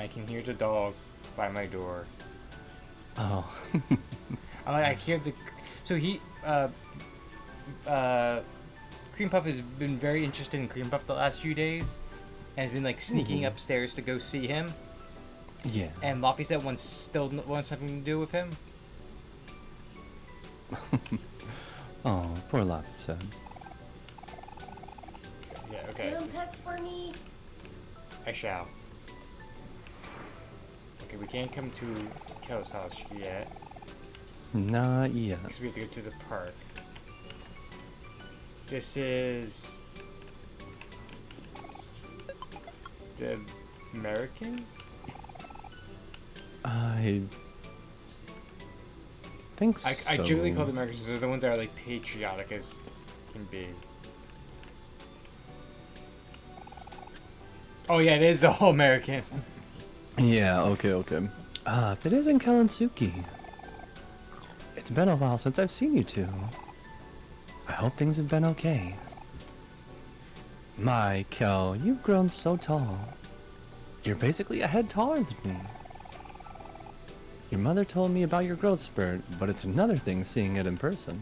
I can hear the dog by my door. Oh. I hear the. So Cream Puff has been very interested in Cream Puff the last few days, and has been like sneaking upstairs to go see him. Yeah. And Luffy said still wants something to do with him. Oh, poor Lopson. Yeah. Okay. Get him pets for me. I shall. Okay, we can't come to Kel's house yet Not yet. because we have to go to the park. This is the Americans? I think so. I generally call the Americans, they're the ones that are like patriotic as can be. Oh yeah, it is the whole American. Yeah, okay. If it isn't Kalansuki. It's been a while since I've seen you two. I hope things have been okay. My, Kel, you've grown so tall. You're basically a head taller than me. Your mother told me about your growth spurt, but it's another thing seeing it in person.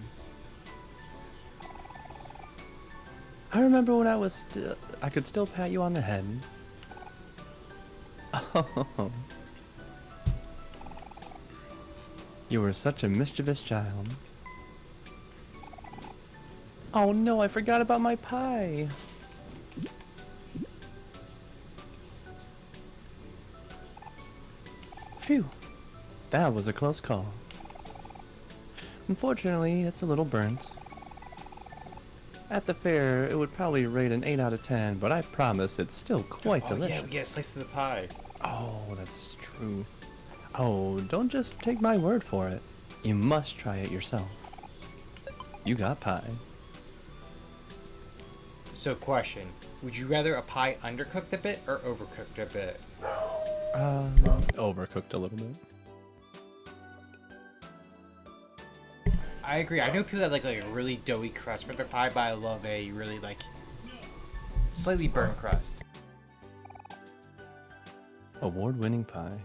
I remember when I could still pat you on the head. Oh. You were such a mischievous child. Oh no, I forgot about my pie. Phew. That was a close call. Unfortunately, it's a little burnt. At the fair, it would probably rate an 8 out of 10, but I promise it's still quite delicious. Yeah, we get a slice of the pie. Oh, that's true. Oh, don't just take my word for it. You must try it yourself. You got pie. So question, would you rather a pie undercooked a bit or overcooked a bit? Overcooked a little bit. I agree. I know people that like a really doughy crust for their pie, but I love a really like slightly burnt crust. Award-winning pie.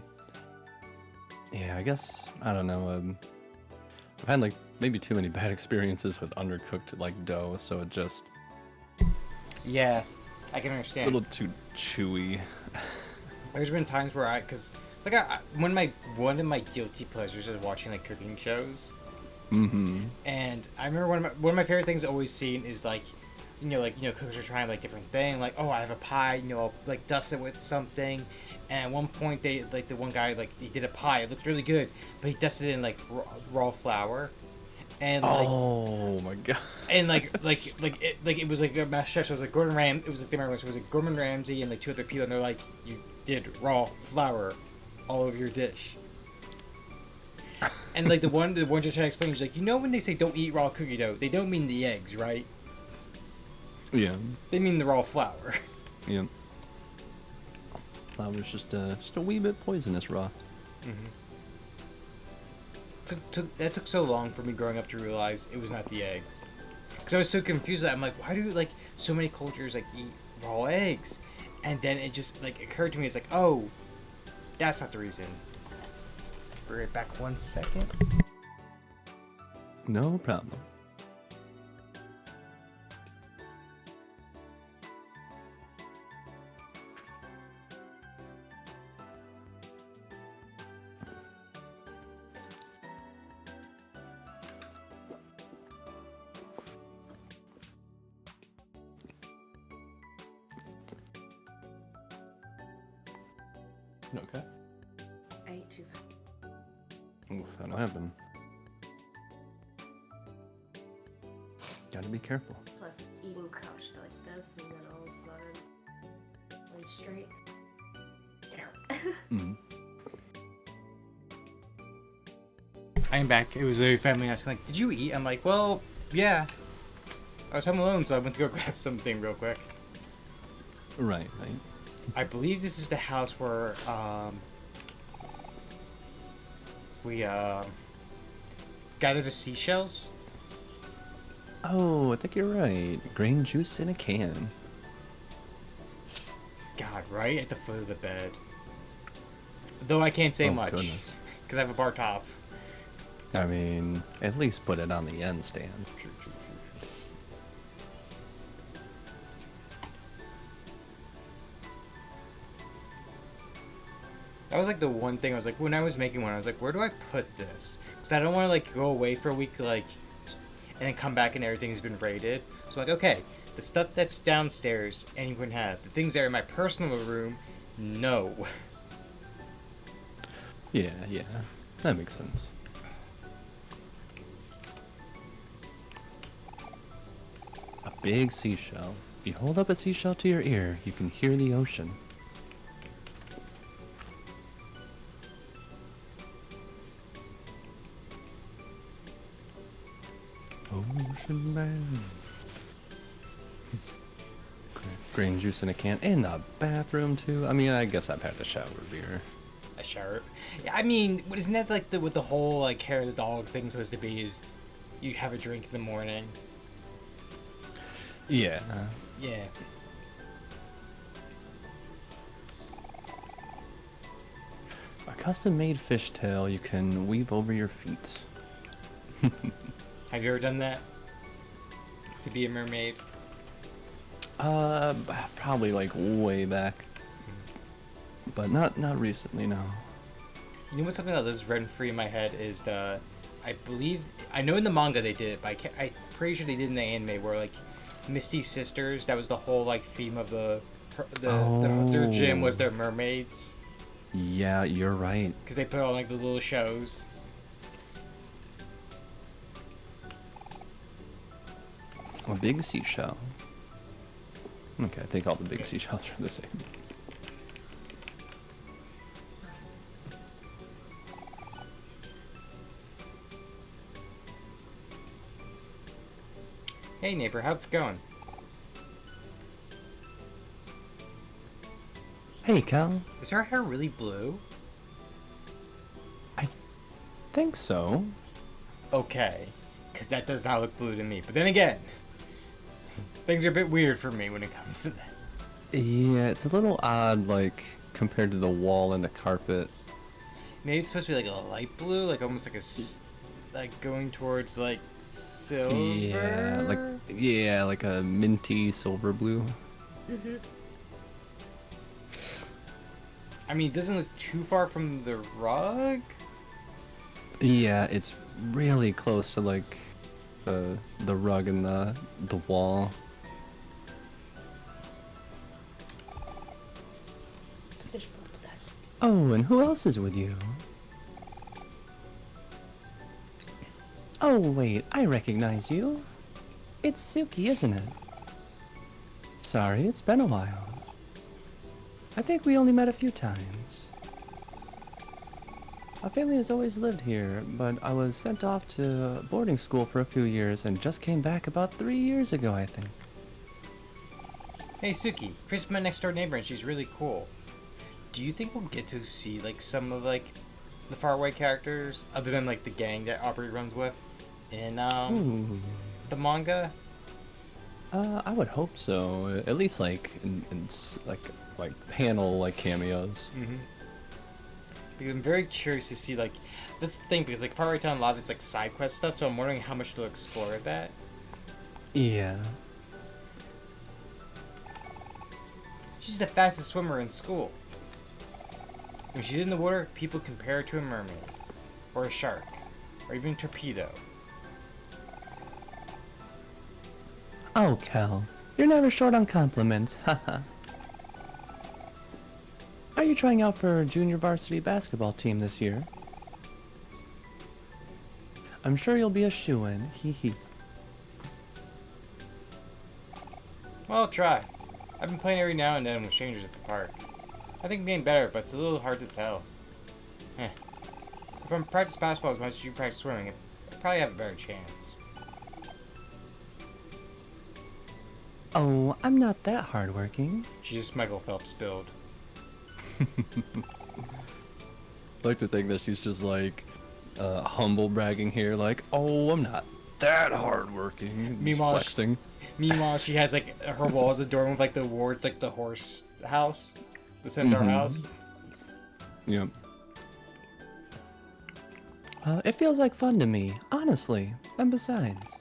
Yeah, I guess, I don't know, I've had like maybe too many bad experiences with undercooked like dough, so it just Yeah, I can a understand. little too chewy. There's been times where one of my guilty pleasures is watching like cooking shows. Mm-hmm. And I remember one of my favorite things always seen is like, cookers are trying like different thing. Like, oh, I have a pie, I'll like dust it with something. And at one point, the one guy like he did a pie. It looked really good, but he dusted it in like raw flour. And like, oh my god. and it was like a master chef. So it was like it was like the American. So it was like Gordon Ramsay and like two other people, and they're like, you did raw flour all over your dish. And like the one just trying to explain, he's like, when they say don't eat raw cookie dough, they don't mean the eggs, right? Yeah. They mean the raw flour. Yeah. Flour's just a wee bit poisonous raw. That took so long for me growing up to realize it was not the eggs, because I was so confused that I'm like, why do like so many cultures like eat raw eggs? And then it just like occurred to me, it's like, oh, that's not the reason. Be right back 1 second. No problem. Okay. I ate too fast. Oof, that'll happen. Gotta be careful. Plus, eating crouched like this, and then all of a sudden, went straight. Mm. I'm back. It was very family. I was like, did you eat? I'm like, well, yeah. I was home alone, so I went to go grab something real quick. Right. I believe this is the house where we gather the seashells. Oh, I think you're right. Grain juice in a can. God, right at the foot of the bed. Though I can't say Oh, much goodness. because I have a bar top. I mean, at least put it on the end stand. True, true, true, true. That was like the one thing I was like, when I was making one, I was like, where do I put this? Because I don't want to like go away for a week, like, and then come back and everything's been rated. So I'm like, okay, the stuff that's downstairs, anyone can have. The things that are in my personal room, no. Yeah, that makes sense. A big seashell. If you hold up a seashell to your ear, you can hear the ocean. Ocean man. Green juice in a can. In the bathroom, too. I mean, I guess I've had a shower beer. A shirt. Yeah, I mean, isn't that like what the whole like hair of the dog thing supposed to be? Is you have a drink in the morning? Yeah. Yeah. A custom-made fishtail you can weave over your feet. Have you ever done that? To be a mermaid? Probably like way back. But not recently, no. You know what's something that lives rent free in my head is I know in the manga they did it, but I'm pretty sure they did in the anime where like Misty's sisters, that was the whole like theme of their gym was their mermaids. Yeah, you're right. Because they put on like the little shows. A big seashell. Okay, I think all the big seashells are the same. Hey neighbor, how's it going? Hey, Cal. Is her hair really blue? I think so. Okay, because that does not look blue to me. But then again, things are a bit weird for me when it comes to that. Yeah, it's a little odd, like, compared to the wall and the carpet. Maybe it's supposed to be like a light blue, like almost like like going towards like silver. Yeah, like a minty silver blue. Mm-hmm. Mm-hmm. I mean, it doesn't look too far from the rug. Yeah, it's really close to like the rug and the wall. Fish bubble that. Oh, and who else is with you? Oh, wait, I recognize you. It's Suki, isn't it? Sorry, it's been a while. I think we only met a few times. Our family has always lived here, but I was sent off to boarding school for a few years and just came back about 3 years ago, I think. Hey Suki, Chris is my next door neighbor and she's really cool. Do you think we'll get to see like some of like the Faraway characters other than like the gang that Aubrey runs with in Ooh. the manga? I would hope so. At least like in like panel like cameos. Mm-hmm. Because I'm very curious to see like that's the thing because like Faraway Town a lot of it's like side quest stuff, so I'm wondering how much they'll explore that. Yeah. She's the fastest swimmer in school. When she's in the water, people compare her to a mermaid, or a shark, or even a torpedo. Oh, Kel, you're never short on compliments, haha. Are you trying out for junior varsity basketball team this year? I'm sure you'll be a shoo-in, hee hee. Well, I'll try. I've been playing every now and then with strangers at the park. I think I'm getting better, but it's a little hard to tell. If I practice basketball as much as you practice swimming, I probably have a better chance. Oh, I'm not that hardworking. She's just Michael Phelps build. I like to think that she's just like humble bragging here, like, oh, I'm not that hardworking. Meanwhile, flexing. Meanwhile, she has like her walls adorned with like the wards, like the horse house, the centaur house. Yep. It feels like fun to me, honestly. And besides,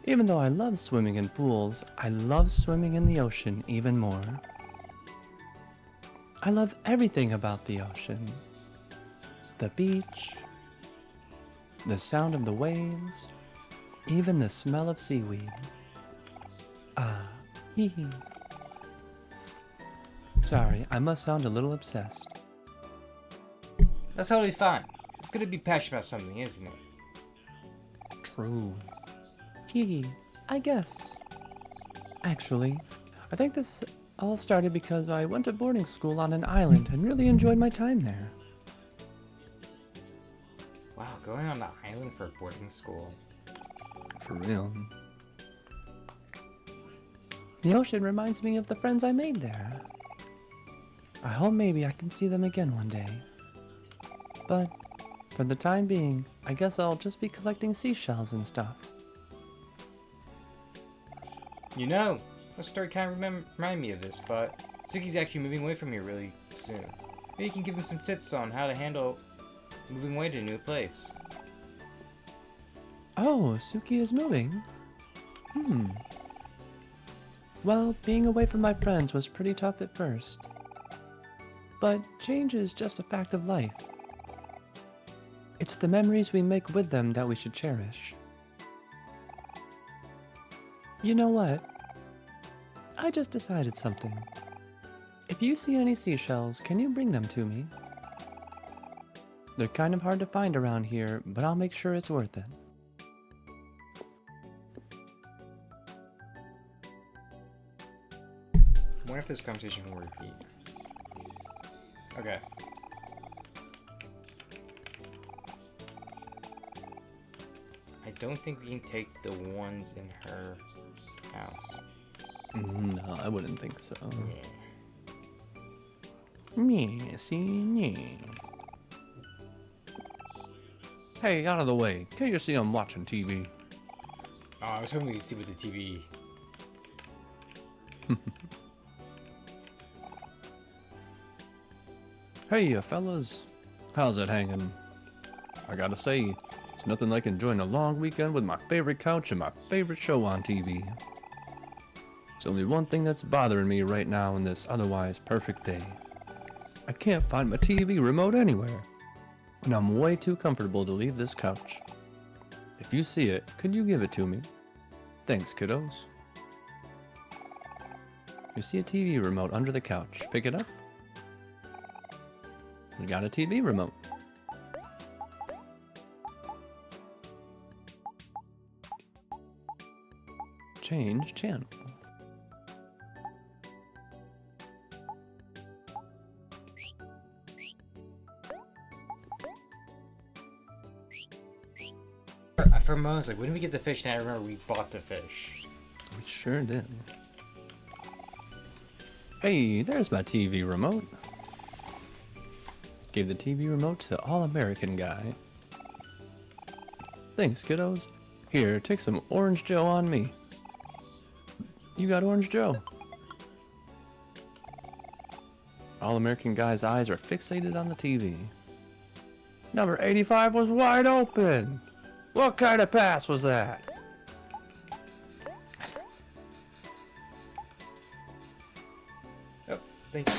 even though I love swimming in pools, I love swimming in the ocean even more. I love everything about the ocean. The beach, the sound of the waves, even the smell of seaweed. Ah, hee hee. Sorry, I must sound a little obsessed. That's totally fine. It's good to be passionate about something, isn't it? True. Hee hee, I guess. Actually, I think this all started because I went to boarding school on an island and really enjoyed my time there. Wow, going on the island for boarding school. For real. The ocean reminds me of the friends I made there. I hope maybe I can see them again one day. But for the time being, I guess I'll just be collecting seashells and stuff. You know, that story kind of remind me of this, but Suki's actually moving away from here really soon. Maybe you can give him some tips on how to handle moving away to a new place. Oh, Suki is moving? Well, being away from my friends was pretty tough at first. But change is just a fact of life. It's the memories we make with them that we should cherish. You know what? I just decided something. If you see any seashells, can you bring them to me? They're kind of hard to find around here, but I'll make sure it's worth it. I wonder if this conversation will repeat. Okay. I don't think we can take the ones in her house. No, I wouldn't think so. Yeah. Hey, out of the way. Can't you see I'm watching TV? Oh, I was hoping we could see with the TV. Hey, fellas. How's it hanging? I gotta say, it's nothing like enjoying a long weekend with my favorite couch and my favorite show on TV. There's only one thing that's bothering me right now in this otherwise perfect day. I can't find my TV remote anywhere, and I'm way too comfortable to leave this couch. If you see it, could you give it to me? Thanks, kiddos. You see a TV remote under the couch. Pick it up. We got a TV remote. Change channel. For a moment, I was like, when did we get the fish? And I remember we bought the fish. We sure did. Hey, there's my TV remote. Gave the TV remote to the All-American guy. Thanks, kiddos. Here, take some Orange Joe on me. You got Orange Joe. All-American guy's eyes are fixated on the TV. Number 85 was wide open. What kind of pass was that? Oh, thank you.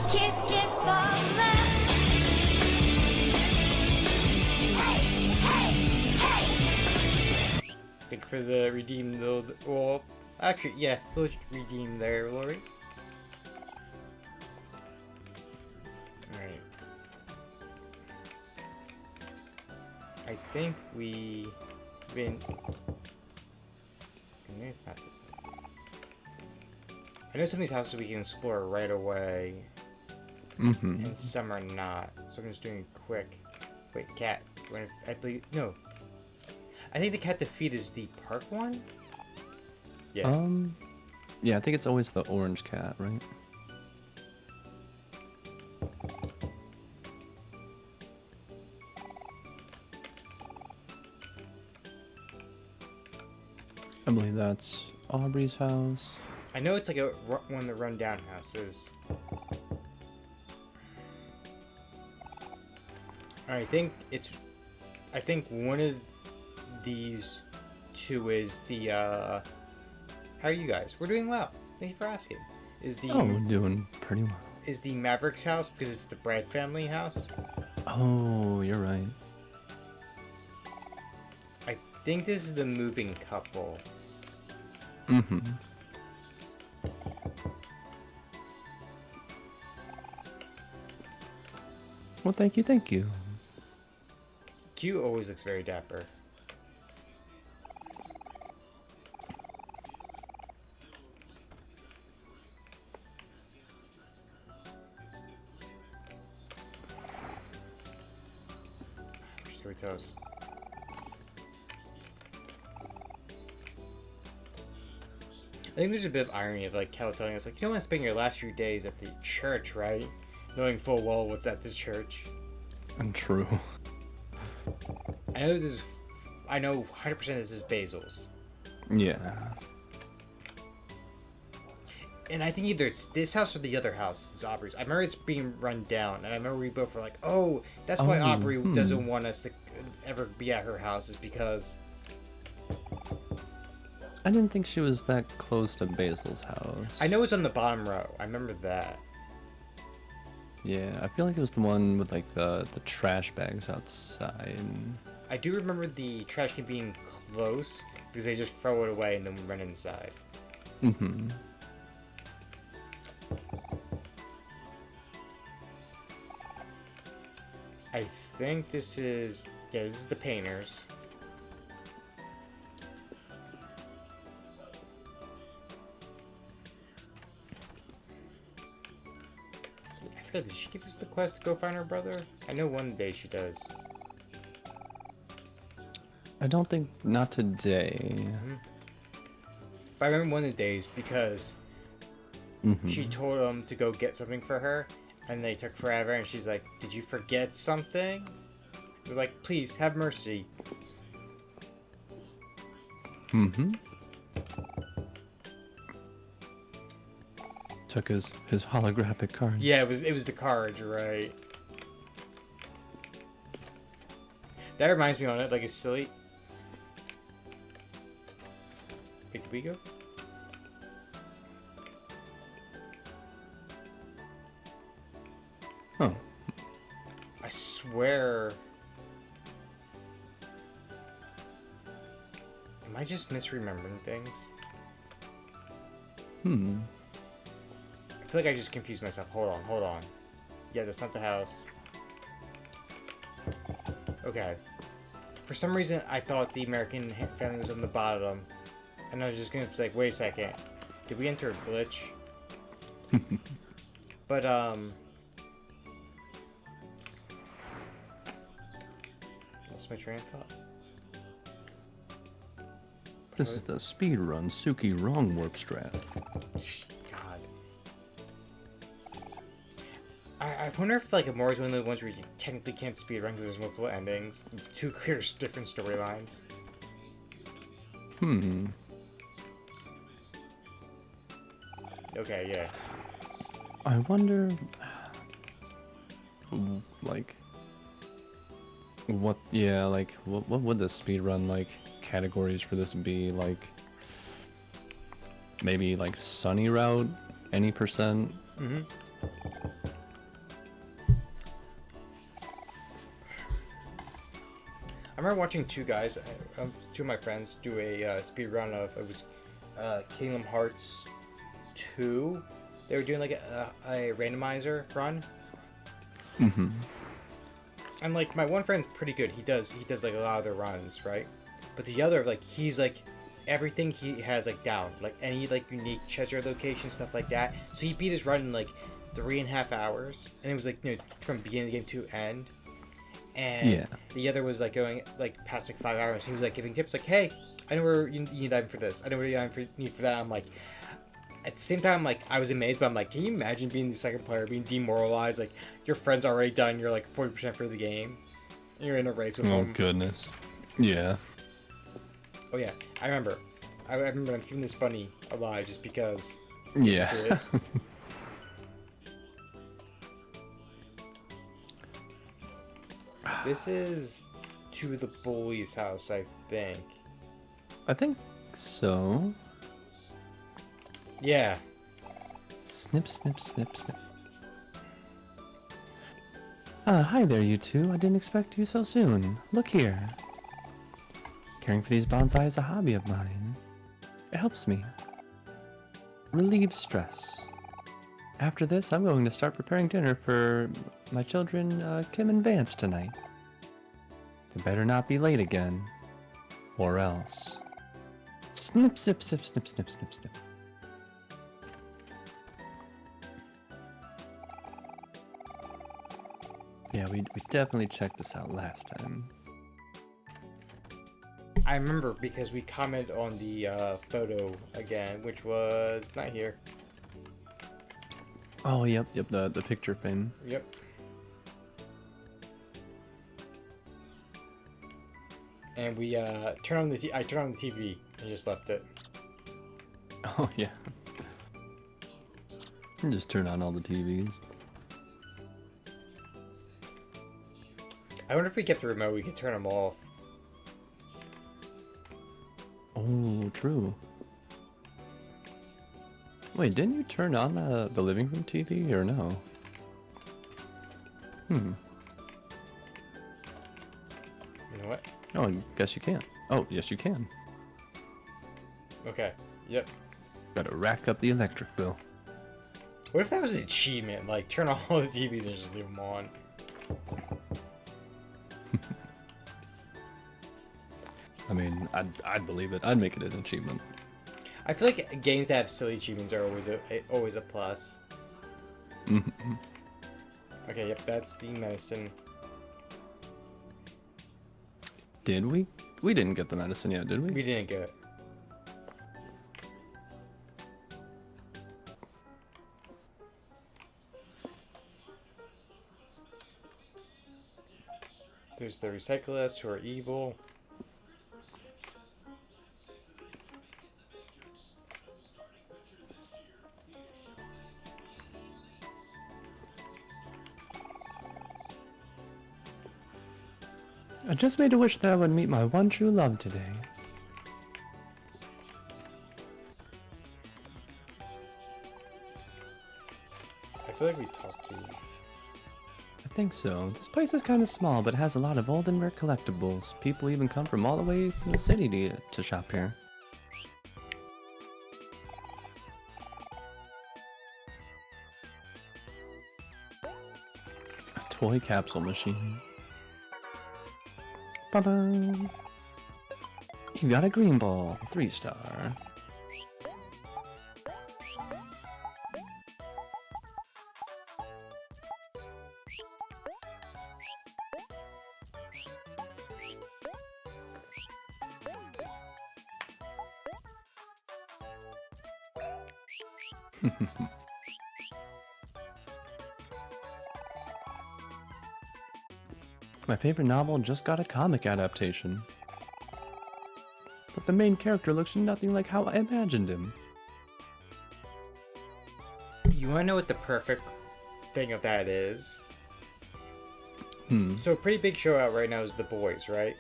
Kiss, kiss for love. Thank you for the redeem, though. Well, actually, yeah, they'll redeem there, Lori. Alright. I think we been. Maybe it's not this house. I know some of these houses we can explore right away, and some are not. So I'm just doing a quick. Wait, cat. I believe no. I think the cat to feed is the park one. Yeah. Yeah, I think it's always the orange cat, right? I believe that's Aubrey's house. I know it's like one of the rundown houses. I think it's. I think one of these two is the. How are you guys? We're doing well. Thank you for asking. Is the Oh, we're doing pretty well. is the Maverick's house because it's the Brad family house? Oh, you're right. I think this is the moving couple. Mm-hmm. Well, thank you, thank you. Q always looks very dapper. Toast. I think there's a bit of irony of like Kel telling us like you don't want to spend your last few days at the church, right? Knowing full well what's at the church. And true. I know this is. I know 100% this is Basil's. Yeah. And I think either it's this house or the other house. It's Aubrey's. I remember it's being run down, and I remember we both were like, "Oh, that's why Oh, Aubrey doesn't want us to ever be at her house, is because." I didn't think she was that close to Basil's house. I know it's on the bottom row. I remember that. Yeah, I feel like it was the one with like the trash bags outside. I do remember the trash can being close because they just throw it away and then we run inside. Mm-hmm. I think this is this is the painters. I forget, did she give us the quest to go find her brother? I know one day she does. I don't think, not today. But I remember one of the days because she told them to go get something for her, and they took forever, and she's like, "Did you forget something?" They're like, "Please, have mercy." Mm-hmm. Took his holographic card. Yeah, it was the card, right? That reminds me on it, like it's silly. Wait, did we go? Oh. I swear. Am I just misremembering things? I feel like I just confused myself. Hold on. Yeah, that's not the house. Okay. For some reason, I thought the American family was on the bottom. And I was just gonna be like, wait a second. Did we enter a glitch? But, lost my train of thought. This is the speedrun Suki wrong warp strat. God. I wonder if like Omori is one of the ones where you technically can't speedrun because there's multiple endings, two clear different storylines. Okay, yeah. I wonder, like, what would the speedrun, like, categories for this be? Like, maybe, like, sunny route, any percent? I remember watching two guys, two of my friends, do a speed run of, it was Kingdom Hearts 2. They were doing like a randomizer run. And like my one friend's pretty good. He does like a lot of the runs, right? But the other, like, he's like everything he has like down, like any like unique treasure location, stuff like that. So he beat his run in like 3.5 hours, and it was like, you know, from beginning of the game to end. And Yeah. the other was like going like past like 5 hours. He was like giving tips like, "Hey, I know where you need item for this. I know where you need for that." I'm like, at the same time, like, I was amazed, but I'm like, can you imagine being the second player, being demoralized? Like, your friend's already done. You're like 40% for the game. And you're in a race with Oh them. goodness. Yeah. Oh yeah, I remember. I remember I'm keeping this bunny alive just because. Yeah. See it. This is to the bully's house, I think. I think so. Yeah. Snip, snip, snip, snip. Hi there, you two. I didn't expect you so soon. Look here. Caring for these bonsai is a hobby of mine. It helps me relieve stress. After this, I'm going to start preparing dinner for my children, Kim and Vance, tonight. They better not be late again, or else. Snip, snip, snip, snip, snip, snip, snip. Yeah, we definitely checked this out last time. I remember because we commented on the photo again, which was not here. Oh, yep, the picture frame. Yep. And we turned on the I turned on the TV and just left it. Oh, yeah. You just turn on all the TVs. I wonder if we kept the remote, we could turn them off. Oh, true. Wait, didn't you turn on the living room TV, or no? Hmm. You know what? Oh, I guess you can't. Oh, yes you can. Okay. Yep. Gotta rack up the electric bill. What if that was an achievement? Like, turn on all the TVs and just leave them on. I mean, I'd believe it. I'd make it an achievement. I feel like games that have silly achievements are always a plus. Okay, yep, that's the medicine. Did we? We didn't get the medicine yet, did we? We didn't get it. There's the recyclists who are evil. I just made a wish that I would meet my one true love today. I feel like we talked to these. I think so. This place is kind of small, but it has a lot of old and rare collectibles. People even come from all the way from the city to shop here. A toy capsule machine. Ba-da! You got a green ball, 3-star. My favorite novel just got a comic adaptation. But the main character looks nothing like how I imagined him. You wanna know what the perfect thing of that is? Hmm. So a pretty big show out right now is The Boys, right?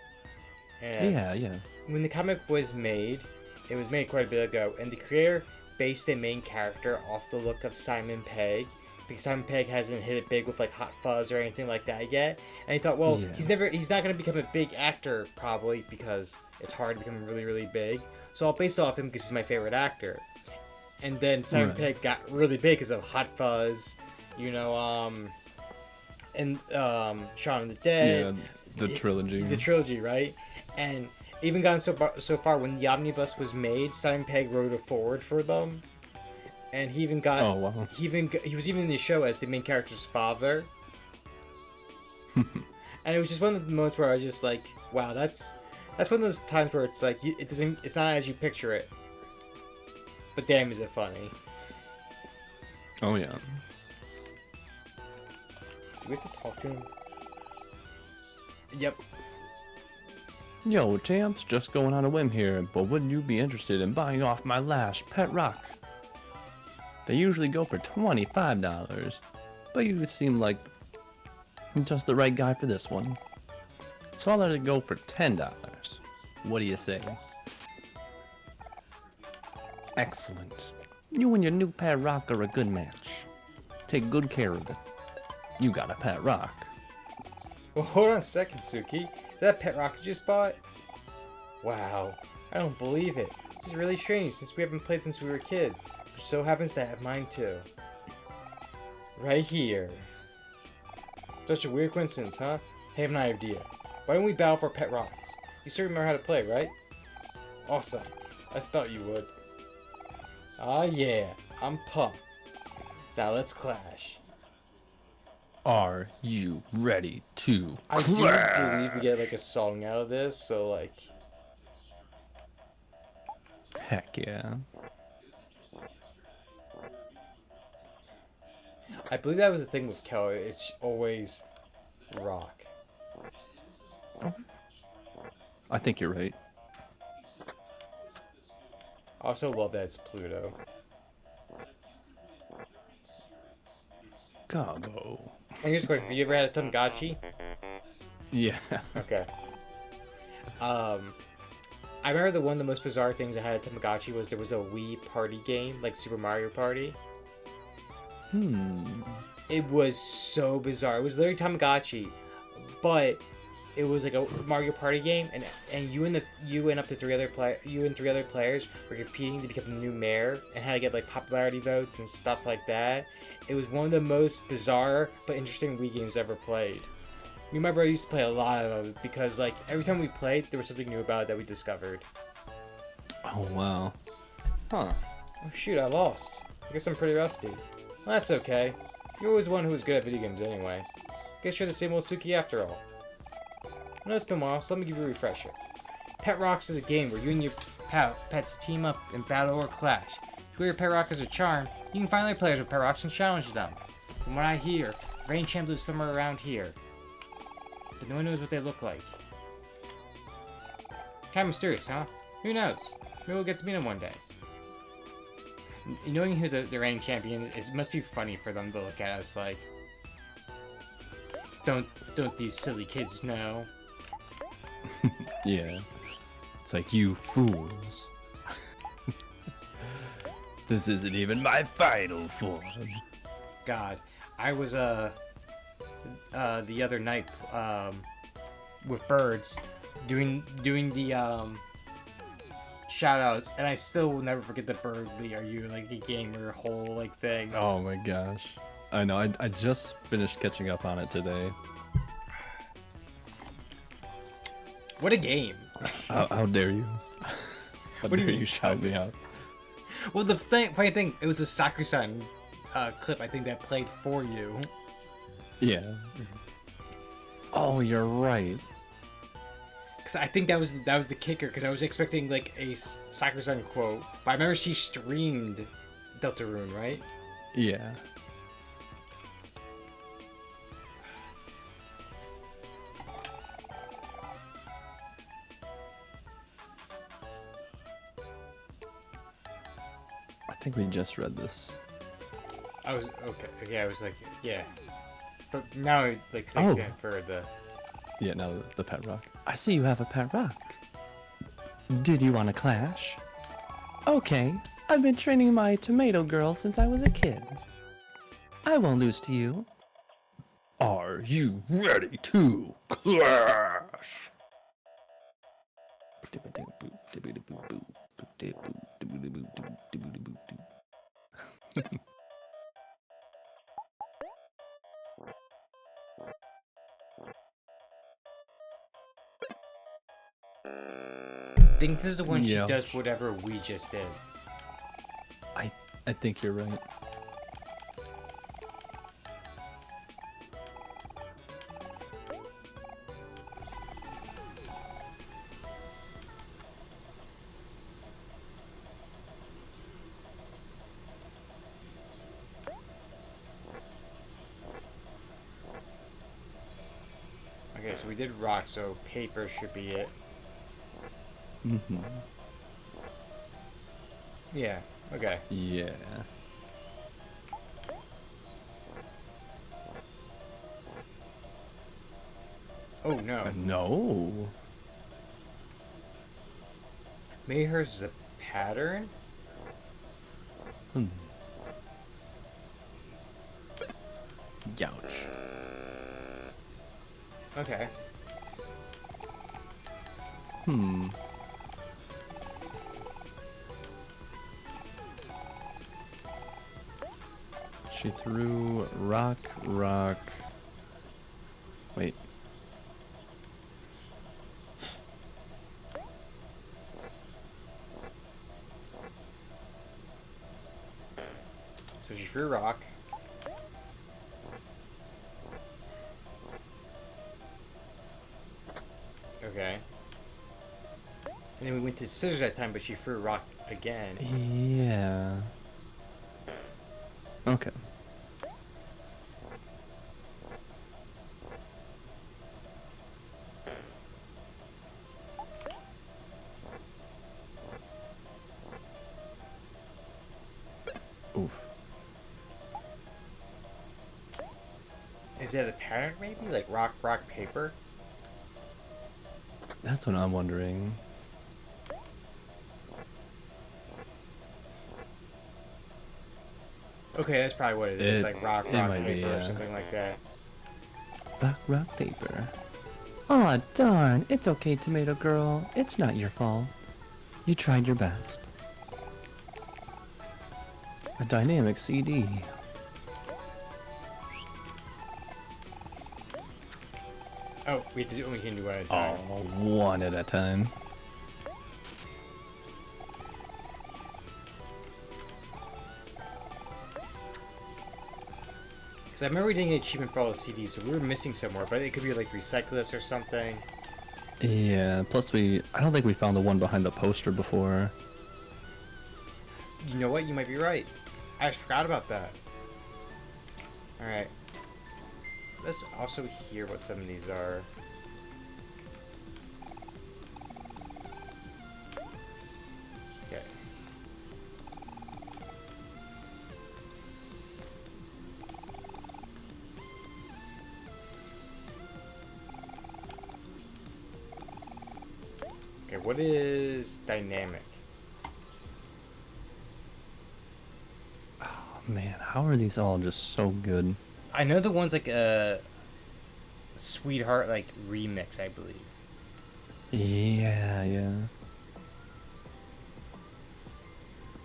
And Yeah. when the comic was made, it was made quite a bit ago, and the creator based the main character off the look of Simon Pegg, because Simon Pegg hasn't hit it big with like Hot Fuzz or anything like that yet. And he thought, well, Yeah. he's not gonna become a big actor probably because it's hard to become really, really big. So I'll base it off him because he's my favorite actor. And then Simon Right. Pegg got really big because of Hot Fuzz, and Shaun of the Dead. Yeah, the trilogy. The trilogy, right? And even gone so far when the omnibus was made, Simon Pegg wrote a foreword for them, and he even got. Oh wow. He was even in the show as the main character's father. And it was just one of the moments where I was just like, wow, that's one of those times where it's like it's not as you picture it. But damn, is it funny? Oh yeah. Do we have to talk to him? Yep. Yo, champs, just going on a whim here, but wouldn't you be interested in buying off my last pet rock? They usually go for $25, but you seem like just the right guy for this one. So I'll let it go for $10. What do you say? Excellent. You and your new pet rock are a good match. Take good care of it. You got a pet rock. Well, hold on a second, Suki. Is that a pet rock you just bought? Wow, I don't believe it. It's really strange since we haven't played since we were kids. Which so happens to have mine too. Right here. Such a weird coincidence, huh? I have an idea. Why don't we battle for pet rocks? You still remember how to play, right? Awesome. I thought you would. Ah yeah, I'm pumped. Now let's clash. Are you ready to I do clash? believe we get like a song out of this, so like... Heck yeah. I believe that was the thing with Keller. It's always rock. I think you're right. I also love that it's Pluto. Goggo. And here's a question: have you ever had a Tamagotchi? Yeah. Okay. I remember one of the most bizarre things I had at Tamagotchi was there was a Wii party game, like Super Mario Party. It was so bizarre. It was literally Tamagotchi, but it was like a Mario Party game, and you and up to three other players were competing to become the new mayor and had to get like popularity votes and stuff like that. It was one of the most bizarre but interesting Wii games ever played. Me and my brother used to play a lot of them because like every time we played, there was something new about it that we discovered. Oh wow. Huh. Oh shoot, I lost. I guess I'm pretty rusty. Well, that's okay. You're always one who was good at video games anyway. Guess you're the same old Suki after all. I know it's been a while, so let me give you a refresher. Pet Rocks is a game where you and your pets team up in battle or clash. If your pet rock is a charm, you can find other players with pet rocks and challenge them. From what I hear, Rain Champ lives somewhere around here. But no one knows what they look like. Kinda mysterious, huh? Who knows? Maybe we'll get to meet him one day. Knowing who the reigning champion is, it must be funny for them to look at us like, don't these silly kids know? Yeah. It's like, you fools. This isn't even my final form. God, I was the other night with birds doing the shoutouts, and I still will never forget the Birdly. Are you like a gamer whole like thing? Oh my gosh. I know, I just finished catching up on it today. What a game! How dare you? How What do you dare mean? you shout me out? Well, the funny thing, it was a Sakusan clip I think that played for you. Yeah. Oh, you're right. Cause I think that was the kicker. Cause I was expecting like a Sakusan quote, but I remember she streamed Deltarune, right? Yeah. I think we just read this. I was okay. I was like, yeah, but now it like Oh. thanks for the. Yeah, now the pet rock. I see you have a pet rock. Did you want to clash? Okay, I've been training my tomato girl since I was a kid. I won't lose to you. Are you ready to clash? I think this is the one Yeah. she does whatever we just did. I think you're right. Okay, so we did rock, so paper should be it. Mm-hmm. Yeah. Okay. Yeah. Oh no. No. Maybe hers is a pattern? Hmm. Youch. Okay. Hmm. She threw rock, rock. Wait. So she threw rock. Okay. And then we went to scissors that time, but she threw rock again. Yeah. Okay. Oof. Is that a pattern maybe? Like rock, rock, paper? That's what I'm wondering. Okay, that's probably what it is. Like rock, it rock, might be, paper, or yeah. something like that. Rock, rock, paper. Aw, darn. It's okay, Tomato Girl. It's not your fault. You tried your best. A dynamic CD. Oh, we have to do, we can do one at a Oh, time. one at a time. Because I remember we didn't get achievement for all the CDs, so we were missing somewhere. But it could be like recycle this or something. Yeah, plus I don't think we found the one behind the poster before. You know what? You might be right. I just forgot about that. Alright. Let's also hear what some of these are. Okay. Okay, what is dynamic? Oh man, how are these all just so good? I know the one's like a Sweetheart like remix, I believe. Yeah, yeah.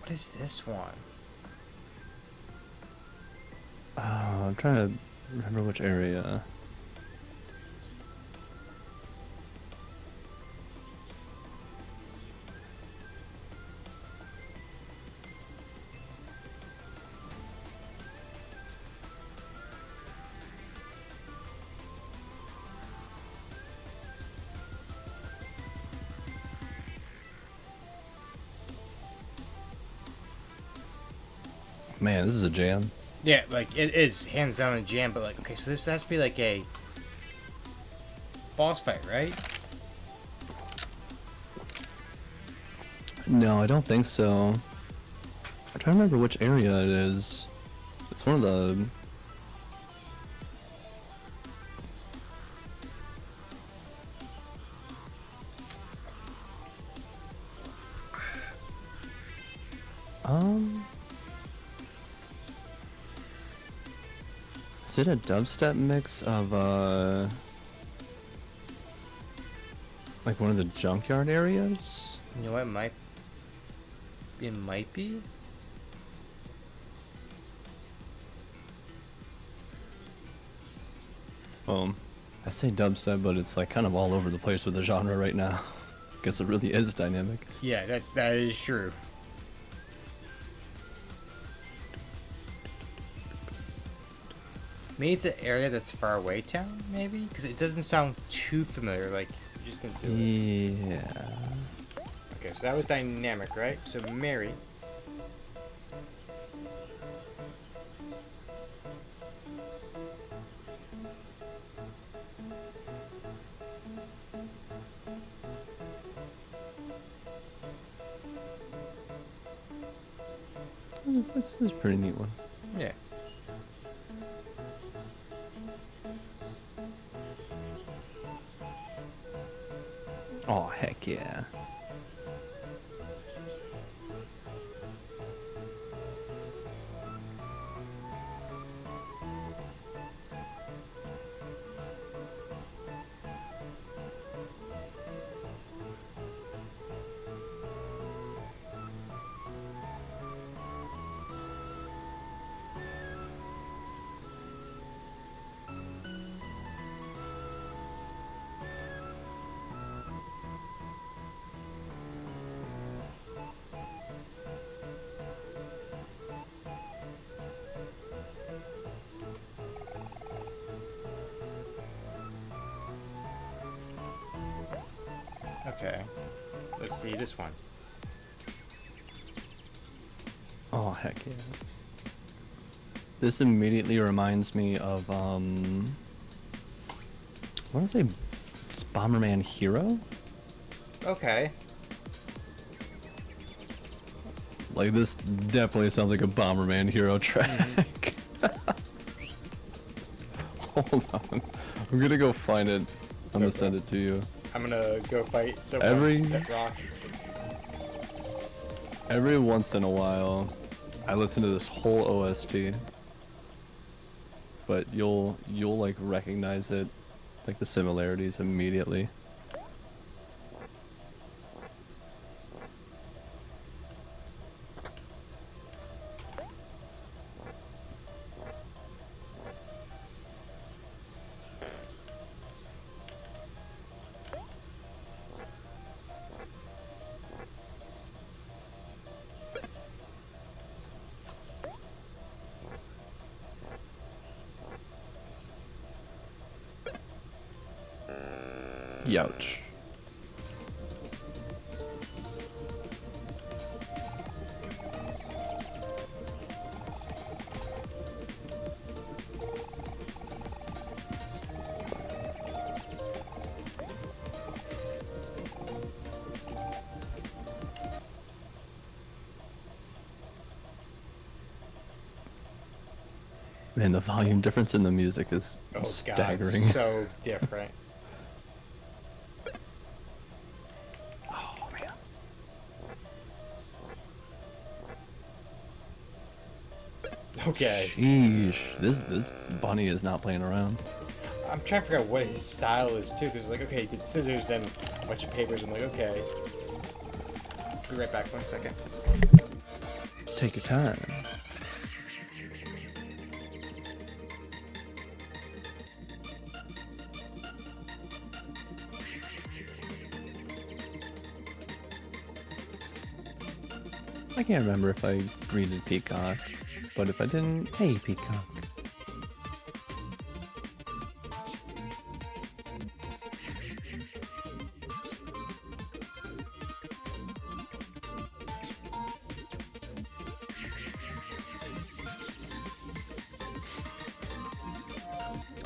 What is this one? I'm trying to remember which area. Man, this is a jam. Yeah, like it is hands down a jam, but like okay, so this has to be like a boss fight, right? No, I don't think so. I'm trying to remember which area it is. It's one of the... Is it a dubstep mix of, like one of the junkyard areas? You know what? It might be. I say dubstep, but it's like kind of all over the place with the genre right now. Guess it really is dynamic. Yeah, that is true. Maybe it's an area that's far away town, maybe? Because it doesn't sound too familiar, like, you just didn't do it. Yeah. Okay, so that was dynamic, right? So Mary. This is a pretty neat one. Yeah. Oh, heck yeah. Okay. Let's see this one. Oh, heck yeah. This immediately reminds me of, I want to say it's Bomberman Hero? Okay. Like, this definitely sounds like a Bomberman Hero track. Hold on. I'm gonna go find it. I'm gonna send it to you. I'm gonna go fight someone at Rock. Every once in a while, I listen to this whole OST. But you'll like recognize it, like the similarities immediately. Youch. Man, the volume difference in the music is staggering. God, so different. Oh man. Okay. Sheesh. This bunny is not playing around. I'm trying to figure out what his style is too, because like, okay, he did scissors, then a bunch of papers. I'm like, okay. Be right back. 1 second. Take your time. I can't remember if I greeted Peacock, but if I didn't, hey Peacock.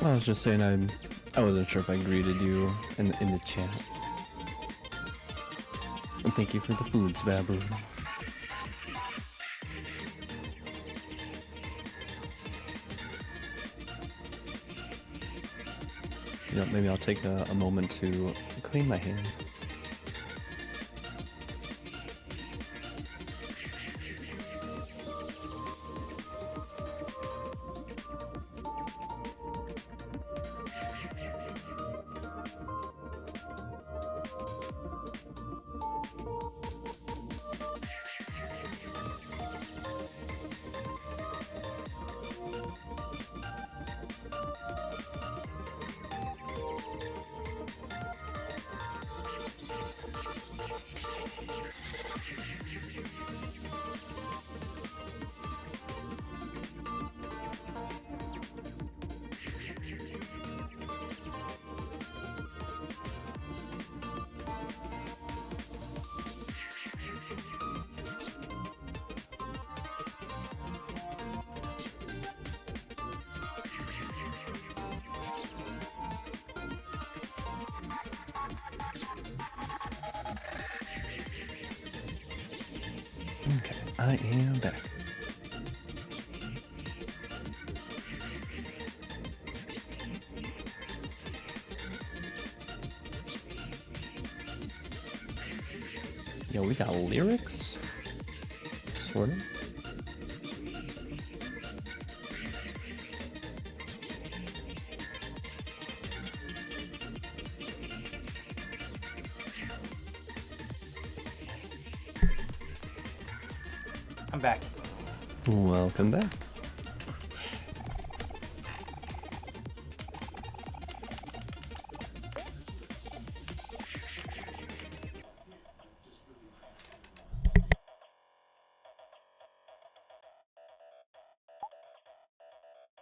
I was just saying I wasn't sure if I greeted you in the chat. And thank you for the foods, Babu. You know, maybe I'll take a moment to clean my hand. Okay, I am back. we got lyrics? Sort of. I'm back. Welcome back.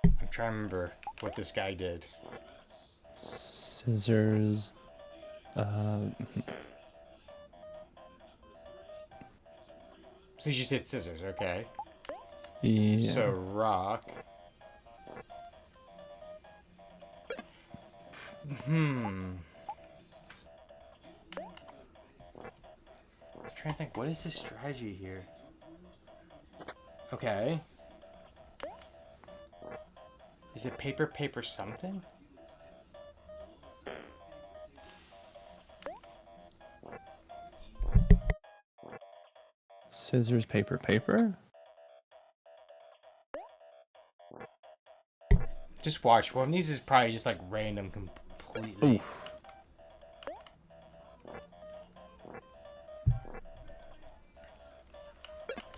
I'm trying to remember what this guy did. Scissors. So you said scissors, okay. Yeah. So rock. I'm trying to think, what is his strategy here? Okay. Is it paper, paper something? Scissors, paper, paper? Just watch. One of these is probably just like random completely. Oof.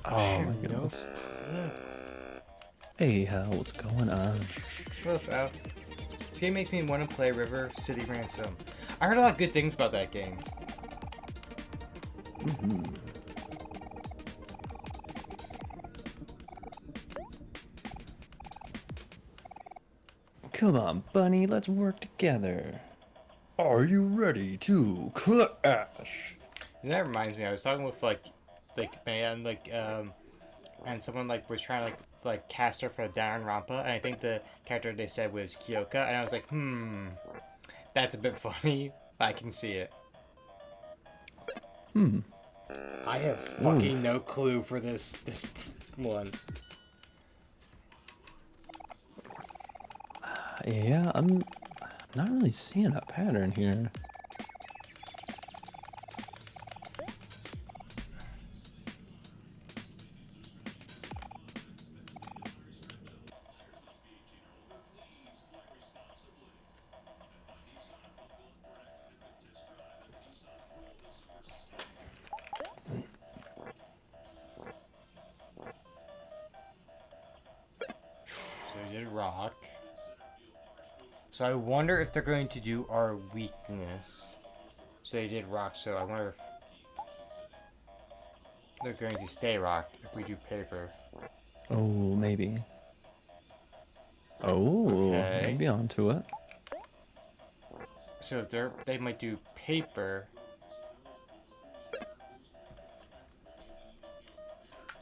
Oh my goodness. Hey, what's going on? This game makes me want to play River City Ransom. I heard a lot of good things about that game. Come on, Bunny, let's work together. Are you ready to clash? And that reminds me, I was talking with man, and someone was trying to cast her for Danganronpa, and I think the character they said was Kyoka, and I was like, that's a bit funny, but I can see it. I have fucking no clue for this one. Yeah, I'm not really seeing a pattern here. So I did rock. So I wonder if they're going to do our weakness. So they did rock, so I wonder if they're going to stay rock if we do paper. Oh, maybe. Oh, Okay. maybe onto it. So if they might do paper.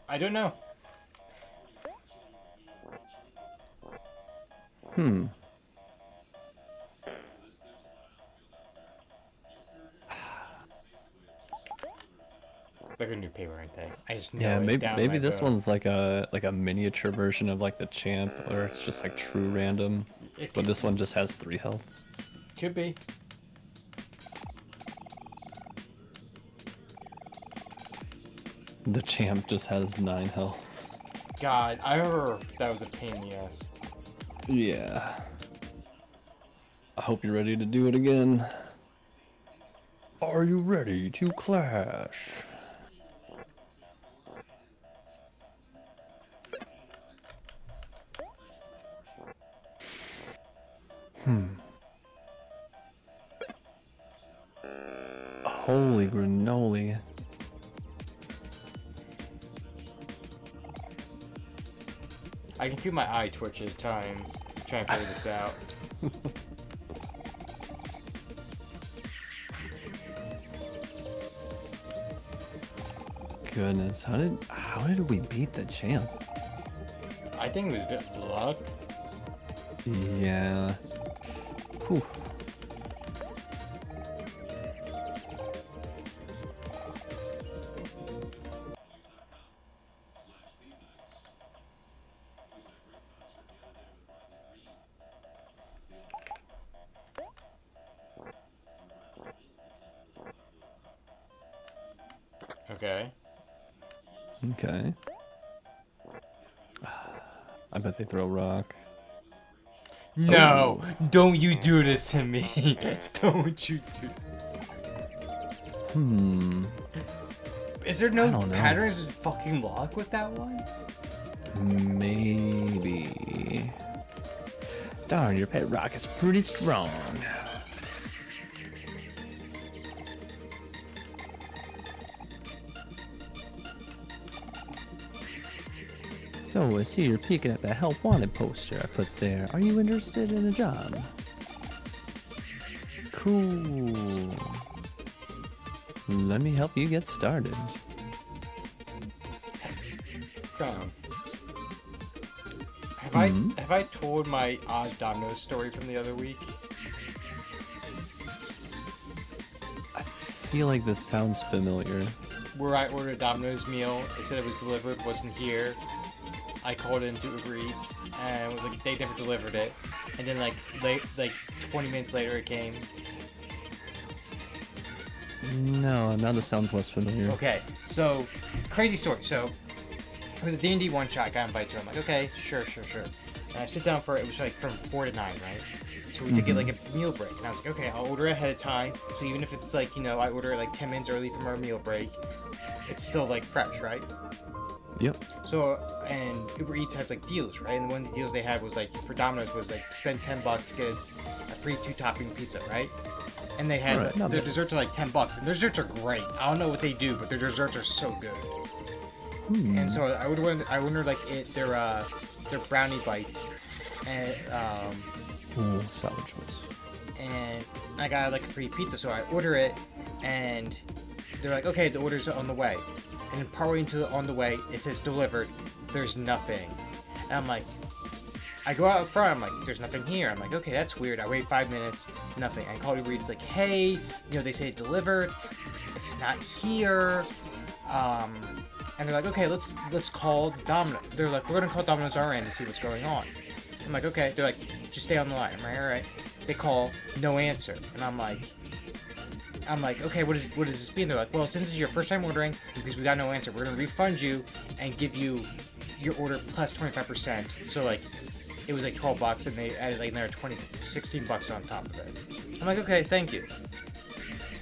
I don't know. They're gonna do paper, aren't they? I just know Yeah, it maybe down maybe my this bone. one's like a miniature version of like the champ, or it's just like true random. But this one just has 3 health. Could be. The champ just has 9 health. God, I remember that was a pain in the ass. Yeah. I hope you're ready to do it again. Are you ready to clash? Holy granola. I can feel my eye twitch at times trying to figure this out. Goodness, how did we beat the champ? I think it was a bit luck. Yeah. Whew. Okay. Okay. I bet they throw rock. No, don't you do this to me. Don't you do this. Is there I no don't know. patterns of fucking luck with that one? Maybe. Darn, your pet rock is pretty strong. So, I see you're peeking at the help wanted poster I put there. Are you interested in a job? Cool. Let me help you get started. Have I told my odd Domino's story from the other week? I feel like this sounds familiar. Where I ordered a Domino's meal, it said it was delivered, wasn't here. I called into Uber Eats and it was like they never delivered it. And then like 20 minutes later it came. No, now this sounds less familiar. Okay, so crazy story. So it was a D&D one shot. I got invited to. I'm like, okay, sure. And I sit down for it. It was like from 4 to 9, right? So we took it like a meal break, and I was like, okay, I'll order ahead of time. So even if it's like I order like 10 minutes early from our meal break, it's still like fresh, right? Yep. So and Uber Eats has like deals, right? And one of the deals they had was like for Domino's was like spend $10, get a free 2-topping pizza, right? And they had their desserts are like $10, and their desserts are great. I don't know what they do, but their desserts are so good. And so I ordered like their brownie bites, and solid choice. And I got like a free pizza, so I order it, and they're like, okay, the order's on the way. And then partway on the way, it says delivered. There's nothing, and I'm like. I go out front, I'm like, there's nothing here. I'm like, okay, that's weird. I wait 5 minutes, nothing. I call Uber Eats like, hey, they say it delivered. It's not here. And they're like, okay, let's call Domino's. They're like, we're gonna call Domino's our end to see what's going on. I'm like, okay. They're like, just stay on the line. I'm like, all right. They call, no answer. And I'm like, okay, what does this mean? They're like, well, since it's your first time ordering, because we got no answer, we're gonna refund you and give you your order plus 25%. So like. It was like $12 and they added like another $16 on top of it. I'm like, okay, thank you.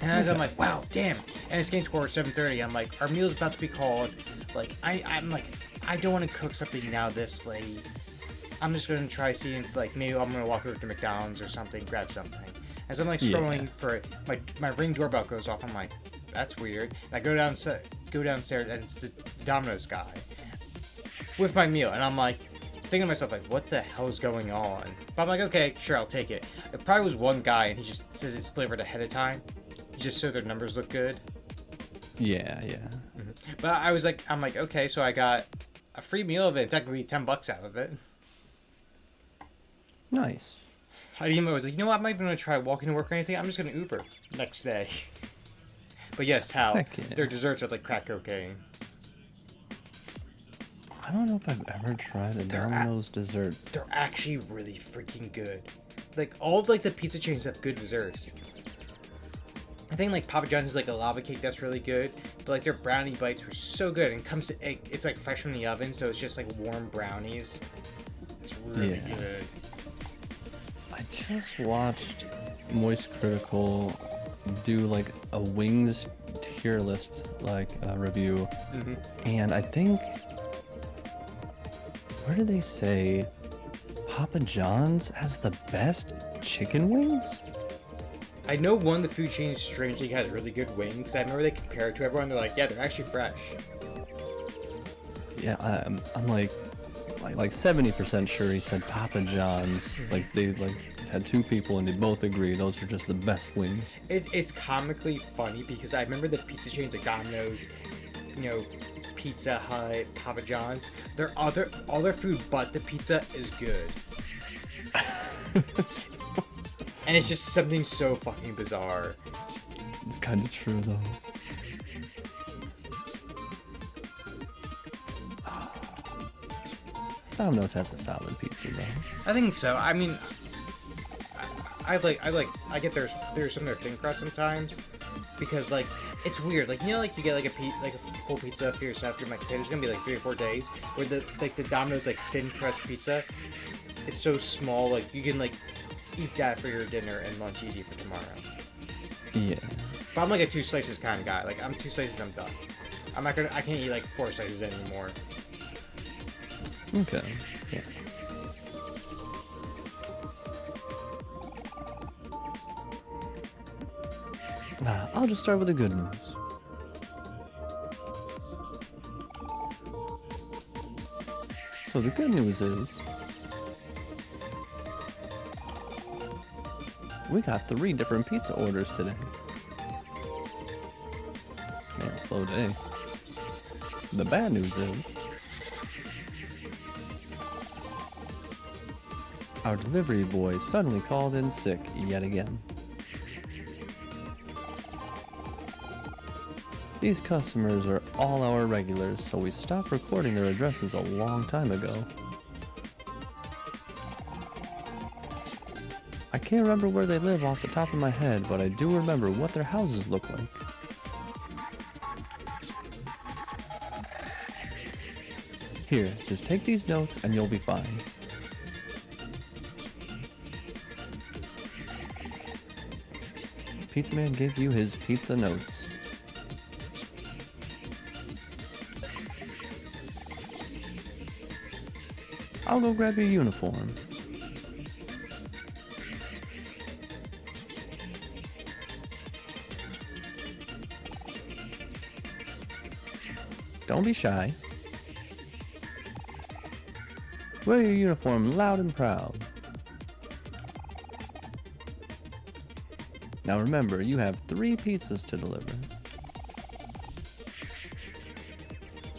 And as I'm like, wow, damn. And it's getting towards 7:30. I'm like, our meal's about to be called. Like, I'm like, I don't want to cook something now this late. I'm just gonna try seeing if, like, maybe I'm gonna walk over to McDonald's or something, grab something. As I'm like scrolling for it, my Ring doorbell goes off. I'm like, that's weird. And I go downstairs and it's the Domino's guy with my meal, and I'm like. Thinking to myself, like, what the hell's going on? But I'm like, okay, sure, I'll take it. It probably was one guy, and he just says it's delivered ahead of time, just so their numbers look good. Yeah. But I'm like, okay, so I got a free meal of it, technically $10 out of it. Nice. I was like, you know what? I'm not even gonna try walking to work or anything. I'm just gonna Uber next day. But yes, Hal, their desserts are like crack cocaine. I don't know if I've ever tried a Domino's dessert. They're actually really freaking good. Like, all of, like, the pizza chains have good desserts. I think, like, Papa John's is, like, a lava cake that's really good. But, like, their brownie bites were so good. And it's, like, fresh from the oven, so it's just, like, warm brownies. It's really good. I just watched Moist Critical do, like, a wings tier list, like, review. And I think... Where did they say Papa John's has the best chicken wings? I know one of the food chains strangely has really good wings. I remember they compare it to everyone. They're like, yeah, they're actually fresh. Yeah, I'm like 70% sure he said Papa John's. Like they had two people and they both agree those are just the best wings. It's comically funny because I remember the pizza chains like Domino's, Pizza Hut, Papa John's, all their food but the pizza is good. And it's just something so fucking bizarre. It's kind of true though. Domino's has a solid pizza though. I think so. I mean, I get there's some of their thin crust sometimes because like it's weird. Like, you know, like you get like a full pizza for yourself. You're like, okay, there's gonna be like 3 or 4 days where the Domino's like thin crust pizza. It's so small, like you can like eat that for your dinner and lunch easy for tomorrow. Yeah. But I'm like a 2 slices kind of guy. Like I'm 2 slices, I'm done. I can't eat like 4 slices anymore. Okay. Yeah. I'll just start with the good news. So the good news is we got 3 different pizza orders today. Man, slow day. The bad news is our delivery boy suddenly called in sick yet again. These customers are all our regulars, so we stopped recording their addresses a long time ago. I can't remember where they live off the top of my head, but I do remember what their houses look like. Here, just take these notes and you'll be fine. Pizza Man gave you his pizza notes. I'll go grab your uniform. Don't be shy. Wear your uniform loud and proud. Now remember, you have 3 pizzas to deliver.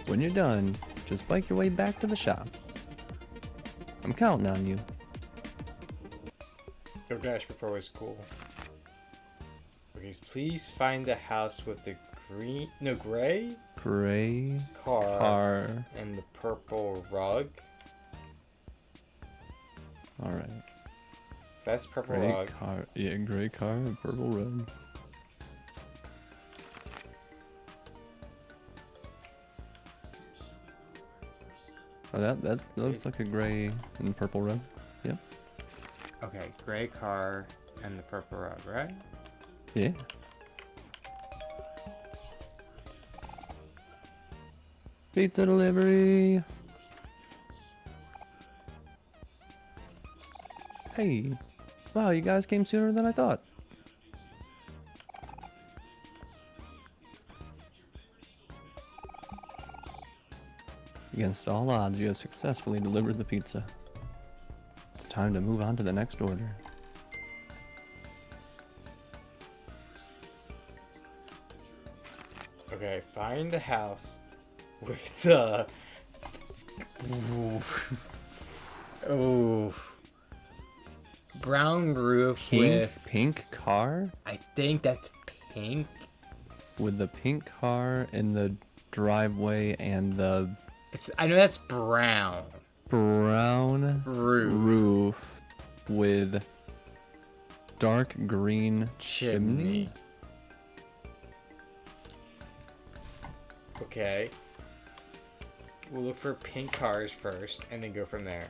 When you're done, just bike your way back to the shop. I'm counting on you. Your dash before was cool. Okay, please find the house with the gray car and the purple rug. All right. That's purple Gray rug. car, yeah, gray car and purple rug. Oh, that looks like a gray and purple rug. Yep. Okay, gray car and the purple rug, right? Yeah. Pizza delivery. Hey. Wow, you guys came sooner than I thought. Against all odds, you have successfully delivered the pizza. It's time to move on to the next order. Okay, find the house with the... Ooh. Brown roof with... Pink car? I think that's pink. With the pink car in the driveway and the I know that's brown. brown Roof. with dark green chimney. Okay. We'll look for pink cars first and then go from there.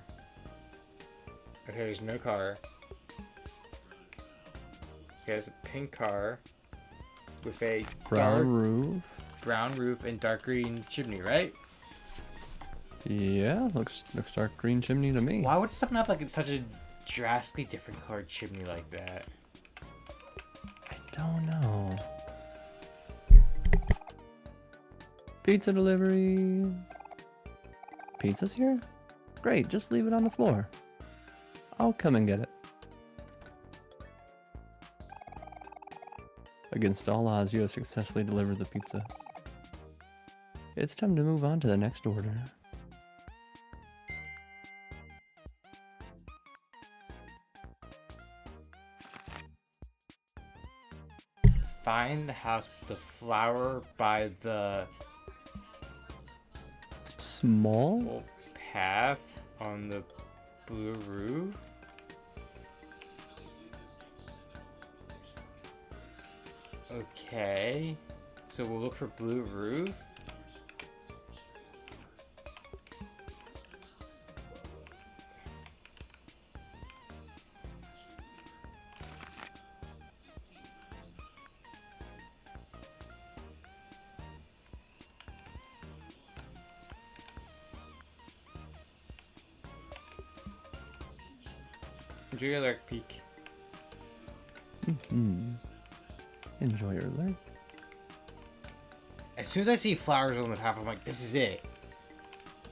Okay, there's no car. Okay, there's a pink car with a Brown roof and dark green chimney, right? Yeah, looks dark green chimney to me. Why would something have like such a drastically different colored chimney like that? I don't know. Pizza delivery. Pizza's here? Great, just leave it on the floor. I'll come and get it. Against all odds, you have successfully delivered the pizza. It's time to move on to the next order. Find the house with the flower by the Small? path on the blue roof. Okay. So we'll look for blue roof. Enjoy your lurk peek. Enjoy your lurk. As soon as I see flowers on the path, I'm like, this is it.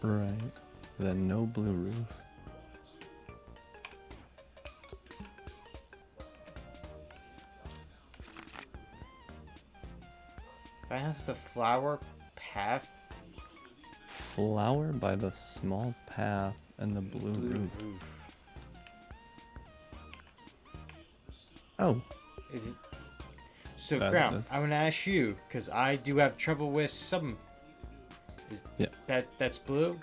Right. Then no blue roof. I have the flower path. Flower by the small path and the blue roof. Oh. Is it? So, That- Crown, that's- I'm gonna ask you because I do have trouble with some. Is Yeah. that's blue?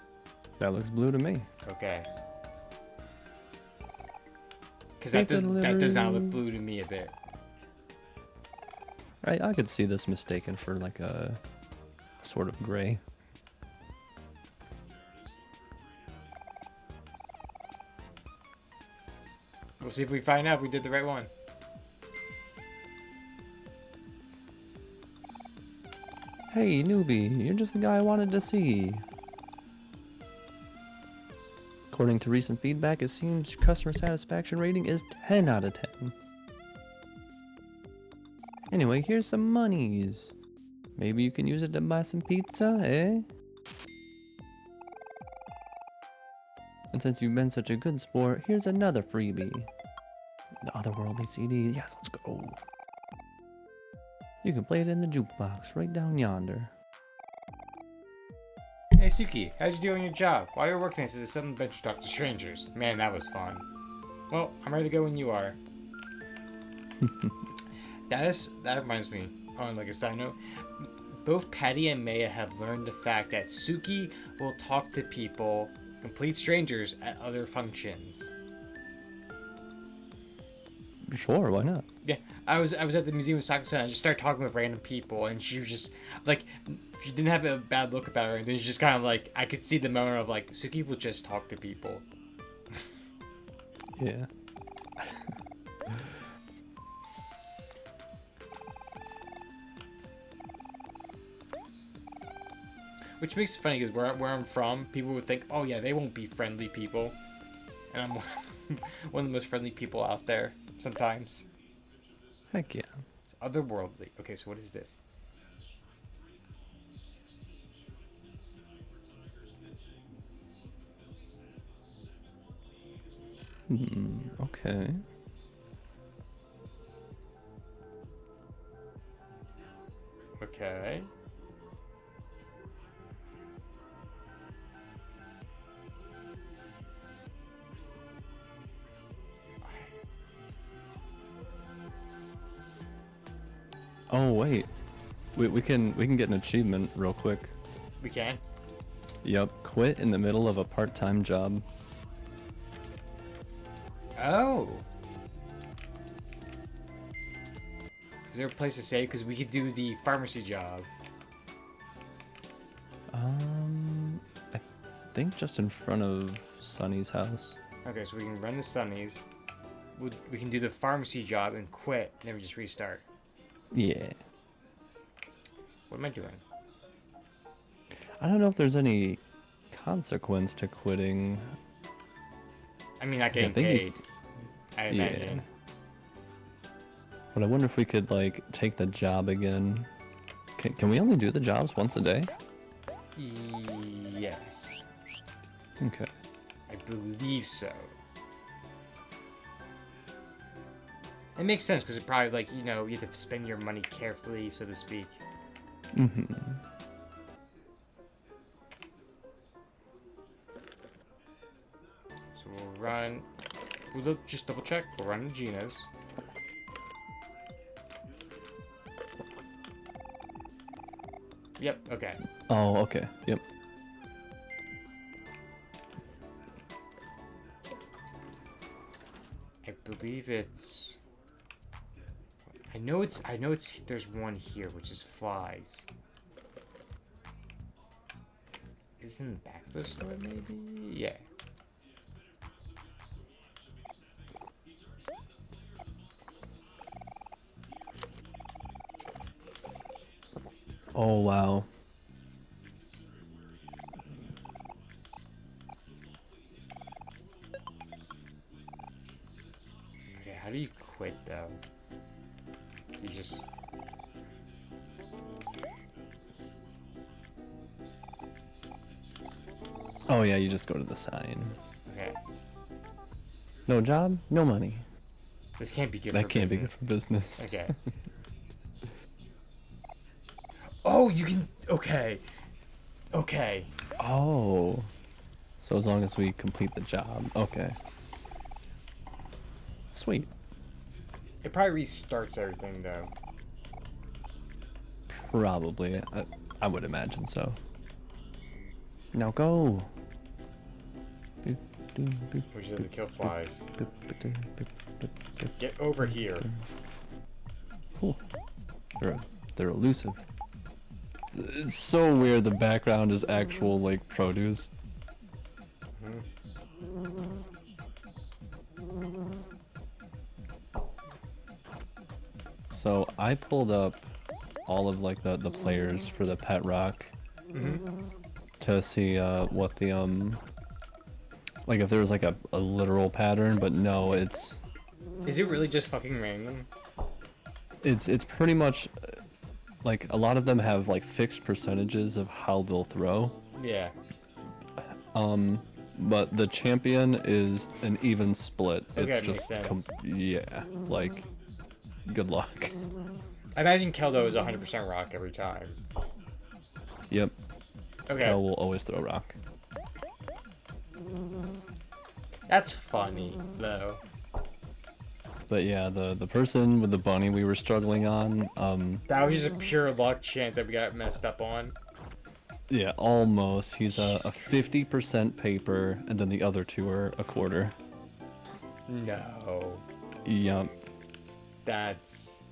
That looks blue to me. Okay. Because that does not look blue to me a bit. I could see this mistaken for like a sort of gray. We'll see if we find out if we did the right one. Hey, newbie, you're just the guy I wanted to see. According to recent feedback, it seems your customer satisfaction rating is 10 out of 10. Anyway, here's some monies. Maybe you can use it to buy some pizza, eh? And since you've been such a good sport, here's another freebie. The Otherworldly CD. Yes, let's go. You can play it in the jukebox right down yonder. Hey Suki, how'd you do on your job? While you're working as a sudden bench talk to strangers. Man, that was fun. Well, I'm ready to go when you are. That reminds me, on like a side note, both Patty and Maya have learned the fact that Suki will talk to people, complete strangers, at other functions. Sure, why not? Yeah, I was at the Museum of Sakusa and I just started talking with random people and she was just like, she didn't have a bad look about her and then she just kind of like, I could see the moment of like, Suki will just talk to people. Yeah. Which makes it funny because where I'm from, people would think, oh yeah, they won't be friendly people. And I'm one of the most friendly people out there sometimes. Heck yeah. Otherworldly. Okay, so what is this? Okay. Okay. Oh wait. We can get an achievement real quick. We can? Yup, quit in the middle of a part-time job. Oh. Is there a place to save? Because we could do the pharmacy job. I think just in front of Sunny's house. Okay, so we can run the Sunnies. We can do the pharmacy job and quit, and then we just restart. Yeah. What am I doing? I don't know if there's any consequence to quitting. I mean, not getting think paid. I imagine. But I wonder if we could like take the job again. Can we only do the jobs once a day? Yes. Okay. I believe so. It makes sense because it probably like, you know, you have to spend your money carefully, so to speak. Mm-hmm. So we'll run. We'll just double check. We'll run Gina's. Yep. Okay. Oh, okay. Yep. I believe it's. I know it's there's one here, which is flies. Is it in the back of the store, maybe? Yeah. Oh, wow. Okay, how do you quit, though? Do you just... Oh, yeah, you just go to the sign. Okay. No job, no money. This can't be good That for can't be business. good for business. Okay. Oh, you can... Okay. Okay. Oh. So as long as we complete the job. Okay. Sweet. It probably restarts everything, though. Probably. I would imagine so. Now go. Boop, doop, boop, We just have to kill flies. boop, boop, boop, boop, boop, boop. Get over here. Cool. They're elusive. It's so weird the background is actual like produce. So I pulled up all of like the players for the pet rock to see what the like if there was like a literal pattern, but no, it's Is it really just fucking random? it's pretty much like a lot of them have like fixed percentages of how they'll throw. Yeah. But the champion is an even split. Okay, It's it makes just sense. yeah, like good luck. I imagine Keldo is 100% rock every time. Yep. Okay. Kel will always throw rock. That's funny, though. But yeah, the person with the bunny we were struggling on, That was just a pure luck chance that we got messed up on. yeah, almost. He's a 50% paper, and then the other two are a quarter. No. Yep. That's...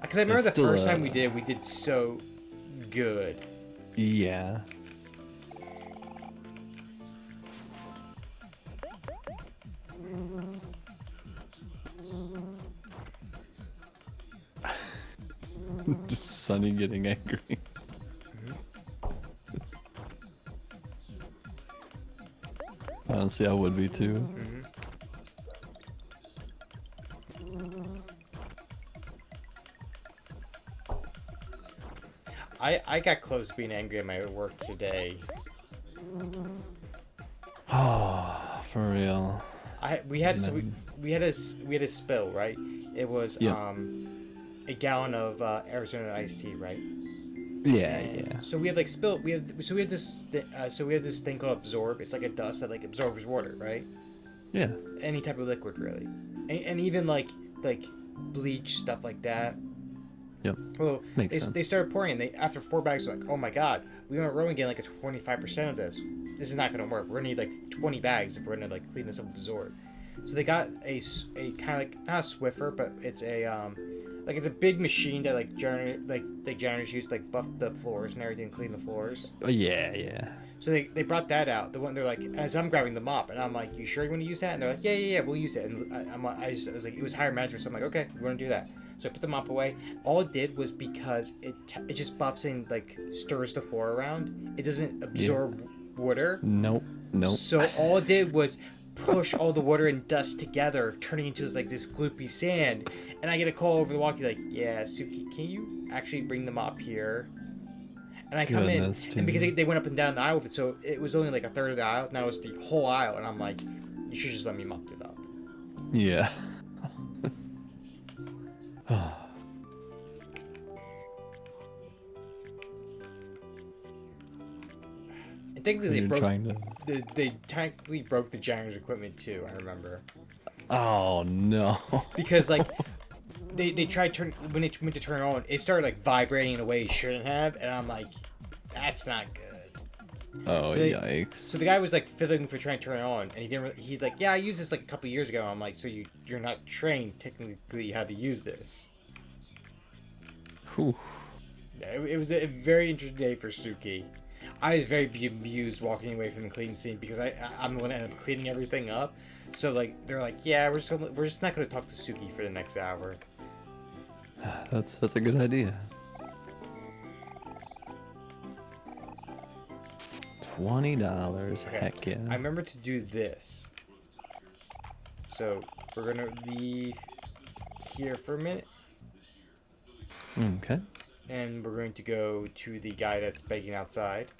Because I remember It's the still first time a- we did so good. Yeah. Just Sunny getting angry. Honestly, I would be too. I got close to being angry at my work today. Oh, for real. We had we had a spill, right? It was Yeah. a gallon of Arizona iced tea, right? Yeah, And yeah. So we have like spill. We have this thing called absorb. It's like a dust that like absorbs water, right? Yeah. Any type of liquid, really, and even like bleach stuff like that. Yep. Well, Makes sense. they started pouring. They after 4 bags, they're like, oh my god, we we're only getting like a 25% of this. This is not gonna work. We're gonna need like 20 bags if we're gonna like clean this up with absorb. So they got a kind of like not a Swiffer, but it's a like it's a big machine that like janitors use to like buff the floors and everything, clean the floors. Oh, yeah, yeah. So they brought that out. The one they're like, as I'm grabbing the mop, and I'm like, you sure you want to use that? And they're like, yeah, we'll use it. And I was like, it was higher management, so I'm like, okay, we're gonna do that. So I put the mop away. All it did was because it just buffs and like stirs the floor around. It doesn't absorb water. Nope. Nope. So all it did was push all the water and dust together, turning into this gloopy sand. And I get a call over the walkie like, yeah, Suki, can you actually bring the mop here? And I come Goodness, in, and because dude. they went up and down the aisle with it, so it was only like a third of the aisle. Now it's the whole aisle, and I'm like, you should just let me mop it up. Yeah. And technically, You're trying to... they technically broke the janitor's equipment too. I remember Oh, no. because like they tried when it went to turn on, it started like vibrating in a way it shouldn't have, and I'm like, that's not good. Oh, So they- yikes. So the guy was like fiddling for trying to turn it on, and he didn't. He's like, "Yeah, I used this like a couple years ago." I'm like, "So you're not trained technically how to use this?" Whew. Yeah, it was a very interesting day for Suki. I was very amused walking away from the cleaning scene because I'm the one that ended up cleaning everything up. So like they're like, "Yeah, we're just not going to talk to Suki for the next hour." That's a good idea. $20. Okay. Heck yeah. I remember to do this. So we're gonna leave here for a minute, Okay. and we're going to go to the guy that's begging outside.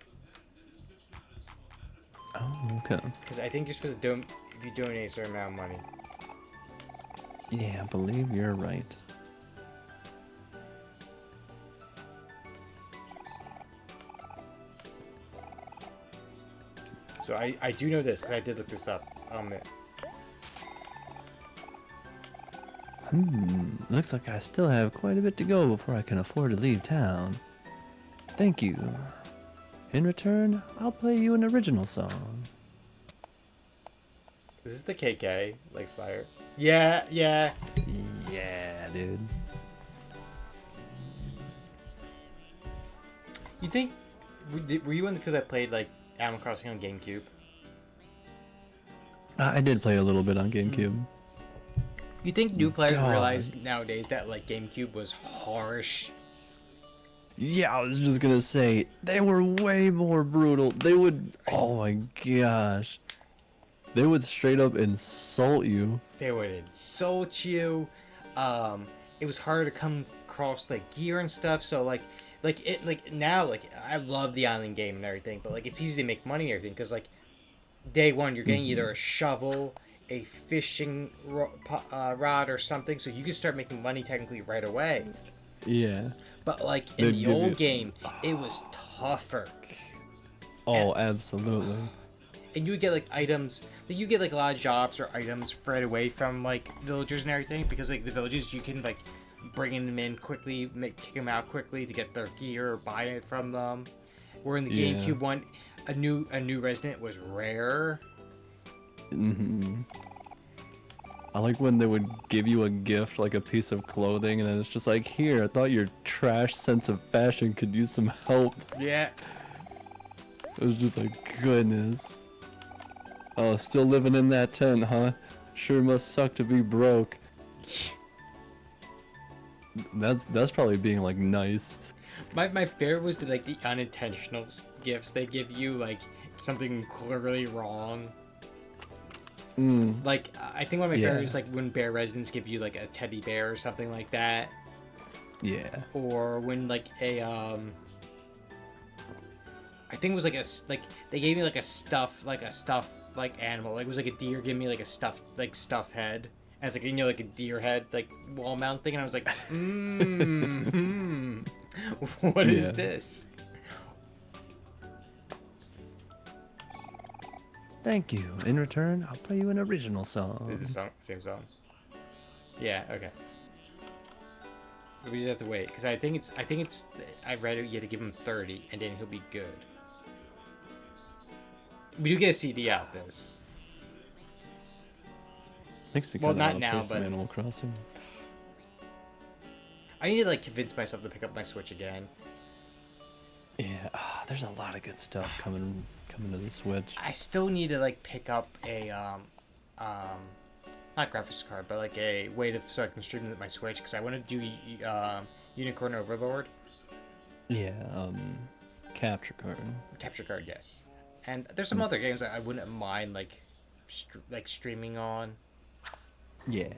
Oh, okay. Because I think you're supposed to if you donate a certain amount of money. Yeah, I believe you're right. So I do know this because I did look this up. Looks like I still have quite a bit to go before I can afford to leave town. Thank you. In return, I'll play you an original song. Is this the KK like Slayer? Yeah, yeah. Yeah, dude. You think were you one of the people that played like Animal Crossing on GameCube? I did play a little bit on GameCube. You think new players Dog. realize nowadays that like GameCube was harsh? Yeah, I was just gonna say, they were way more brutal. They would, oh my gosh. They would straight up insult you. They would insult you. It was hard to come across like gear and stuff. So like now like I love the island game and everything, but like it's easy to make money and everything because like day one you're getting either a shovel, a fishing rod or something, so you can start making money technically right away. Yeah. But like in They'd the give old you- game, it was tougher. Oh, absolutely. And you would get like items, like you get like a lot of jobs or items right away from like villagers and everything, because like the villagers you can like bring them in quickly, kick them out quickly to get their gear or buy it from them. Where in the Yeah. GameCube one, a new resident was rare. I like when they would give you a gift, like a piece of clothing, and then it's just like, here, I thought your trash sense of fashion could use some help. Yeah. It was just like, goodness. Oh, still living in that tent, huh? Sure must suck to be broke. That's probably being like nice. My favorite was the like the unintentional gifts they give you, like something clearly wrong. Like I think one of my Yeah. favorites is like when bear residents give you like a teddy bear or something like that, Yeah. or when like I think it was like they gave me like a stuffed animal, like it was like a deer, give me like a stuffed head, and it's like like a deer head like wall mount thing, and I was like, what is Yeah. this? Thank you. In return, I'll play you an original song. Is this same song? Yeah. Okay. We just have to wait because I think it's. I read it. You had to give him 30, and then he'll be good. We do get a CD out of this. Makes me Well, kinda not wanna now, play some but- Animal Crossing. I need to like convince myself to pick up my Switch again. Yeah, there's a lot of good stuff coming to the Switch. I still need to like pick up a not graphics card, but like a way to so I can stream it with my Switch because I want to do Unicorn Overlord Yeah, capture card. capture card, yes. And there's some other games that I wouldn't mind like streaming on. Yeah.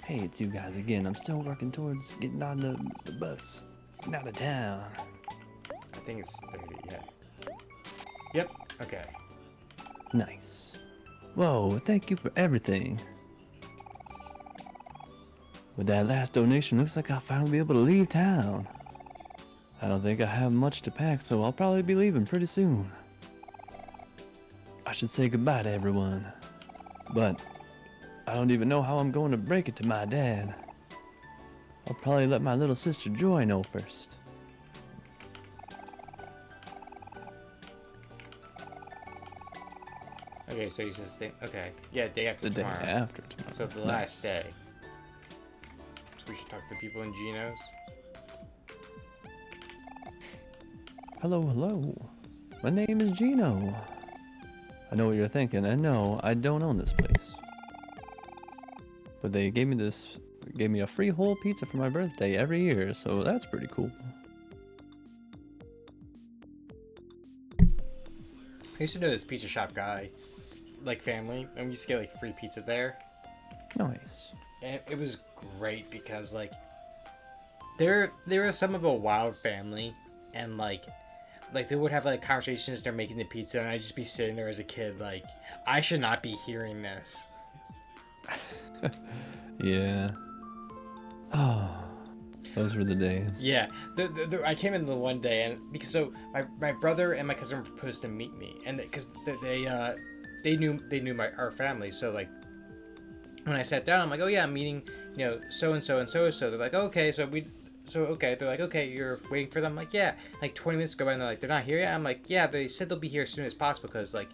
Hey, it's you guys again. I'm still working towards getting on the bus. Getting out of town. I think it's 30, yeah. Yep. Okay. Nice. Whoa, thank you for everything. With that last donation, looks like I'll finally be able to leave town. I don't think I have much to pack, so I'll probably be leaving pretty soon. I should say goodbye to everyone. But I don't even know how I'm going to break it to my dad. I'll probably let my little sister Joy know first. Okay, so he says thing. Okay, yeah, day after The day tomorrow. after tomorrow. So the last day. So we should talk to people in Geno's. Hello, hello. My name is Gino. I know what you're thinking, and no, I don't own this place. But they gave me a free whole pizza for my birthday every year, so that's pretty cool. I used to know this pizza shop guy, like family, and we used to get like free pizza there. Nice. And it was great because like they were some of a wild family, and like they would have like conversations. They're making the pizza, and I'd just be sitting there as a kid, like I should not be hearing this. Yeah. Oh, those were the days. Yeah, I came in the one day, and because so my brother and my cousin were supposed to meet me, and because they knew our family, so like when I sat down, I'm like, oh yeah, I'm meeting so and so and so and so. They're like, oh, okay, okay. They're like, okay, you're waiting for them. I'm like, yeah. Like 20 minutes go by, and they're like, they're not here yet. I'm like, yeah, they said they'll be here as soon as possible because like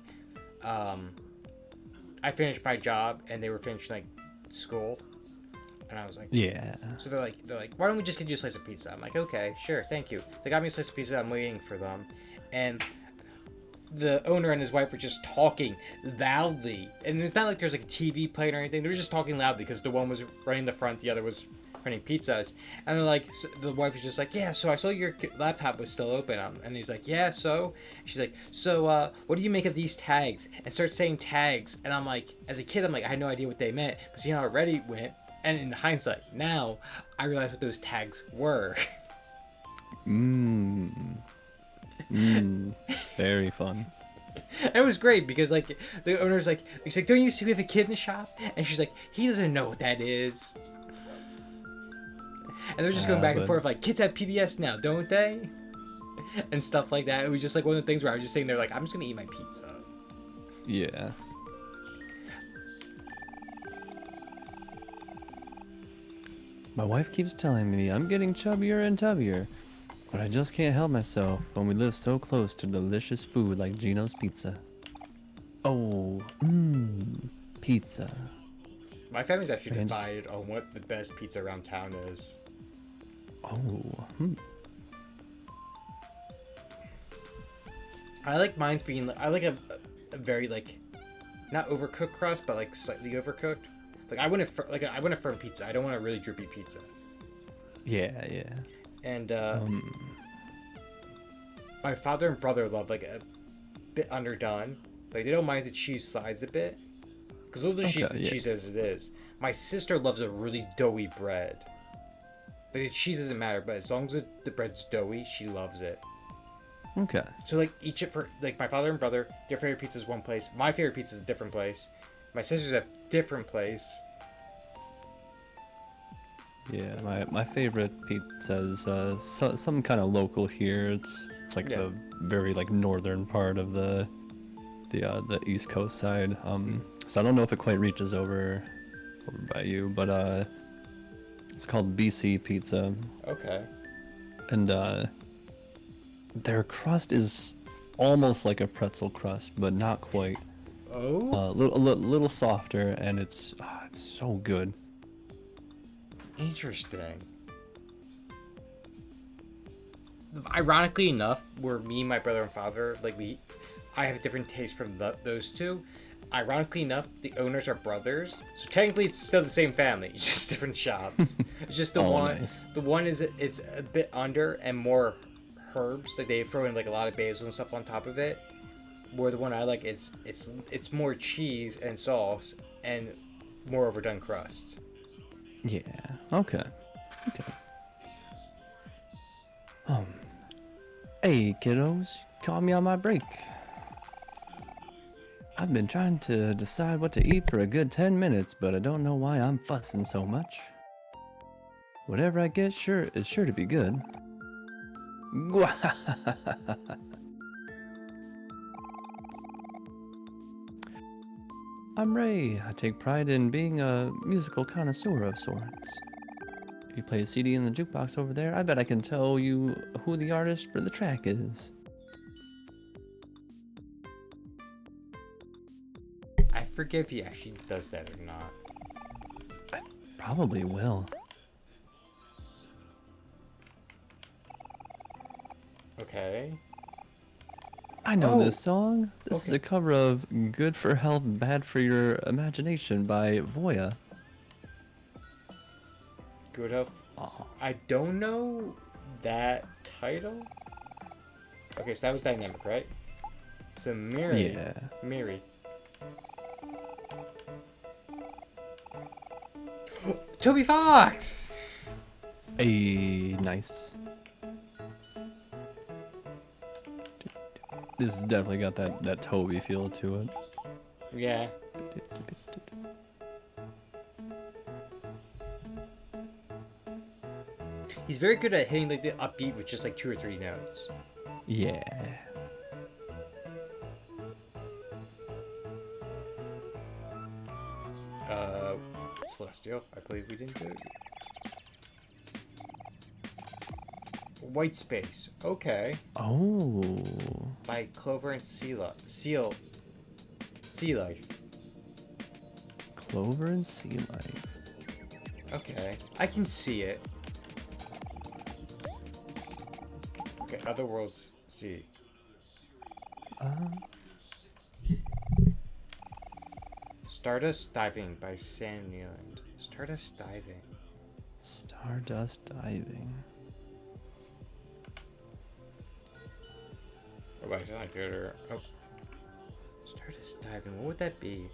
I finished my job and they were finishing like school. And I was like, yeah. So they're like, why don't we just get you a slice of pizza? I'm like, okay, sure, thank you. They got me a slice of pizza. I'm waiting for them, and the owner and his wife were just talking loudly. And it's not like there's like a TV playing or anything. They were just talking loudly because the one was running the front, the other was running pizzas. And they're like, so the wife was just like, yeah. So I saw your laptop was still open. And he's like, yeah. So she's like, so what do you make of these tags? And starts saying tags. And I'm like, as a kid, I'm like, I had no idea what they meant. But see how it already went. And in hindsight, now I realize what those tags were. Very fun. It was great because like the owner's like, he's like, don't you see we have a kid in the shop? And she's like, he doesn't know what that is. And they're just going back and forth like, kids have PBS now, don't they? And stuff like that. It was just like one of the things where I was just sitting there like, I'm just gonna eat my pizza. Yeah. My wife keeps telling me I'm getting chubbier and tubbier, but I just can't help myself when we live so close to delicious food like Gino's Pizza. Oh, pizza. My family's actually divided on what the best pizza around town is. Oh, I like mine's being, I like a very like, not overcooked crust, but like slightly overcooked. Like I want a firm pizza. I don't want a really drippy pizza. Yeah, yeah. And my father and brother love like a bit underdone. Like they don't mind the cheese slides a bit, because they'll just use the cheese as it is. My sister loves a really doughy bread. Like the cheese doesn't matter, but as long as the bread's doughy, she loves it. Okay. So like each it for like my father and brother, their favorite pizza is one place. My favorite pizza is a different place. My sisters have different place. Yeah, my favorite pizza is some kind of local here. It's like the very like northern part of the East Coast side. So I don't know if it quite reaches over by you, but it's called BC Pizza. Okay. And their crust is almost like a pretzel crust, but not quite. Oh. A little softer, and it's so good. Interesting. Ironically enough, where me, my brother, and father, like I have a different taste from those two. Ironically enough, the owners are brothers, so technically it's still the same family. It's just different shops. It's just the one. Nice. The one is it's a bit under and more herbs. Like they throw in like a lot of basil and stuff on top of it. Where the one I like it's more cheese and sauce and more overdone crust. Yeah. Okay. Hey kiddos, call me on my break. I've been trying to decide what to eat for a good 10 minutes, but I don't know why I'm fussing so much. Whatever I get is sure to be good. I'm Ray. I take pride in being a musical connoisseur of sorts. If you play a CD in the jukebox over there, I bet I can tell you who the artist for the track is. forget if he actually does that or not. Probably will. Okay. I know Oh, this song. This is okay. a cover of Good for Health, Bad for Your Imagination by Voya. Good health. Oh. I don't know that title. Okay, so that was dynamic, right? So Miri. Yeah. Miri. Toby Fox! Nice. This has definitely got that Toby feel to it. Yeah. He's very good at hitting like the upbeat with just like 2 or 3 notes. Yeah. Celestial. I believe we didn't do it. White Space. Okay. Oh. By Clover and Sea Life. Clover and Sea Life. Okay. I can see it. Okay, Otherworlds Sea. Stardust Diving by Sam Neiland. Stardust Diving. Stardust Diving. Oh, wait, it's not good or... Oh. Stardust Diving, what would that be?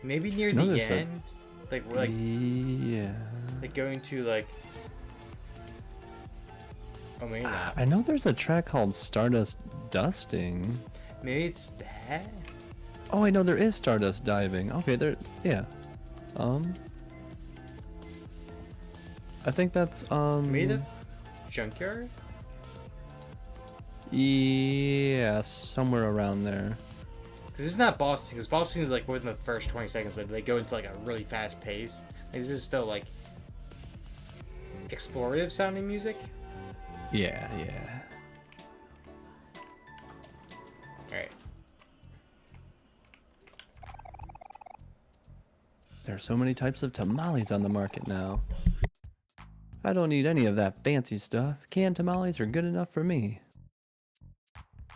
Maybe near No, the there's a- end? Like, Yeah. like going to, like... Oh, maybe not. I know there's a track called Stardust Dusting. Maybe it's that? Oh, I know there is Stardust Diving. Okay, there. Yeah. I think that's Maybe that's Junkyard? Yeah, somewhere around there. Because it's not Boston, because Boston is like within the first 20 seconds they go into like a really fast pace. Like, this is still like explorative sounding music. Yeah, yeah. Alright. There are so many types of tamales on the market now. I don't need any of that fancy stuff. Canned tamales are good enough for me.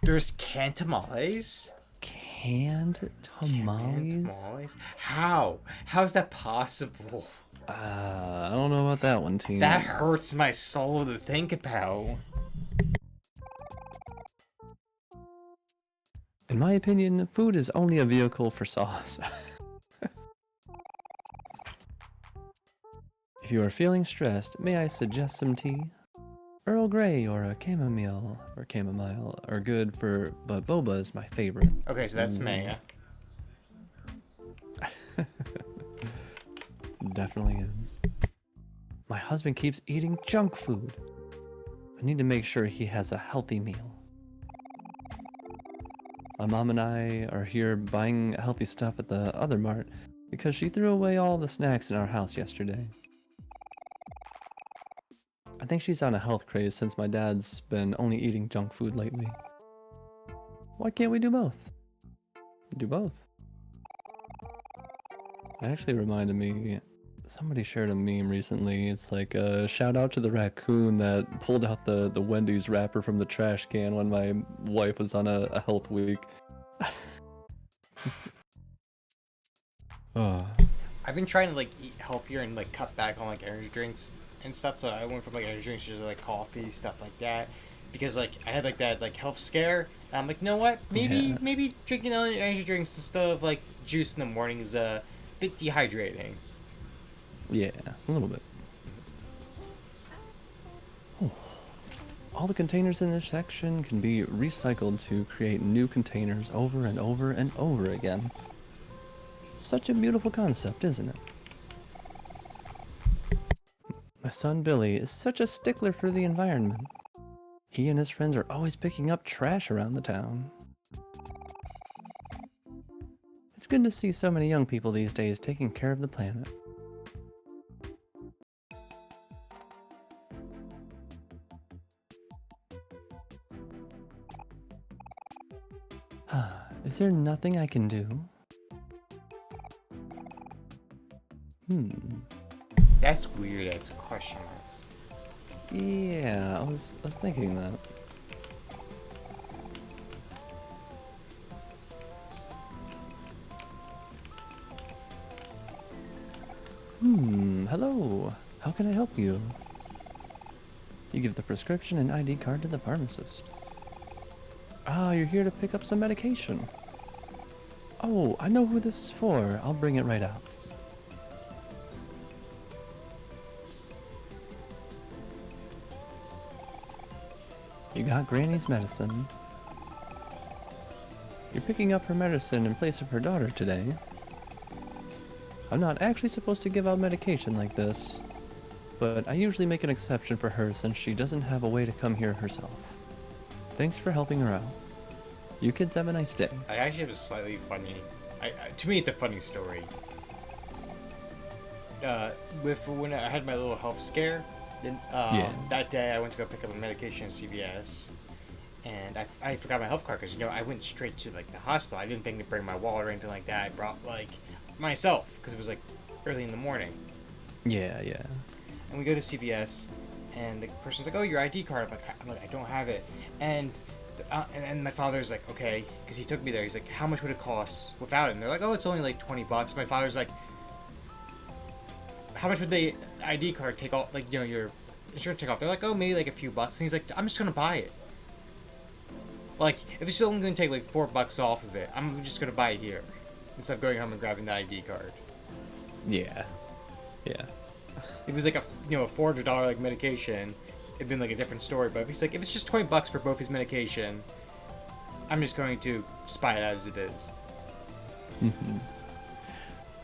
There's canned tamales? Canned tamales? Canned tamales? How? How is that possible? I don't know about that one, team. That hurts my soul to think about. In my opinion, food is only a vehicle for sauce. If you are feeling stressed, may I suggest some tea? Earl Grey or a chamomile are good for, but boba is my favorite. Okay, so that's me, yeah? Definitely is. My husband keeps eating junk food. I need to make sure he has a healthy meal. My mom and I are here buying healthy stuff at the other mart because she threw away all the snacks in our house yesterday. I think she's on a health craze since my dad's been only eating junk food lately. Why can't we do both? Do both. That actually reminded me, somebody shared a meme recently. It's like a shout out to the raccoon that pulled out the Wendy's wrapper from the trash can when my wife was on a health week. Oh. I've been trying to like eat healthier and like cut back on like energy drinks and stuff. So I went from like energy drinks to like coffee, stuff like that. Because like I had like that like health scare. And I'm like, you know what? Maybe drinking energy drinks instead of like juice in the morning is a bit dehydrating. Yeah, a little bit. Oh. All the containers in this section can be recycled to create new containers over and over and over again. Such a beautiful concept, isn't it? My son Billy is such a stickler for the environment. He and his friends are always picking up trash around the town. It's good to see so many young people these days taking care of the planet. there nothing I can do? That's weird as question marks. Yeah, I was thinking that. Hello. How can I help you? You give the prescription and ID card to the pharmacist. Ah, you're here to pick up some medication. Oh, I know who this is for. I'll bring it right out. You got Granny's medicine. You're picking up her medicine in place of her daughter today. I'm not actually supposed to give out medication like this, but I usually make an exception for her since she doesn't have a way to come here herself. Thanks for helping her out. You kids have a nice day. I actually have a slightly funny. To me, it's a funny story. With when I had my little health scare, then that day I went to go pick up a medication at CVS, and I forgot my health card because I went straight to like the hospital. I didn't think to bring my wallet or anything like that. I brought like myself because it was like early in the morning. Yeah. And we go to CVS, and the person's like, "Oh, your ID card." I'm like, I don't have it. And my father's like, okay, because he took me there. He's like, how much would it cost without it? And they're like, oh, it's only like $20. My father's like, how much would the ID card take off? Like, your insurance take off? They're like, oh, maybe like a few bucks. And he's like, I'm just gonna buy it. Like, if it's only gonna take like $4 off of it, I'm just gonna buy it here instead of going home and grabbing the ID card. Yeah. If it was like a $400 like medication, it'd been like a different story. But if it's just $20 for both his medication, I'm just going to spy it as it is.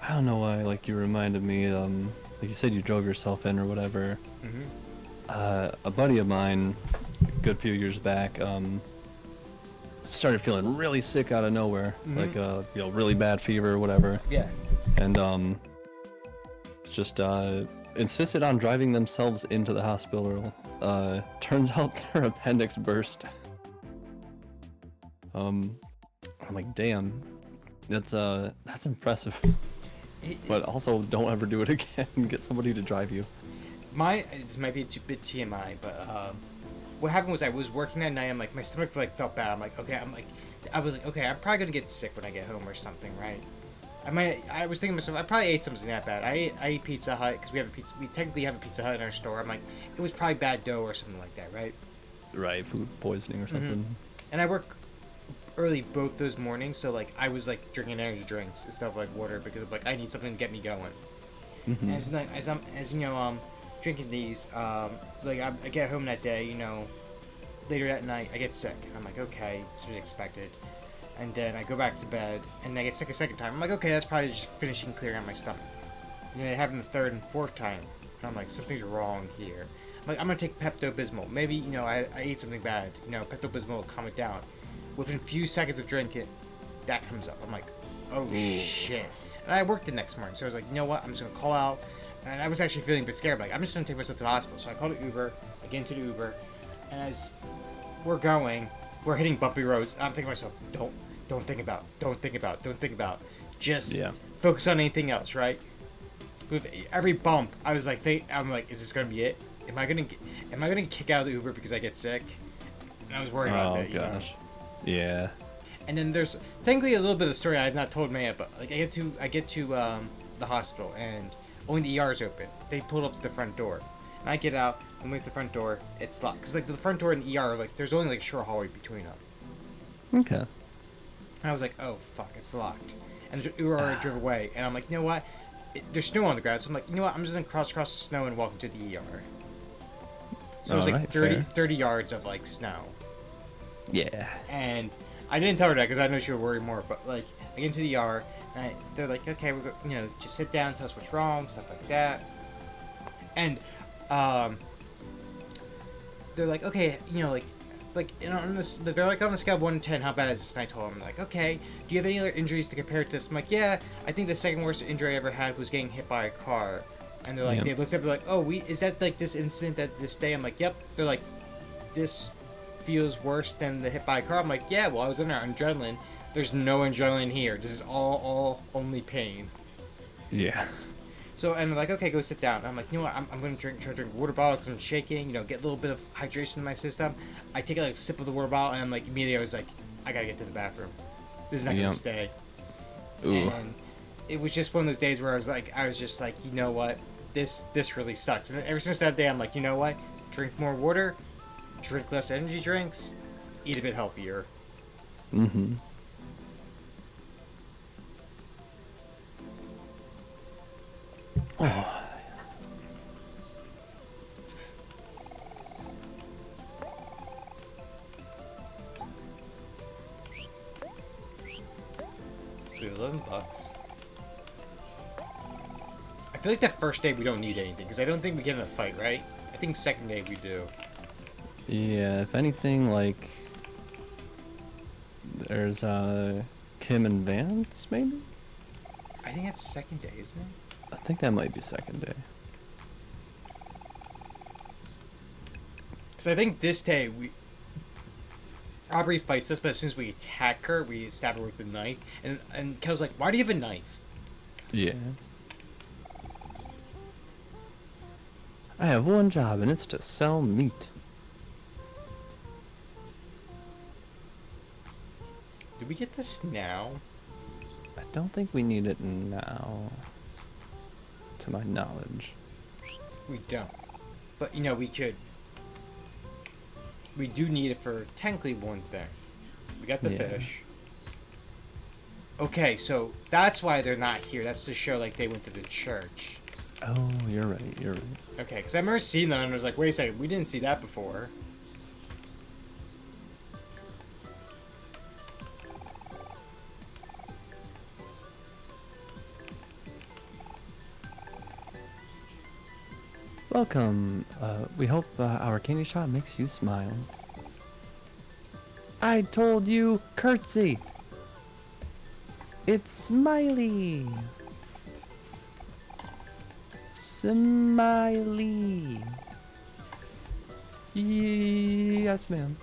I don't know why, like, you reminded me, like you said you drove yourself in or whatever. A buddy of mine, a good few years back, started feeling really sick out of nowhere. Like, really bad fever or whatever. Yeah. And, just, insisted on driving themselves into the hospital. Turns out their appendix burst. I'm like, damn, that's impressive. But also, don't ever do it again. Get somebody to drive you. This might be a bit TMI, but what happened was I was working that night. I'm like, my stomach felt bad. I'm like, okay, I was like, okay, I'm probably gonna get sick when I get home or something, right? I was thinking to myself, I probably ate something that bad. I ate Pizza Hut because we technically have a Pizza Hut in our store. I'm like, it was probably bad dough or something like that, right? Right, food poisoning or something. And I work early both those mornings, so like I was like drinking energy drinks instead of like water because of, like I need something to get me going. And as I'm drinking these, like I get home that day, later that night I get sick. I'm like, okay, this was expected. And then I go back to bed, and I get sick a second time. I'm like, okay, that's probably just finishing clearing out my stomach. And then it happened the third and fourth time, and I'm like, something's wrong here. I'm like, I'm gonna take Pepto-Bismol. Maybe, I ate something bad. Pepto-Bismol will calm it down. Within a few seconds of drinking, that comes up. I'm like, oh shit. And I worked the next morning, so I was like, you know what? I'm just gonna call out. And I was actually feeling a bit scared. Like, I'm just gonna take myself to the hospital. So I called an Uber. I get into the Uber, and as we're hitting bumpy roads. And I'm thinking to myself, don't think about. Just focus on anything else, right? With every bump, I was like, I'm like, is this gonna be it? Am I gonna kick out of the Uber because I get sick? And I was worried about that. Oh gosh. Yeah. And then there's thankfully a little bit of the story I have not told Maya, but like I get to the hospital and only the ER is open. They pulled up to the front door, and I get out and wait at the front door. It's locked because like the front door and the ER, like there's only like a short hallway between them. Okay. And I was like, oh fuck, it's locked. And the Uber already drove away, and I'm like, you know what? There's snow on the ground, so I'm like, you know what? I'm just gonna cross the snow and walk into the ER. So it was like 30 yards of like snow. Yeah. And I didn't tell her that because I know she would worry more. But like, I get into the ER, and they're like, okay, just sit down, tell us what's wrong, stuff like that. And they're like, okay, they're like on a scale of 1 to 10, how bad is this? And I told them, like, okay, do you have any other injuries to compare to this? I'm like, yeah, I think the second worst injury I ever had was getting hit by a car. And they're like, they looked up, they're like, oh, is that like this incident that this day? I'm like, yep. They're like, this feels worse than the hit by a car. I'm like, yeah, well, I was under adrenaline. There's no enjoyment here. This is all only pain. Yeah. So, and I'm like, okay, go sit down. I'm like, you know what? I'm going to try to drink a water bottle because I'm shaking, get a little bit of hydration in my system. I take a sip of the water bottle, and I'm like, immediately I was like, I got to get to the bathroom. This is not going to stay. Ooh. And it was just one of those days where I was just like, you know what? This really sucks. And ever since that day, I'm like, you know what? Drink more water, drink less energy drinks, eat a bit healthier. Mm-hmm. Oh. So $11. I feel like that first day we don't need anything because I don't think we get in a fight, right? I think second day we do. Yeah, if anything, like there's Kim and Vance, maybe? I think that's second day, isn't it? I think that might be second day. Because I think this day Aubrey fights us, but as soon as we attack her, we stab her with the knife. And Kel's like, why do you have a knife? Yeah. I have one job, and it's to sell meat. Did we get this now? I don't think we need it now, to my knowledge. We don't. But, we could. We do need it for technically one thing. We got the fish. Okay, so that's why they're not here. That's to show, they went to the church. Oh, you're right, you're right. Okay, because I remember seeing that and I was like, wait a second, we didn't see that before. Welcome. We hope our candy shop makes you smile. I told you, curtsy. It's Smiley. Smiley. Yes, ma'am.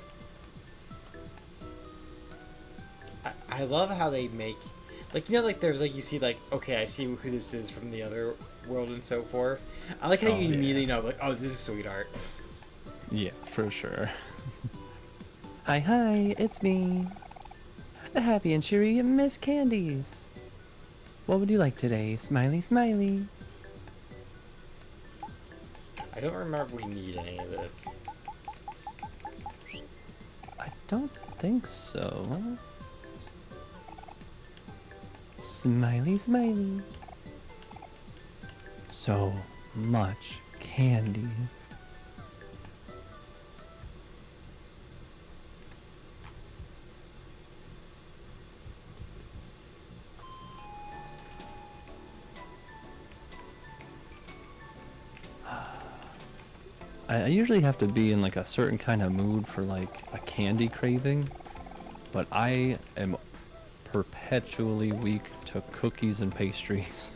I love how they make, there's you see okay, I see who this is from the other world and so forth. I like how you immediately know, oh, this is sweetheart. Yeah, for sure. Hi, it's me. The happy and cheery Miss Candies. What would you like today, Smiley Smiley? I don't remember we need any of this. I don't think so. Smiley Smiley. So much candy. I usually have to be in a certain kind of mood for a candy craving, but I am perpetually weak to cookies and pastries.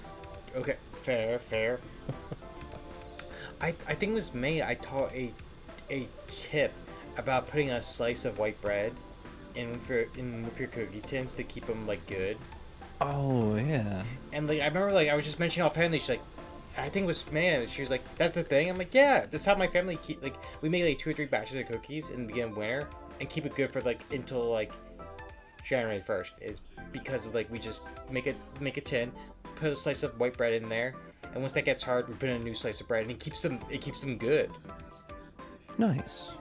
Okay, fair. I think it was May. I taught a tip about putting a slice of white bread with your cookie tins to keep them good. Oh yeah. And I remember I was just mentioning offhandedly. She's like, I think it was May. She was like, that's the thing. I'm like, yeah. That's how my family keep we make 2 or 3 batches of cookies in the beginning of winter and keep it good for until January 1st. Is because of we just make a tin, put a slice of white bread in there, and once that gets hard, we put in a new slice of bread, and it keeps them good. Nice.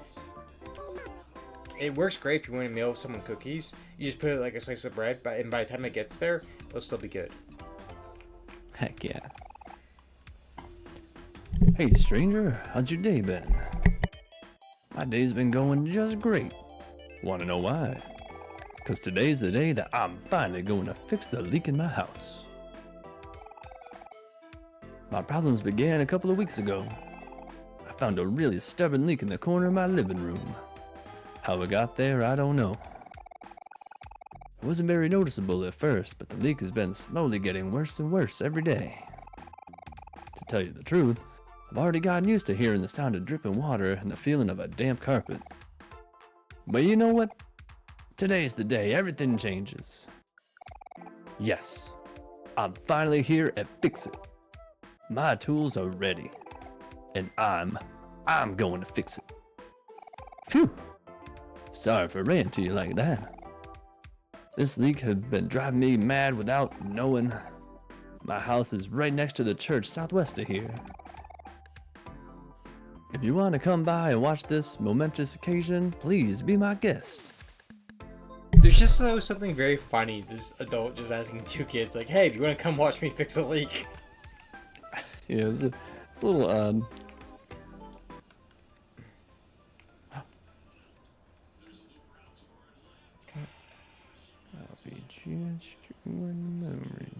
It works great if you want to mail someone cookies. You just put it a slice of bread, and by the time it gets there, it'll still be good. Heck yeah. Hey stranger, how's your day been? My day's been going just great. Wanna know why? Cause today's the day that I'm finally going to fix the leak in my house. My problems began a couple of weeks ago. I found a really stubborn leak in the corner of my living room. How it got there, I don't know. It wasn't very noticeable at first, but the leak has been slowly getting worse and worse every day. To tell you the truth, I've already gotten used to hearing the sound of dripping water and the feeling of a damp carpet. But you know what? Today's the day everything changes. Yes, I'm finally here at Fix It. My tools are ready, and I'm going to fix it. Phew. Sorry for ranting to you like that. This leak has been driving me mad without knowing. My house is right next to the church southwest of here. If you want to come by and watch this momentous occasion, please be my guest. There's just something very funny. This adult just asking two kids, like, "Hey, do you want to come watch me fix a leak?" Yeah, it's a little odd. Copy just one memory.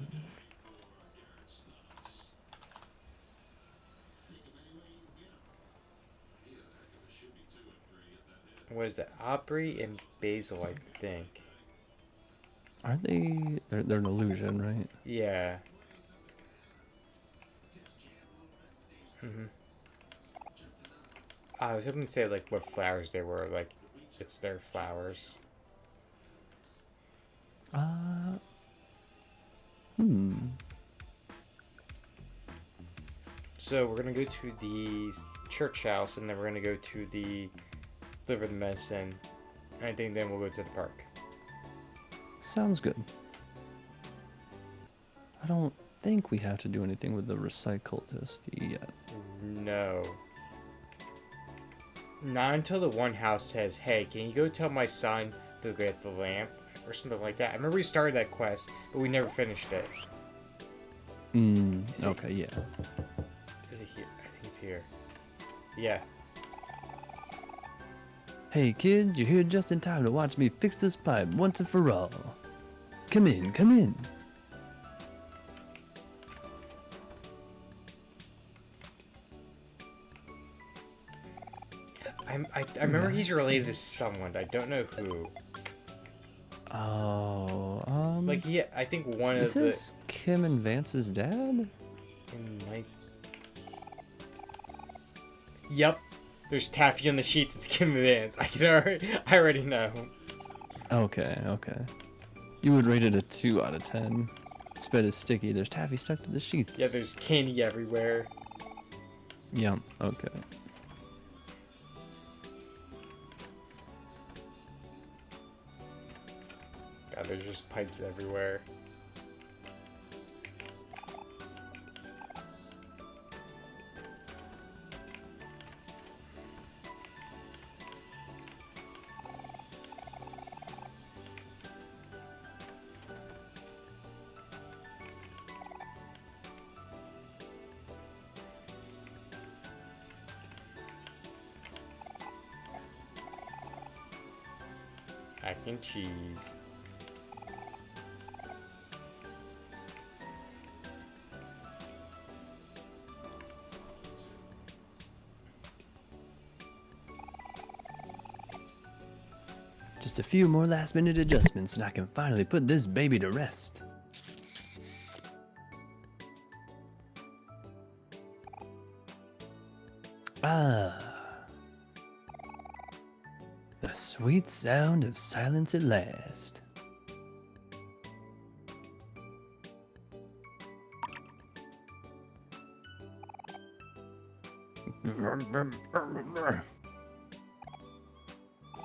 What is that? Opry and Basil, I think. Aren't they? They're an illusion, right? Yeah. Mhm. I was hoping to say like what flowers they were. Like, it's their flowers. Hmm. So we're gonna go to the church house, and then we're gonna go to the deliver the medicine. And I think then we'll go to the park. Sounds good. I don't think we have to do anything with the recyclist yet. No. Not until the one house says, "Hey, can you go tell my son to get the lamp?" Or something like that. I remember we started that quest, but we never finished it. Okay, yeah. Is it here? I think it's here. Yeah. Hey kids, you're here just in time to watch me fix this pipe once and for all. Come in, come in. I remember he's related to someone. I don't know who. Oh, Like, yeah, I think one is of the... this Kim and Vance's dad? Yep. There's taffy on the sheets. It's Kim Vance. I already know. Okay, okay. You would rate it a 2 out of 10. This bed is sticky. There's taffy stuck to the sheets. Yeah, there's candy everywhere. Yeah, okay. God, there's just pipes everywhere. Mac and cheese. Just a few more last minute adjustments and I can finally put this baby to rest. Ah. The sweet sound of silence at last.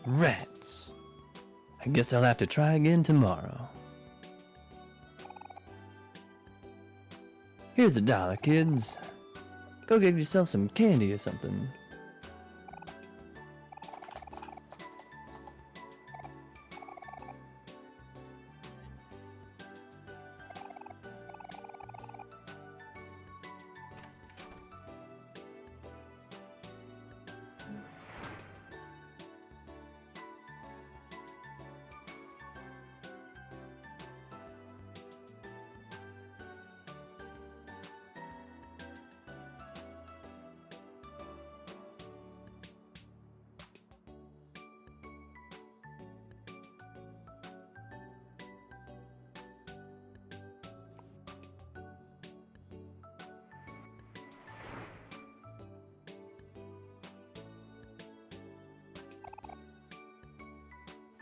Rats. I guess I'll have to try again tomorrow. Here's $1, kids. Go get yourself some candy or something.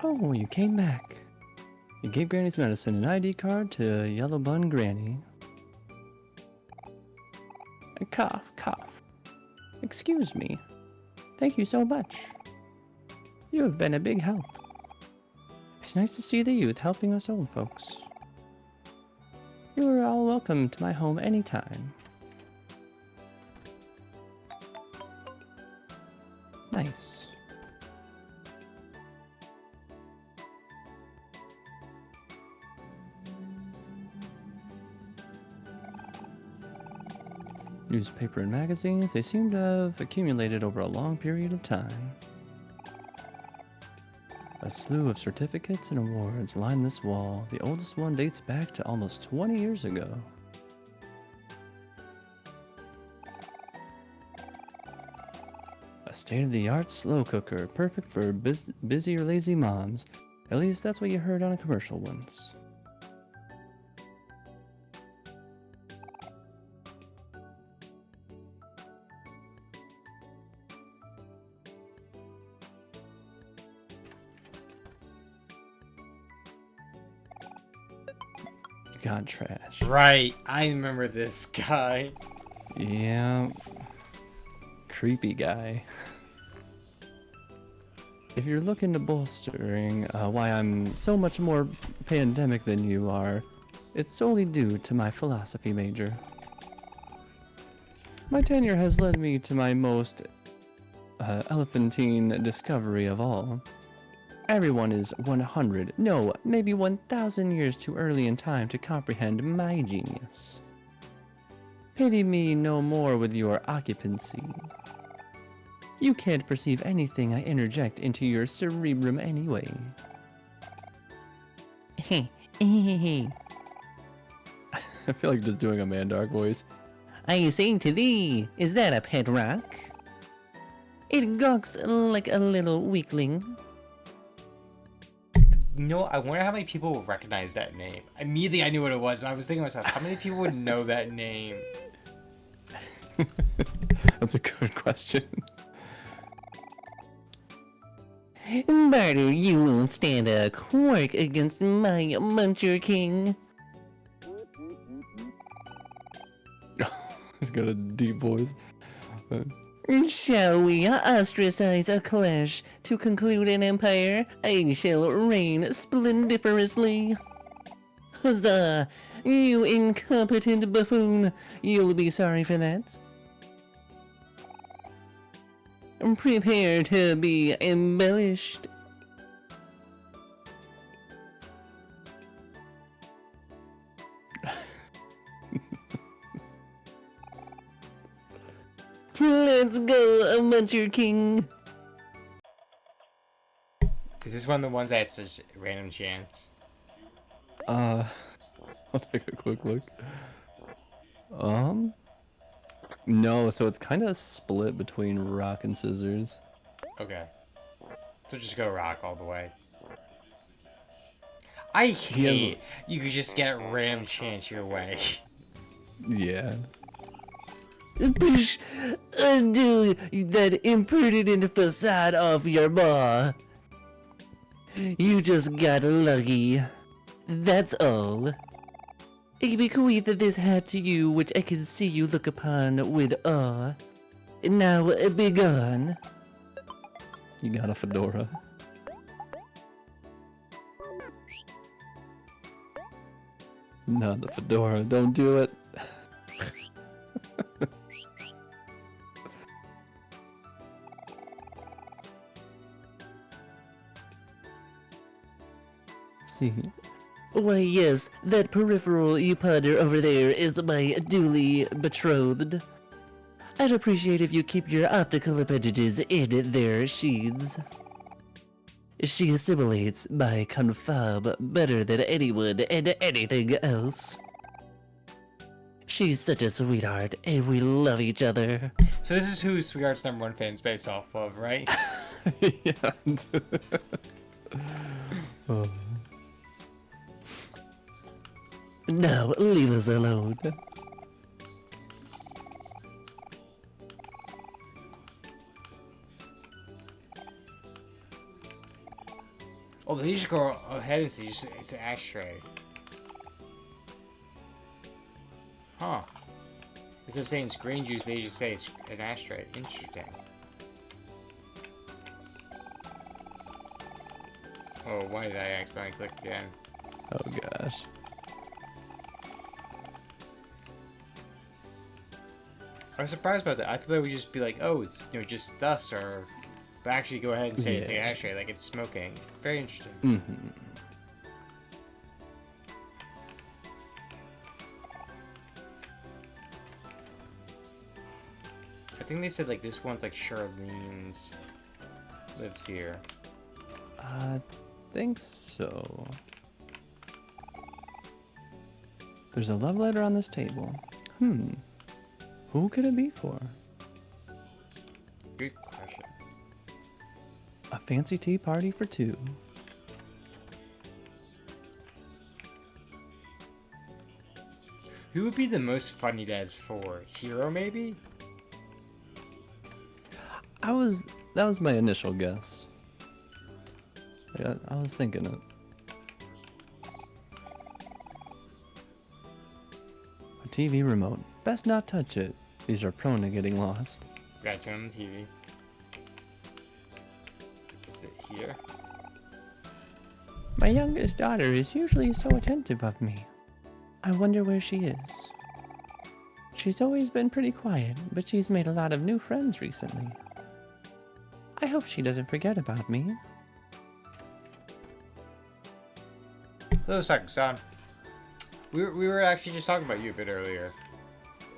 Oh, you came back. You gave Granny's medicine an ID card to Yellow Bun Granny. Cough, cough. Excuse me. Thank you so much. You have been a big help. It's nice to see the youth helping us old folks. You are all welcome to my home anytime. Nice. Newspaper and magazines, they seem to have accumulated over a long period of time. A slew of certificates and awards line this wall. The oldest one dates back to almost 20 years ago. A state-of-the-art slow cooker, perfect for busy or lazy moms. At least that's what you heard on a commercial once. God, trash. Right, I remember this guy. Yeah. Creepy guy. If you're looking to bolstering why I'm so much more pandemic than you are, it's solely due to my philosophy major. My tenure has led me to my most elephantine discovery of all. Everyone is 100, no, maybe 1,000 years too early in time to comprehend my genius. Pity me no more with your occupancy. You can't perceive anything I interject into your cerebrum anyway. I feel like just doing a Mandark voice. I say to thee, is that a pet rock? It gawks like a little weakling. No, I wonder how many people would recognize that name. Immediately I knew what it was, but I was thinking to myself, how many people would know that name? That's a good question. Bardo, you won't stand a quark against my Muncher King. He's got a deep voice. Shall we ostracize a clash to conclude an empire? I shall reign splendiferously. Huzzah! You incompetent buffoon! You'll be sorry for that. Prepare to be embellished. Let's go, Muncher King. Is this one of the ones that had such random chance? I'll take a quick look. No, so it's kind of split between rock and scissors. Okay. So just go rock all the way. I hate you could just get random chance your way. Yeah. Push, undo that imprudent facade off your maw. You just got lucky. That's all. I bequeath this hat to you, which I can see you look upon with awe. Now be gone. You got a fedora. Not the fedora, don't do it. See. Why, yes, that peripheral you ponder over there is my duly betrothed. I'd appreciate if you keep your optical appendages in their sheaths. She assimilates my confab better than anyone and anything else. She's such a sweetheart, and we love each other. So this is who Sweetheart's #1 fan's based off of, right? Yeah. Oh. Now, leave us alone. Oh, they just go ahead and see. It's an ashtray. Huh. Instead of saying it's green juice, they just say it's an ashtray. Interesting. Oh, why did I accidentally click again? Oh gosh. I was surprised about that. I thought it would just be like, oh, it's just dust, or but actually go ahead and say it's like an ashtray, like it's smoking. Very interesting. Mm-hmm. I think they said like this one's like Charlene's lives here. I think so. There's a love letter on this table. Who could it be for? Good question. A fancy tea party for two. Who would be the most funny dads for? Hero, maybe? That was my initial guess. I was thinking it. A TV remote. Best not touch it. These are prone to getting lost. Gotta turn on the TV. Is it here? My youngest daughter is usually so attentive of me. I wonder where she is. She's always been pretty quiet, but she's made a lot of new friends recently. I hope she doesn't forget about me. Hello, Saku-san. We were actually just talking about you a bit earlier.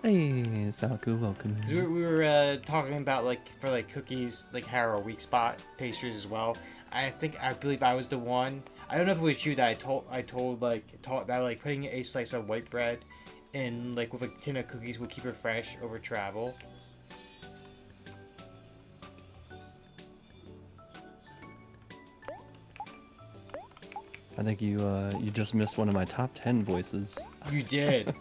Hey, Saku, welcome in. 'Cause we were talking about for cookies, like how our weak spot pastries as well. I believe I was the one. I don't know if it was you that I told that putting a slice of white bread in with a tin of cookies would keep it fresh over travel. I think you just missed one of my top 10 voices. You did.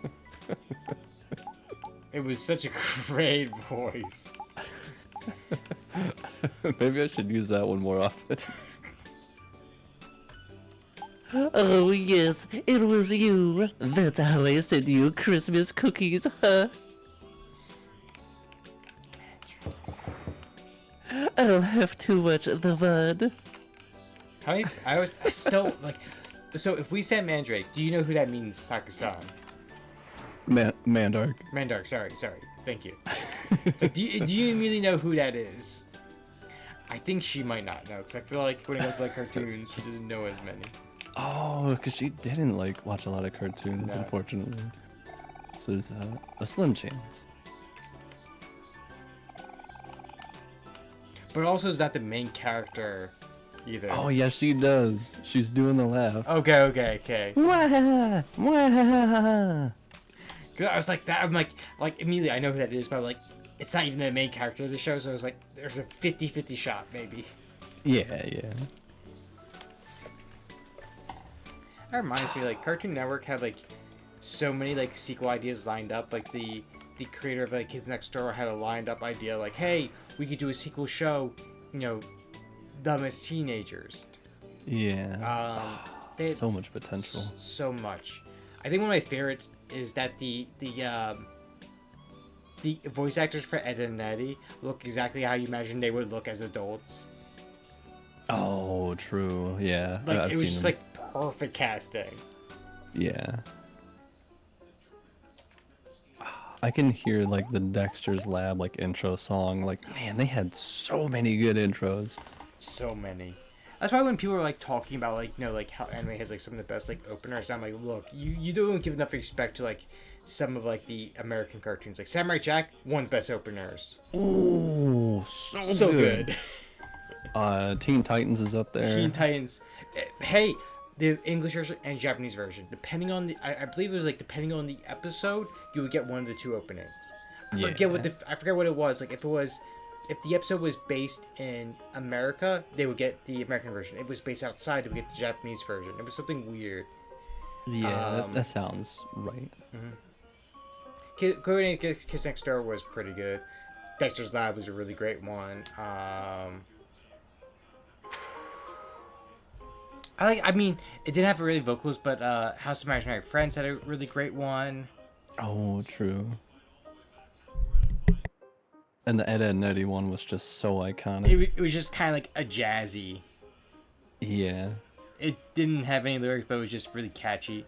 It was such a great voice. Maybe I should use that one more often. Oh, yes, it was you. That's how I sent you Christmas cookies, huh? I'll have too much of the fun. I still So if we said Mandrake, do you know who that means, Saku-san? Mandark. Mandark, sorry. Thank you. Do you really know who that is? I think she might not know, because I feel like when it comes to cartoons, she doesn't know as many. Oh, because she didn't watch a lot of cartoons, No. unfortunately. So there's a slim chance. But also is not the main character either. Oh yeah, she does. She's doing the laugh. Okay. Wah, wah. 'Cause I was like that. I'm like immediately I know who that is, but I'm like, it's not even the main character of the show. So I was like, there's a 50-50 shot maybe. Yeah. That reminds me, Cartoon Network had so many sequel ideas lined up. The creator of Kids Next Door had a lined up idea hey, we could do a sequel show, them as teenagers. Yeah. They had So much potential. so much. I think one of my favorites is that the voice actors for Ed and Eddie look exactly how you imagine they would look as adults. Oh, true. Yeah. I've It was seen just them. perfect casting. Yeah. I can hear the Dexter's Lab intro song. Man, they had so many good intros. So many. That's why when people are talking about how anime has some of the best openers, I'm like, look, you don't give enough respect to some of the American cartoons. Samurai Jack, one of the best openers. Ooh, So good. Teen Titans is up there. Teen Titans. Hey, the English version and Japanese version, depending on I believe it was depending on the episode, you would get one of the two openings. I forget what it was. If the episode was based in America, they would get the American version. If it was based outside, they would get the Japanese version. It was something weird. Yeah, that sounds right. Kids Next Door was pretty good. Dexter's Lab was a really great one. I mean, it didn't have really vocals, but House of Imaginary Friends had a really great one. Oh, true. And the Ed, Edd n Eddy one was just so iconic. It was just kind of like a jazzy. Yeah. It didn't have any lyrics, but it was just really catchy.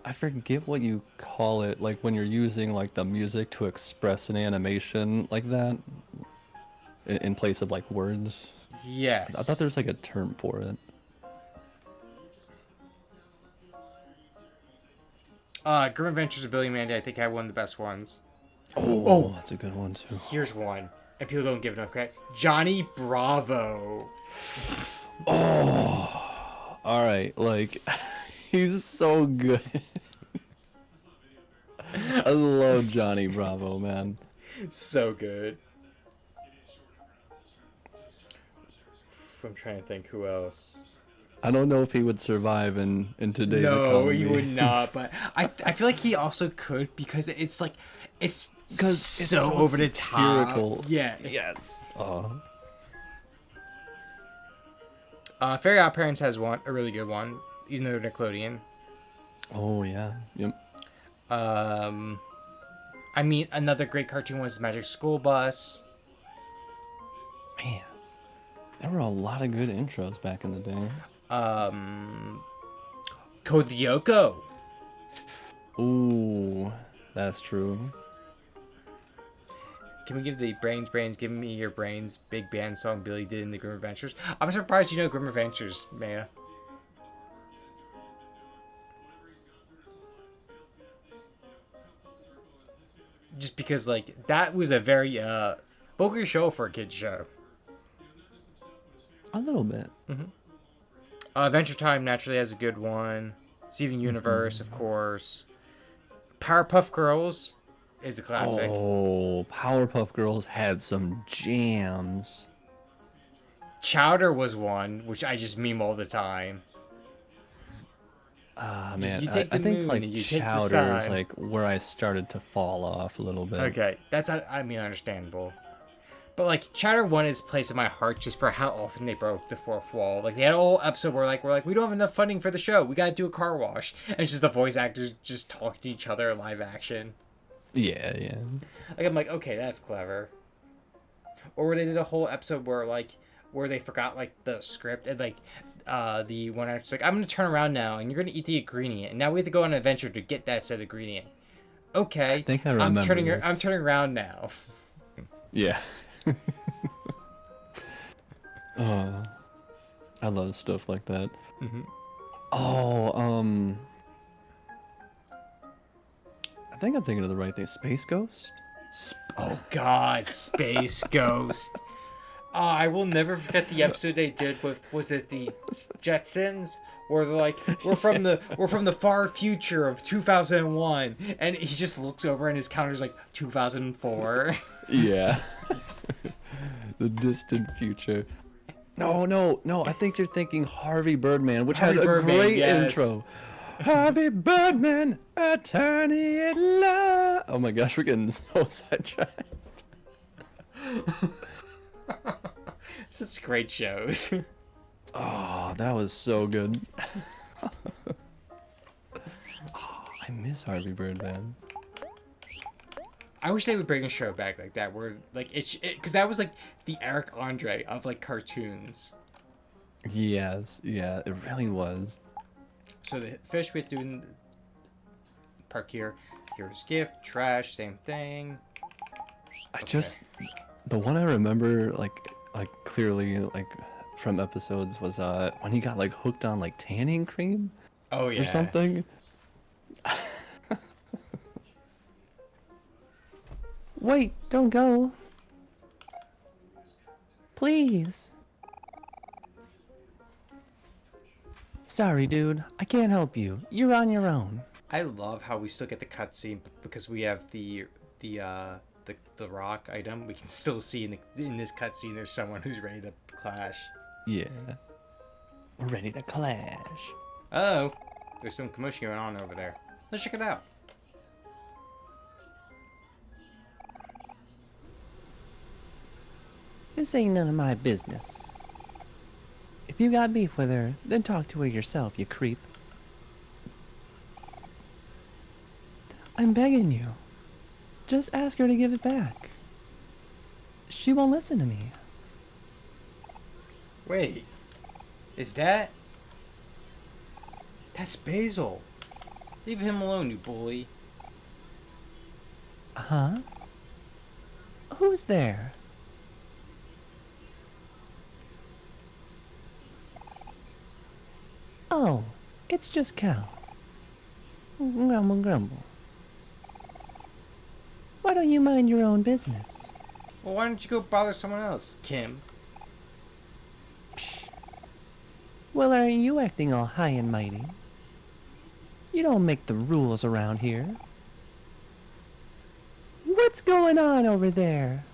I forget what you call it, like when you're using like the music to express an animation like that in place of like words. Yes. I thought there's like a term for it. Grim Adventures of Billy and Mandy, I think, had one of the best ones. Oh, that's a good one too. Here's one, and people don't give enough credit. Johnny Bravo. Oh, all right, like he's so good. I love Johnny Bravo, man. So good. I'm trying to think who else. I don't know if he would survive in today's No, economy. he would not. But I feel like he also could, because it's like it's so over the satirical. top. Yeah. Yes. Fairy Odd Parents has a really good one, even though they're Nickelodeon. Oh yeah. Yep. I mean, another great cartoon was Magic School Bus. Man, there were a lot of good intros back in the day. Code Lyoko. Ooh, that's true. Can we give the Brains, Give Me Your Brains big band song Billy did in the Grim Adventures? I'm surprised you know Grim Adventures, Maya. Just because, like, that was a very, vulgar show for a kid's show. A little bit. Adventure Time naturally has a good one. Steven Universe, of course. Powerpuff Girls is a classic. Oh, Powerpuff Girls had some jams. Chowder was one, which I just meme all the time. Man, you take I the think moon like and you take the Chowder is sun. like where I started to fall off a little bit. Okay, that's, I mean, understandable. But, like, Chowder won its place in my heart just for how often they broke the fourth wall. Like, they had a whole episode where, like, we're like, we don't have enough funding for the show. We gotta do a car wash. And it's just the voice actors just talking to each other in live action. Yeah, yeah. Like, I'm like, okay, that's clever. Or where they did a whole episode where, like, where they forgot, like, the script. And, like, the one actor's like, I'm gonna turn around now, and you're gonna eat the ingredient. And now we have to go on an adventure to get that said ingredient. Okay. I think I remember this. I'm turning around now. Yeah. Oh, I love stuff like that. Oh, I think I'm thinking of the right thing. Space Ghost? Oh God, Space Ghost. I will never forget the episode they did with, was it the Jetsons? Where they're like, we're from the far future of 2001, and he just looks over and his counter's like 2004. Yeah. The distant future. No, I think you're thinking Harvey Birdman, which Harvey had a Birdman, great yes. intro. Harvey Birdman, attorney at law. Oh my gosh, we're getting so sidetracked. Such great shows. Oh, that was so good. Oh, I miss Harvey Birdman. I wish they would bring a show back like that, where like because that was like the Eric Andre of like cartoons. Yes, yeah, it really was. So the fish we have to do in park here. Here's gift, trash, same thing. The one I remember like clearly like from episodes was when he got like hooked on like tanning cream Oh yeah. or something. Wait, don't go. Please. Sorry, dude. I can't help you. You're on your own. I love how we still get the cutscene because we have the rock item. We can still see in this cutscene there's someone who's ready to clash. Yeah. We're ready to clash. Oh, there's some commotion going on over there. Let's check it out. This ain't none of my business. If If you got beef with her, then talk to her yourself, you creep. I'm begging you. Just ask her to give it back. She won't listen to me. Wait, is that? That's Basil. Leave him alone, you bully. Huh? Who's there? Oh, it's just Cal. Grumble, grumble. Why don't you mind your own business? Well, why don't you go bother someone else, Kim? Well, are you acting all high and mighty? You don't make the rules around here. What's going on over there?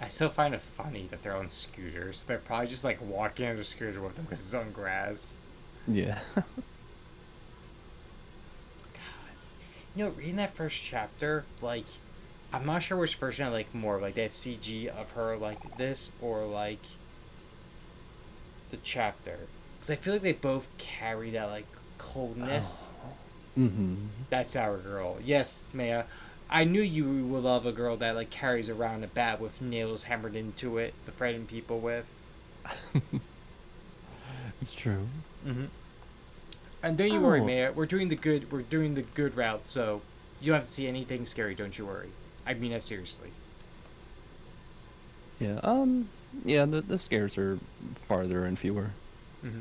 I still find it funny that they're on scooters. They're probably just like walking on their scooter with them because it's on grass. Yeah. You know, reading that first chapter, like, I'm not sure which version I like more, like that CG of her like this, or like the chapter, because I feel like they both carry that like coldness. Mm-hmm. That's our girl. Yes, Maya. I knew you would love a girl that like carries around a bat with nails hammered into it to threaten people with. It's true. Mm-hmm. And don't you worry, Oh. Maya. We're doing the good route, so you don't have to see anything scary. Don't you worry. I mean that seriously. Yeah, yeah, the scares are farther and fewer. Mm-hmm.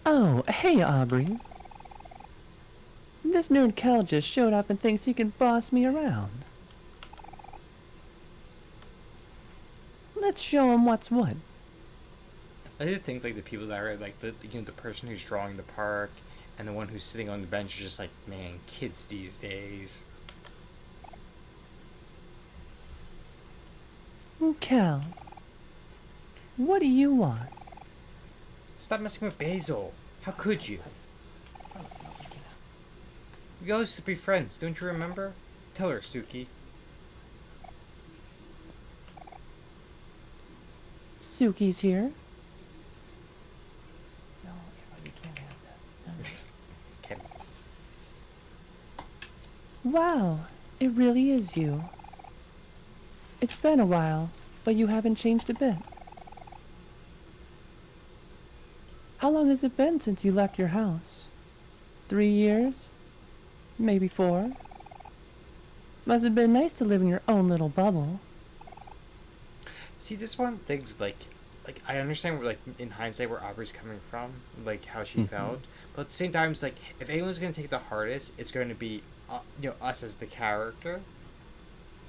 Oh, hey, Aubrey. This nerd Cal just showed up and thinks he can boss me around. Let's show him what's what. I did think like the people that are like the the person who's drawing the park and the one who's sitting on the bench are just like, man, kids these days. Cal, what do you want? Stop messing with Basil. How could you? We all used to be friends, don't you remember? Tell her, Suki. Suki's here. Kim. Wow, it really is you. It's been a while, but you haven't changed a bit. How long has it been since you left your house? 3 years? Maybe 4? Must have been nice to live in your own little bubble. See, this one thing's like I understand where like in hindsight where Aubrey's coming from, like how she felt, but at the same time, it's like if anyone's gonna take the hardest, it's going to be us as the character.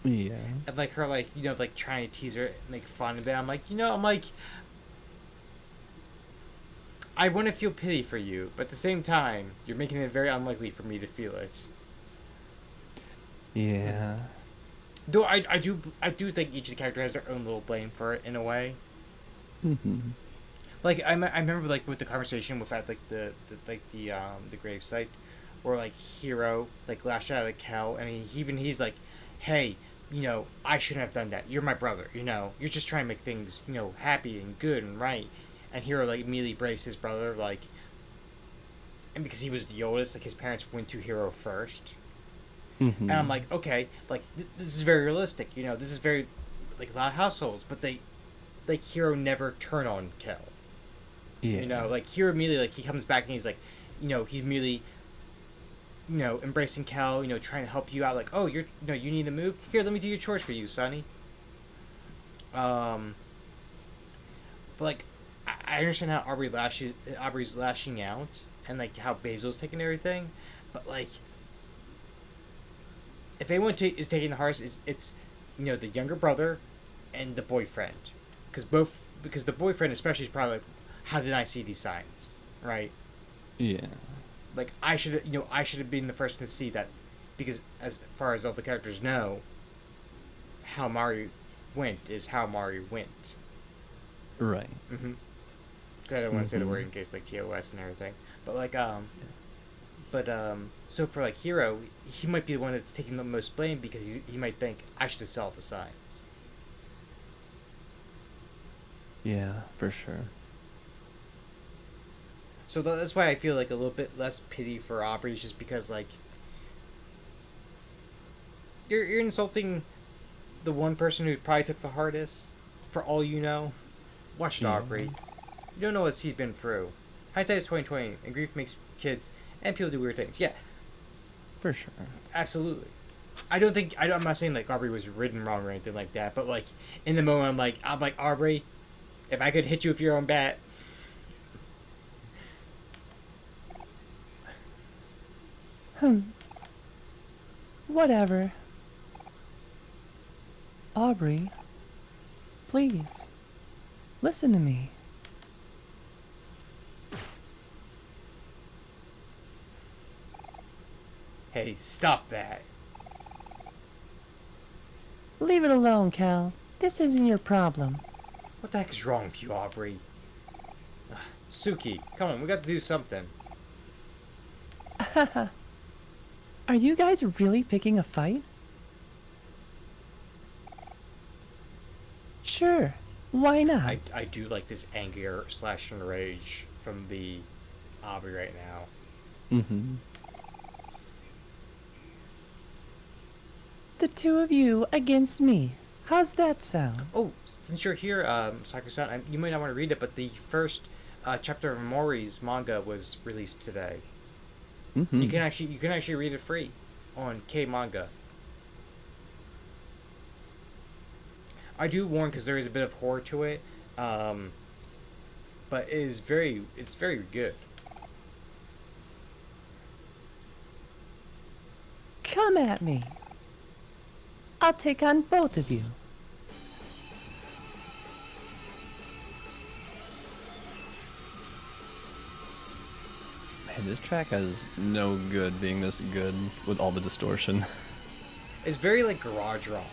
Yeah. And like her like like trying to tease her and make fun of it. I'm like I want to feel pity for you, but at the same time, you're making it very unlikely for me to feel it. Yeah. Though I do think each of the characters has their own little blame for it in a way. Mm-hmm. Like I remember like with the conversation with at like the gravesite, where like Hero like lashed out at Kel, and he's like, hey, I shouldn't have done that. You're my brother. You're just trying to make things happy and good and right. And Hero like immediately braced his brother like, and because he was the oldest, like his parents went to Hero first. Mm-hmm. And I'm like, okay, like this is very realistic. This is very like a lot of households, but they like Hero never turn on Kel. Yeah. Like Hero immediately like he comes back and he's like, he's immediately embracing Kel, trying to help you out. Like, oh, you need to move. Here, let me do your chores for you, Sonny. But like, I understand how Aubrey's lashing out, and like how Basil's taking everything, but like, if anyone is taking the hardest, it's the younger brother, and the boyfriend, because the boyfriend especially is probably like, how did I see these signs, right? Yeah. Like I should have been the first to see that, because as far as all the characters know, how Mari went is how Mari went. Right. Mm-hmm. I don't want to say the word in case like TOS and everything, but like so for like Hero, he might be the one that's taking the most blame because he might think I should have saw the signs. Yeah, for sure. So that's why I feel like a little bit less pity for Aubrey, just because like you're insulting the one person who probably took the hardest. For all you know, watch it, Yeah. Aubrey. You don't know what he's been through. Hindsight is 2020, and grief makes kids and people do weird things. Yeah, For sure. absolutely. I'm not saying like Aubrey was ridden wrong or anything like that, but like in the moment, I'm like Aubrey, if I could hit you with your own bat. Whatever. Aubrey, please, listen to me. Hey, stop that. Leave it alone, Cal. This isn't your problem. What the heck is wrong with you, Aubrey? Ugh, Suki, come on, we got to do something. Are you guys really picking a fight? Sure, why not? I do like this anger slash enrage from the Aubrey right now. Mm-hmm. The two of you against me. How's that sound? Oh, since you're here, Saku-san, you might not want to read it, but the first chapter of Omori's manga was released today. Mm-hmm. You can actually read it free on K Manga. I do warn because there is a bit of horror to it, but it's very good. Come at me. I'll take on both of you. Man, this track has no good being this good with all the distortion. It's very like garage rock.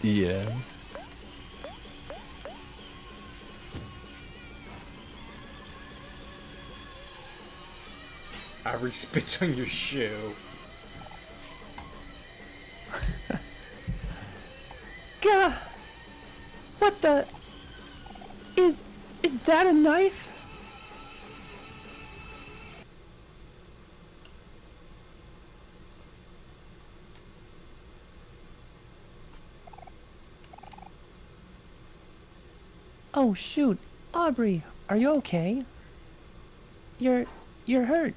Yeah. Aubrey spits on your shoe. Gah! What the? Is that a knife? Oh shoot, Aubrey, are you okay? You're hurt.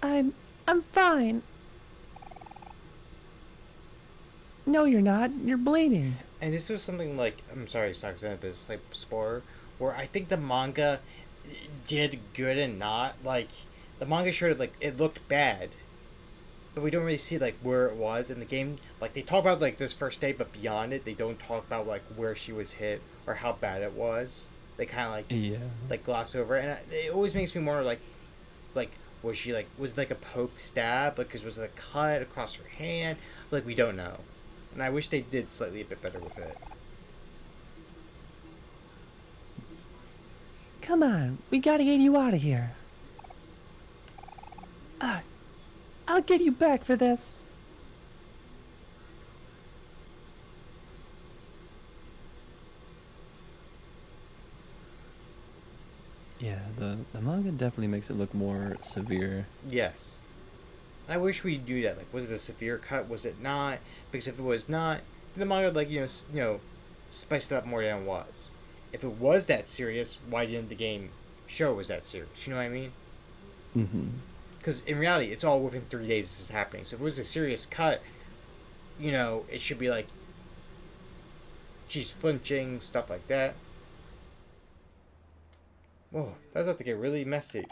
I'm fine. No, you're not. You're bleeding. And this was something like, I'm sorry, Saku-san, but it's like spoiler, where I think the manga did good and not. Like, the manga showed like it looked bad, but we don't really see like where it was in the game. Like they talk about like this first day, but beyond it, they don't talk about like where she was hit or how bad it was. They kind of Yeah. like gloss over it, and it always makes me wonder like was she like was it like a poke stab? Like, 'cause was it a cut across her hand? Like we don't know, and I wish they did slightly a bit better with it. Come on, we gotta get you out of here. I'll get you back for this. Yeah, the manga definitely makes it look more severe. Yes. I wish we'd do that. Like, was it a severe cut? Was it not? Because if it was not, then the manga would, like, spiced it up more than it was. If it was that serious, why didn't the game show it was that serious? You know what I mean? Mm-hmm. Because in reality, it's all within 3 days this is happening. So if it was a serious cut, it should be like she's flinching, stuff like that. Whoa, that was about to get really messy.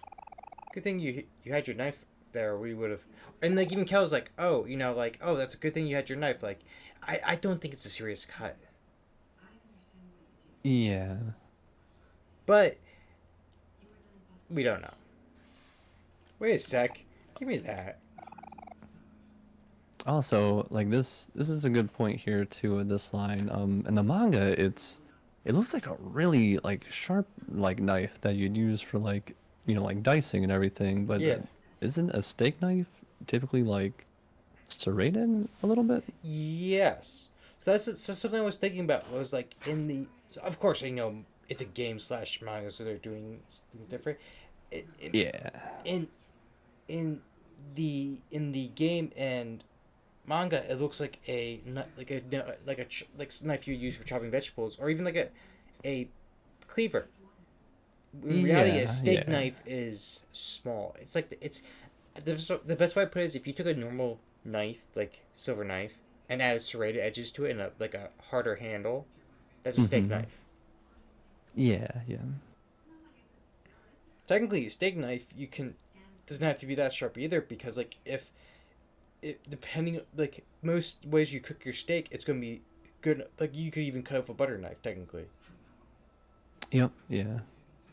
Good thing you had your knife there, or we would have. And like even Kel's like, oh, oh, that's a good thing you had your knife. Like, I don't think it's a serious cut, Yeah. but we don't know. Wait a sec, give me that. Also, like this is a good point here too with this line. In the manga, it looks like a really like sharp like knife that you'd use for like like dicing and everything. But Yeah. isn't a steak knife typically like serrated a little bit? Yes. So that's something I was thinking about. Was like in the, so of course you know it's a game slash manga, so they're doing things different. Yeah. In in the game and manga, it looks like like knife you use for chopping vegetables, or even like a cleaver. In reality, a Yeah, steak yeah. knife is small. It's like the best way I put it is if you took a normal knife, like silver knife, and added serrated edges to it and like a harder handle, that's a steak Mm-hmm. knife. Yeah, yeah. Technically, a steak knife you can doesn't have to be that sharp either, because like if it depending like most ways you cook your steak, it's gonna be good. Like you could even cut off a butter knife technically, Yep, yeah.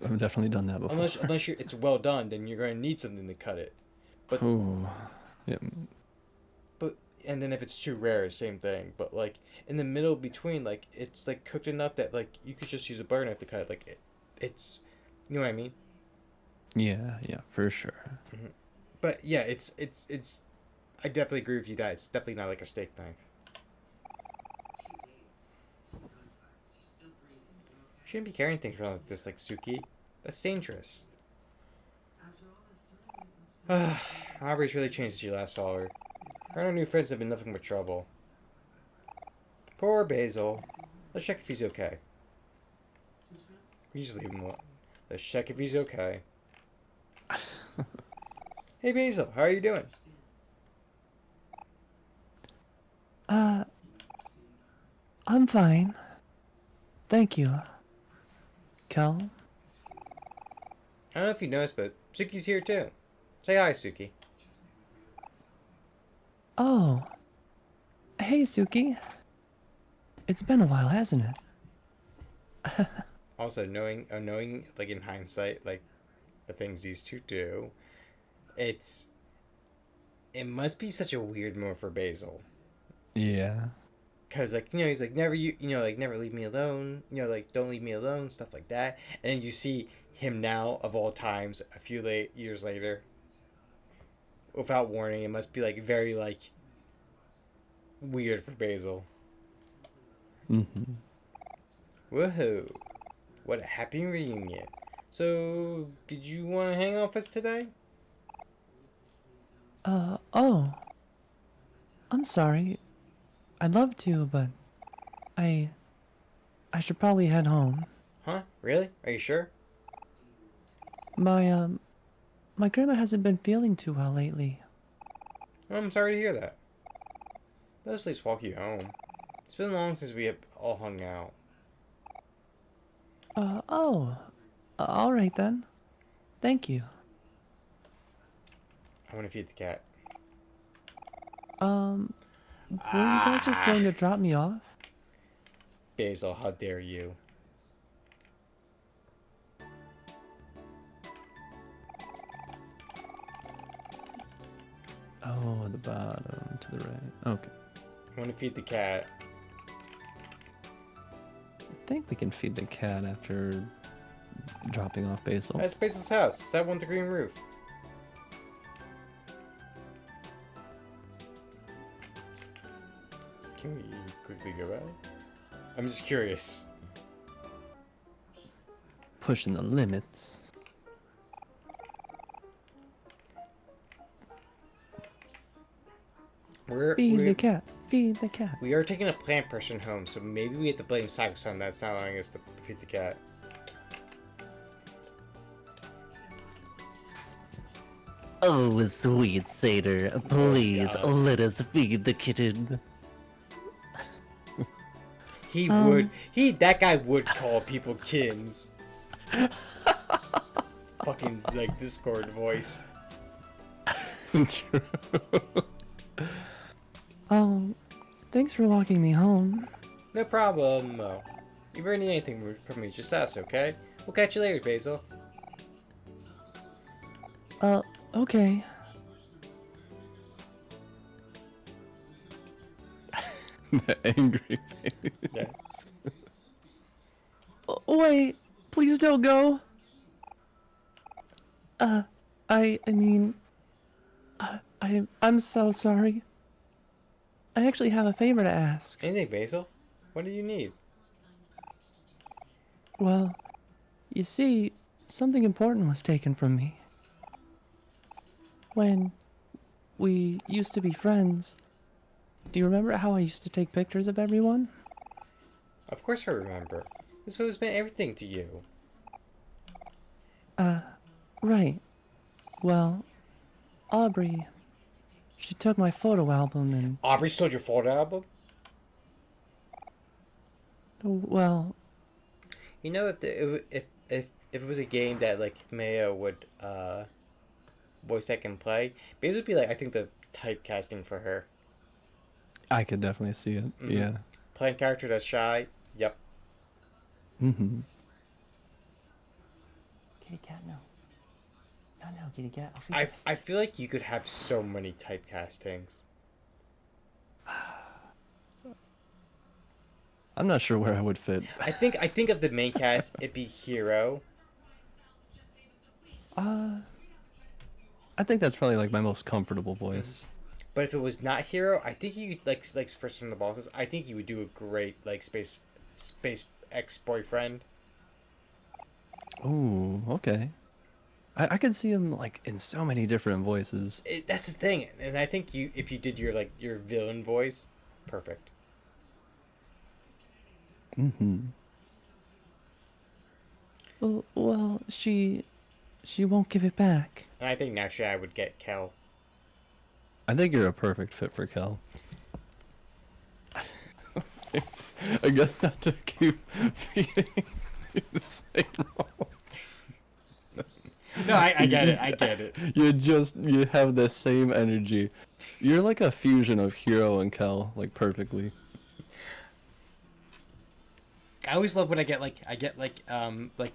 I've definitely done that before. unless it's well done, then you're gonna need something to cut it. But Ooh. Yep. but and then if it's too rare, same thing. But like in the middle between, like it's like cooked enough that like you could just use a butter knife to cut it. Like it's, you know what I mean. Yeah, yeah, for sure. But yeah, it's. I definitely agree with you that it's definitely not like a steak knife. Shouldn't be carrying things around like this, like Suki. That's dangerous. Aubrey's really changed since you last saw her. Her and her new friends have been nothing but trouble. Poor Basil. Let's check if he's okay. You just leave him alone. Let's check if he's okay. Hey Basil, how are you doing? I'm fine. Thank you. Cal? I don't know if you noticed, but Suki's here too. Say hi, Suki. Oh. Hey, Suki. It's been a while, hasn't it? Also, knowing, like in hindsight, like the things these two do, it must be such a weird move for Basil. Yeah. Cause like, you know, he's like never like never leave me alone, like don't leave me alone, stuff like that. And then you see him now of all times a few years later, without warning. It must be like very like weird for Basil. Mm-hmm. Woohoo! What a happy reunion. So, did you want to hang out with us today? Oh. I'm sorry. I'd love to, but I should probably head home. Huh? Really? Are you sure? My grandma hasn't been feeling too well lately. Well, I'm sorry to hear that. Let's at least walk you home. It's been long since we have all hung out. Oh. All right then. Thank you. I want to feed the cat. Were you guys just going to drop me off? Basil, how dare you? Oh, at the bottom to the right. Okay. I want to feed the cat. I think we can feed the cat after dropping off Basil. That's Basil's house. It's that one with the green roof. Can we quickly go back? I'm just curious. Pushing the limits. Feed the cat. Feed the cat. We are taking a plant person home, so maybe we have to blame Sakusan that's not allowing us to feed the cat. Oh, sweet satyr, please God. let us feed the kitten. He that guy would call people kittens. Fucking, like, Discord voice. Thanks for walking me home. No problem. If you ever need anything from me, just ask, okay? We'll catch you later, Basil. Okay. The angry face. Yeah. Wait, please don't go. I mean, I'm so sorry. I actually have a favor to ask. Anything, Basil? What do you need? Well, you see, something important was taken from me. When we used to be friends, do you remember how I used to take pictures of everyone? Of course I remember. This has meant everything to you. Right. Well, Aubrey, she took my photo album and, Aubrey stole your photo album? well, You know, if it was a game that like Mayo would voice act and play, Basil would be like I think the typecasting for her. I could definitely see it. Mhm. Yeah. Playing character that's shy. Yep. Mm-hmm. Kitty cat, no. No, kitty cat. I feel like you could have so many typecastings. I'm not sure where I would fit. I think of the main cast, it'd be Hero. I think that's probably like my most comfortable voice. But if it was not Hero, I think you like for some of the bosses. I think you would do a great like space ex boyfriend. Ooh, okay. I could see him like in so many different voices. That's the thing, and I think if you did your like your villain voice, perfect. Mm-hmm. Well, she won't give it back. And I think naturally I would get Kel. I think you're a perfect fit for Kel. I guess not to keep feeding you the same role. No, I get it. I get it. You have the same energy. You're like a fusion of Hero and Kel, like perfectly. I always love when I get like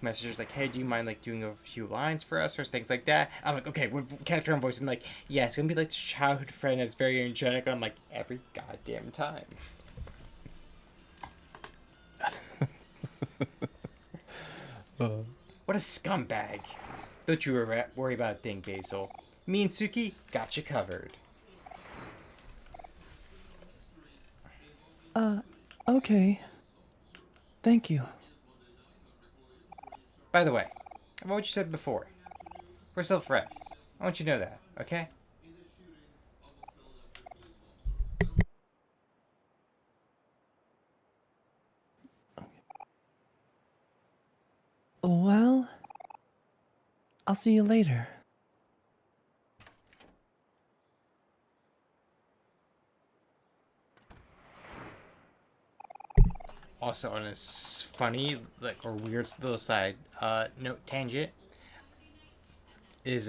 messages like, hey, do you mind like doing a few lines for us or things like that. I'm like, okay, what character and voice? I'm like, yeah, it's gonna be like this childhood friend that's very energetic. I'm like, every goddamn time. What a scumbag. Don't you worry about a thing, Basil. Me and Suki got you covered. Okay. Thank you. By the way, about what you said before, we're still friends. I want you to know that, okay? Well, I'll see you later. Also, on a funny, like, or weird little side note tangent, is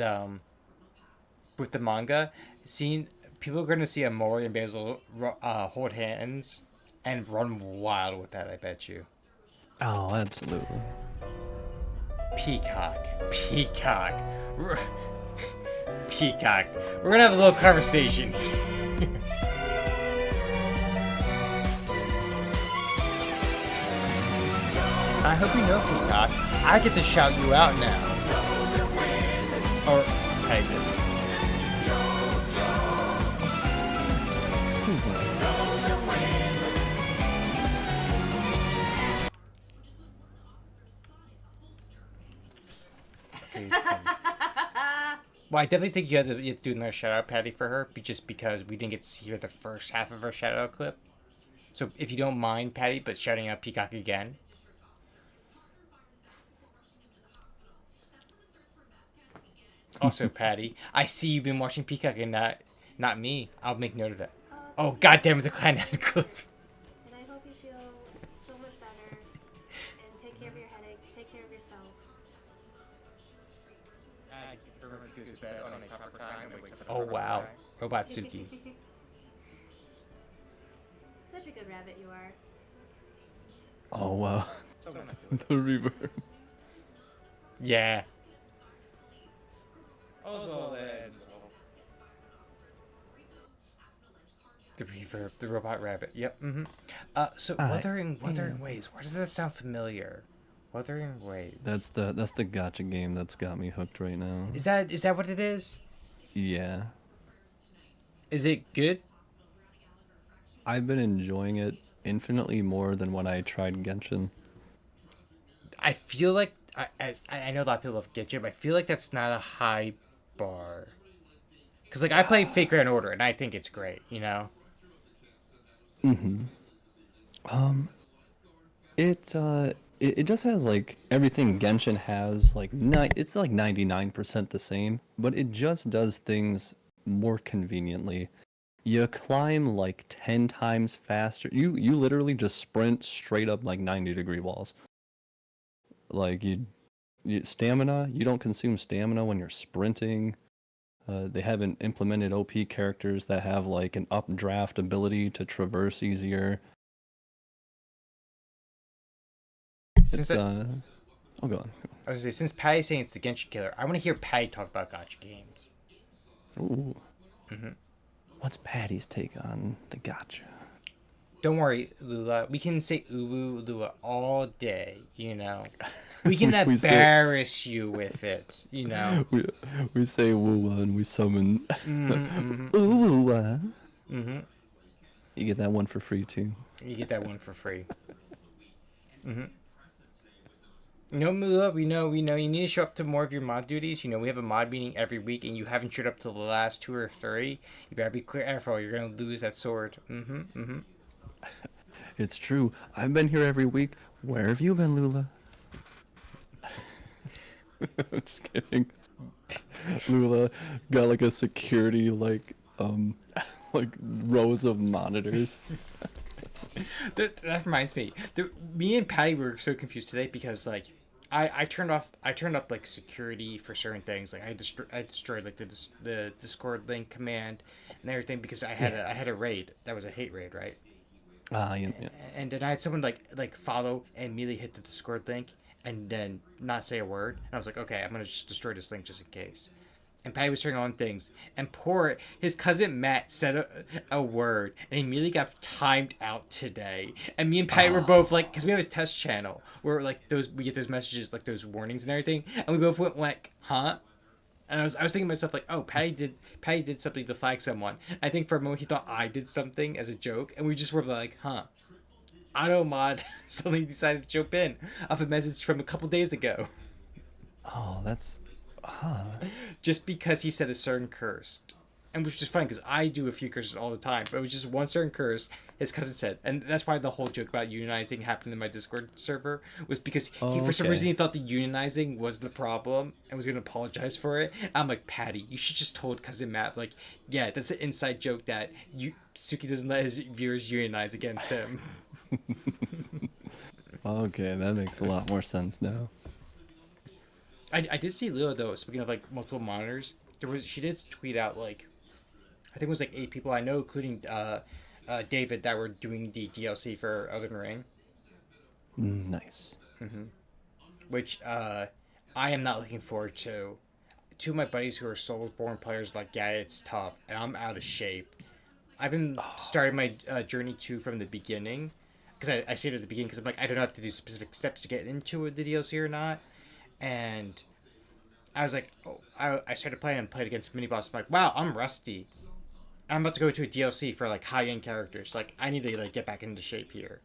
with the manga, seeing people are going to see Omori and Basil hold hands and run wild with that. I bet you. Oh, absolutely. Peacock, peacock, peacock. We're gonna have a little conversation. I hope you know, Peacock, I get to shout you out now. Or, I did. Well, I definitely think you have to do another shout out, Patty, for her, just because we didn't get to see her the first half of her shout out clip. So if you don't mind, Patty, but shouting out Peacock again. Also, Patty, I see you've been watching Peacock and not me. I'll make note of that. Oh, goddamn, it's a Clan ad clip. And I hope you feel so much better. And take care of your headache. Take care of yourself. Oh, wow. Robot Suki. Such a good rabbit you are. Oh, wow. The reverb. Yeah. The reverb, the robot rabbit. Yep. Mm-hmm. So Wuthering Ways. Why does that sound familiar? Wuthering Ways. That's the gacha game that's got me hooked right now. Is that what it is? Yeah. Is it good? I've been enjoying it infinitely more than when I tried Genshin. I feel like I know a lot of people love Genshin, but I feel like that's not a high bar. Because like I play Fate Grand Order and I think it's great, you know. Um, it just has like everything Genshin has. Like it's like 99% the same, but it just does things more conveniently. You climb like 10 times faster. You literally just sprint straight up like 90-degree walls. Like you stamina, you don't consume stamina when you're sprinting. They haven't implemented OP characters that have like an updraft ability to traverse easier. Since It's oh, go on. I was gonna say, since Patty's saying it's the Genshin killer, I want to hear Patty talk about gotcha games. Ooh. What's Patty's take on the gotcha? Don't worry, Lula. We can say Uwu Lula all day, you know. We can We say- embarrass you with it, you know. We say woo and we summon. Mm-hmm. Ooh. Mm-hmm. You get that one for free too. You get that one for free. Mm-hmm. No, Lula, we know. You need to show up to more of your mod duties. You know, we have a mod meeting every week, and you haven't showed up to the last 2 or 3. You better be careful. You're gonna lose that sword. Mm-hmm. Mm-hmm. It's true. I've been here every week. Where have you been, Lula? I'm just kidding. Lula got like a security like rows of monitors. That reminds me. Me and Patty were so confused today because like I turned up like security for certain things. Like I destroyed like the Discord link command and everything because I had a raid that was a hate raid, right? Yeah. And then I had someone like follow and immediately hit the Discord link and then not say a word. And I was like, okay, I'm gonna just destroy this link just in case. And Patty was turning on things, and his cousin Matt said a word, and he immediately got timed out today. And me and Patty were both like, because we have a test channel where like we get those messages, like those warnings and everything, and we both went like, huh? And I was thinking to myself like, oh, Patty did something to flag someone. I think for a moment he thought I did something as a joke, and we just were like, huh? Auto mod suddenly decided to jump in off a message from a couple days ago. Oh, that's. Just because he said a certain curse. And which is funny because I do a few curses all the time, but it was just one certain curse his cousin said. And that's why the whole joke about unionizing happened in my Discord server was because for some reason he thought the unionizing was the problem and was going to apologize for it. And I'm like, Patty, you should just told cousin Matt, like, yeah, that's an inside joke that Suki doesn't let his viewers unionize against him. Okay, that makes a lot more sense now. I did see Lila though. Speaking of like multiple monitors, she did tweet out like, I think it was like 8 people I know, including David, that were doing the DLC for Elden Ring. Nice. Which I am not looking forward to. 2 of my buddies who are Soulsborne players like, yeah, it's tough, and I'm out of shape. I've been starting my journey from the beginning, because I see it at the beginning because I'm like, I don't have to do specific steps to get into the DLC or not. And I was like, I started playing and played against mini boss. I'm like, wow, I'm rusty. I'm about to go to a DLC for like high end characters. Like, I need to like get back into shape here.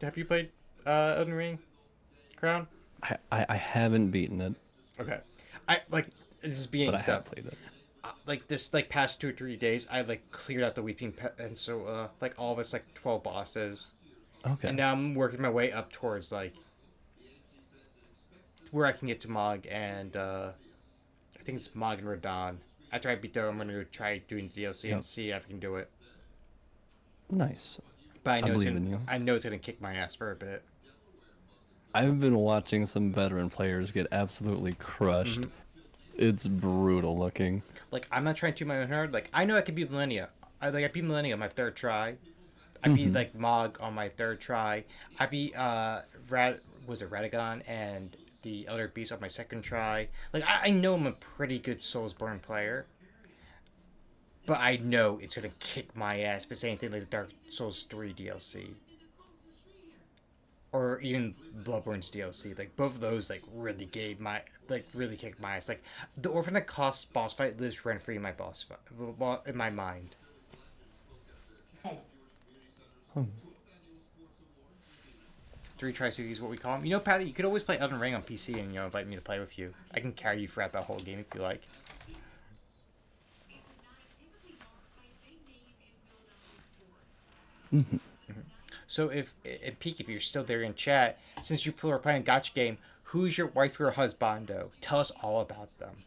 Have you played Elden Ring, Crown? I haven't beaten it. Okay, I like this is being But I stuff. have played it. Like this like past 2 or 3 days, I like cleared out the Weeping and so like all of it's like 12 bosses. Okay. And now I'm working my way up towards like where I can get to Mog and I think it's Mog and Radon. After I beat them, I'm gonna try doing the DLC and see if I can do it. Nice. But I know believe in you. I know it's gonna kick my ass for a bit. I've been watching some veteran players get absolutely crushed. It's brutal looking. Like, I'm not trying to my own hard. Like, I know I can beat Millennia. I beat Millennia on my 3rd try. I beat like Mog on my 3rd try. I beat Radagon and the Elder Beast on my 2nd try. Like, I know I'm a pretty good Soulsborne player. But I know it's gonna kick my ass if it's anything like the Dark Souls 3 DLC. Or even Bloodborne's DLC. Like, both of those, like, really kicked my ass. Like, the Orphan that cost boss fight lives rent-free in my in my mind. Three Tri-Suki is what we call them. You know, Patty, you could always play Elden Ring on PC and, invite me to play with you. I can carry you throughout that whole game if you like. So if Peak, if you're still there in chat, since you are playing a gacha game, who's your wife or husbando? Tell us all about them.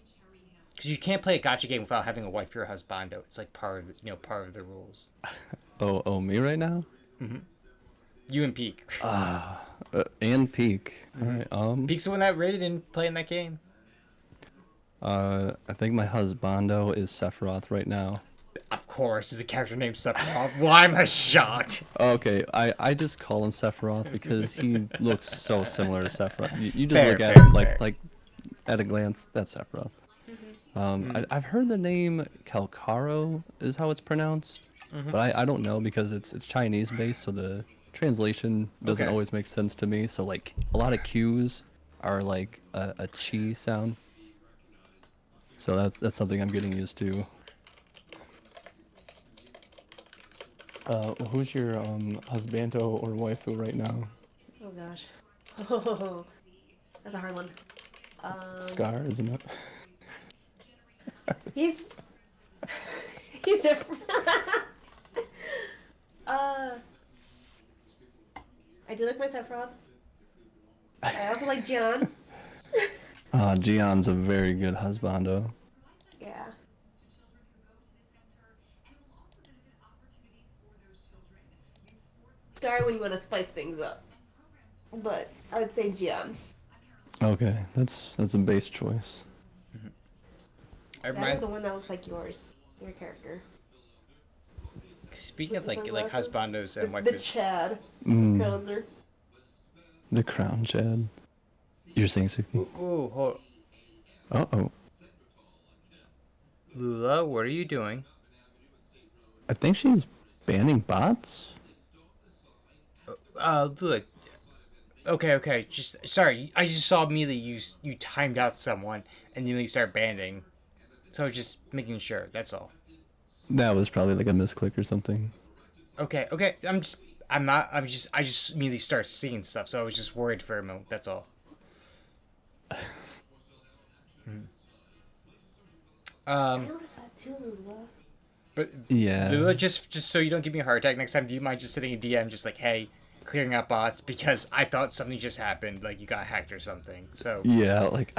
Because you can't play a gacha game without having a wife or husbando. It's like part of the rules. Oh, me right now? You and Peak. And Peak. Alright, Peak's the one that rated in playing that game. I think my husbando is Sephiroth right now. Of course, it's a character named Sephiroth. Why am I shocked? Okay, I just call him Sephiroth because he looks so similar to Sephiroth. You just Fair, look at fair, him fair. like at a glance, that's Sephiroth. I've heard the name Calcaro is how it's pronounced, but I don't know because it's Chinese based, so the translation doesn't Okay. always make sense to me. So like a lot of Q's are like a chi sound. So that's something I'm getting used to. Who's your husbando or waifu right now? Oh gosh. Oh, that's a hard one. Scar, isn't it? He's different. I do like my Sephiroth. I also like John. Gion's a very good husbando. Yeah. Scar when you want to spice things up. But I would say Gian. Okay, that's a base choice. It That is the one that looks like your character. Speaking of like Sunglasses? husbandos and The waifus, Chad. Mm, Qrownzer. the crown Chad. You're saying Suki? ooh, hold. Uh-oh. Lula, what are you doing? I think she's banning bots? Lula. Okay. Just sorry. I just saw immediately you timed out someone and immediately start banding. So just making sure. That's all. That was probably like a misclick or something. Okay. I just immediately start seeing stuff. So I was just worried for a moment. That's all. I noticed that too, Lula. But Yeah. Lula, just so you don't give me a heart attack next time, do you mind just sitting in DM just like, hey, clearing out bots because I thought something just happened, like you got hacked or something. So Yeah, like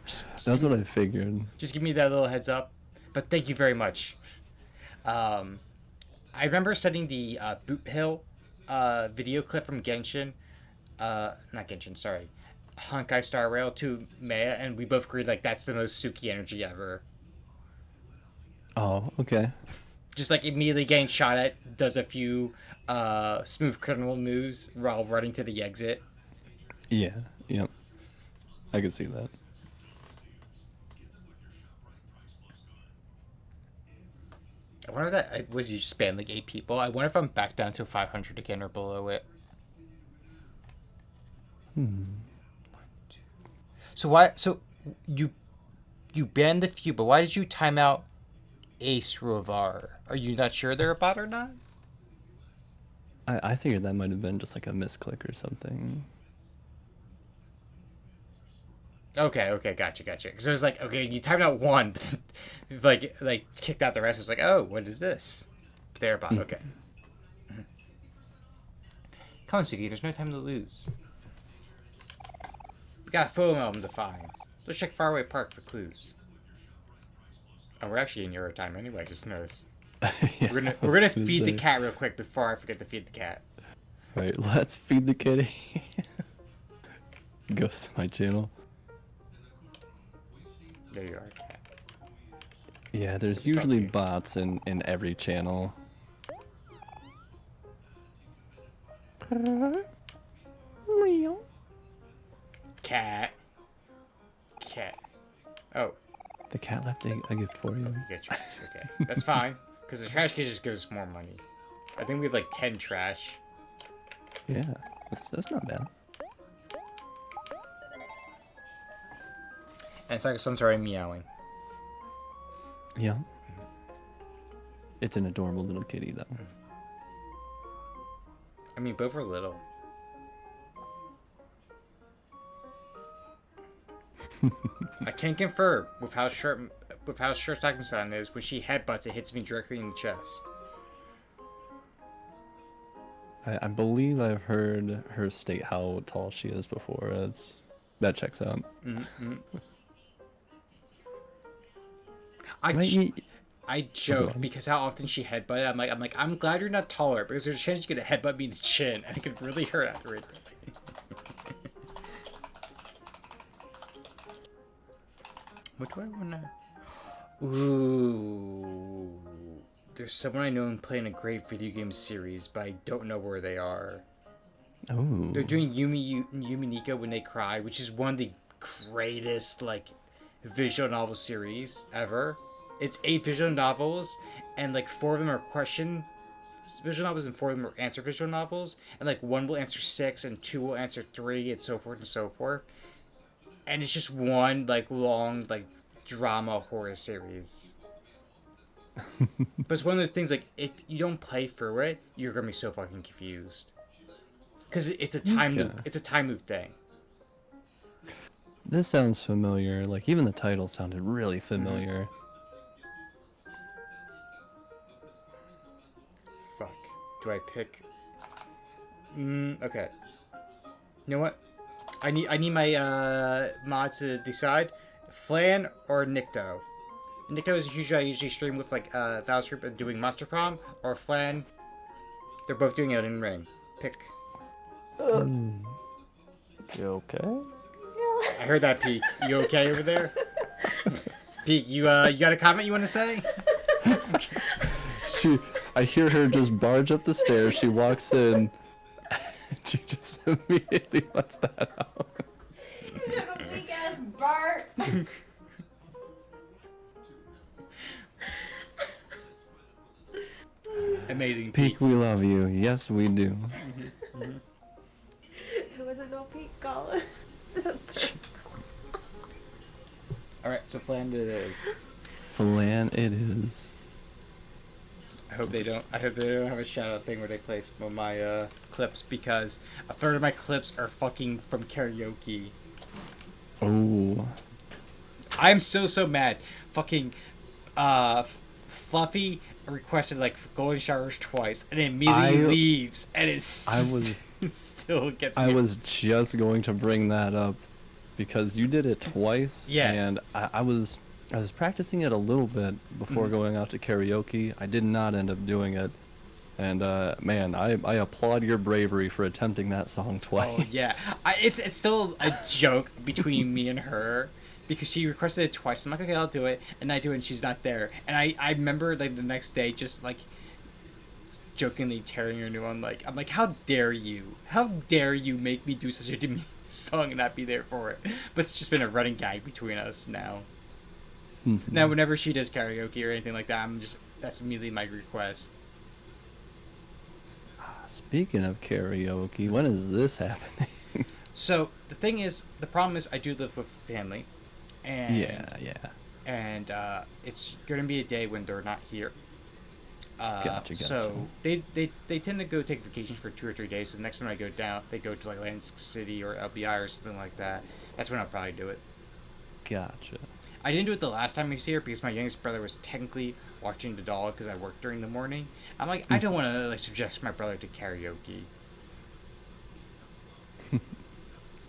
just that's what I figured. give me that little heads up. But thank you very much. I remember sending the Boot Hill video clip from Genshin, not Genshin, sorry, Honkai Star Rail to Maya, and we both agreed like that's the most Suki energy ever. Oh, okay. Just like immediately getting shot at, does a few smooth criminal moves while running to the exit. Yeah, yep. I could see that. I wonder if that was you just banned like 8 people. I wonder if I'm back down to 500 again or below it. So why? So you banned the few, but why did you time out Ace Rovar? Are you not sure they're a bot or not? I figured that might have been just like a misclick or something. Okay, gotcha. Because it was like, okay, you timed out one, but then, like kicked out the rest. It was like, oh, what is this? They're a bot. Okay. Come on, Suki. There's no time to lose. We got a photo album to find. Let's check Faraway Park for clues. Oh, we're actually in Euro time anyway. I just noticed. Yeah, We're I gonna was gonna feed the say. cat real quick before I forget to feed the cat. Right, let's feed the kitty. Goes to my channel. There you are, cat. Yeah, there's usually bots in every channel. Cat. Oh, The cat left a gift for you. you get trash. Okay, that's fine. Because the trash can just give us more money. I think we have like 10 trash. Yeah, that's not bad. And it's like someone's already meowing. Yeah. It's an adorable little kitty, though. I mean, both are little. I can confirm with how short Stocking is. When she headbutts, it hits me directly in the chest. I believe I've heard her state how tall she is before. That checks out. Mm-hmm. Right, I joke because how often she headbutted. I'm glad you're not taller because there's a chance you get a headbutt me in the chin and it could really hurt after it. What do I wanna? Ooh, there's someone I know and playing a great video game series, but I don't know where they are. Oh. They're doing Yumi Nika When They Cry, which is one of the greatest like visual novel series ever. It's 8 visual novels, and like 4 of them are question visual novels, and 4 of them are answer visual novels, and like 1 will answer 6, and 2 will answer 3, and so forth and so forth. And it's just one like long like drama horror series. But it's one of the things like if you don't play through it, you're gonna be so fucking confused. Because it's a time loop. It's a time loop thing. This sounds familiar. Like even the title sounded really familiar. Fuck. Do I pick? Okay. You know what? I need my mods to decide, Flan or Nikto. Nikto is usually I usually stream with like Val's group doing Monster Prom, or Flan. They're both doing it in Ring. Pick. You okay? I heard that, Peek. You okay over there? Peek, you got a comment you want to say? I hear her just barge up the stairs. She walks in. She just immediately lets that out. You have a weak ass Bart. Amazing, Peek. Peek, we love you. Yes, we do. It wasn't no peak collar. All right, so Flan it is. Flan it is. I hope they don't have a shout out thing where they play some of my clips, because a third of my clips are fucking from karaoke. Oh. I'm so mad. Fucking Fluffy requested like golden showers twice and immediately leaves, and still gets me. I was just going to bring that up because you did it twice. Yeah. And I was practicing it a little bit before going out to karaoke. I did not end up doing it. And man, I applaud your bravery for attempting that song twice. Oh yeah, it's still a joke between me and her, because she requested it twice. I'm like, okay, I'll do it, and I do it, and she's not there. And I remember like the next day, just like jokingly tearing her new one. Like, I'm like, how dare you? How dare you make me do such a demeaning song and not be there for it? But it's just been a running gag between us now. Now, whenever she does karaoke or anything like that, that's immediately my request. Speaking of karaoke, when is this happening? So the problem is, I do live with family, and Yeah. and it's gonna be a day when they're not here. Gotcha. So they tend to go take vacations for 2 or 3 days. So the next time I go down, they go to like Atlantic City or LBI or something like that. That's when I'll probably do it. Gotcha. I didn't do it the last time he was here because my youngest brother was technically watching the dog because I worked during the morning. I'm like, I don't want to like subject my brother to karaoke.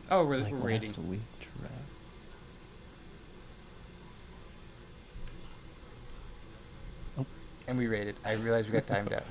Oh, we're rating. Last week, right? And we rated. I realized we got timed out.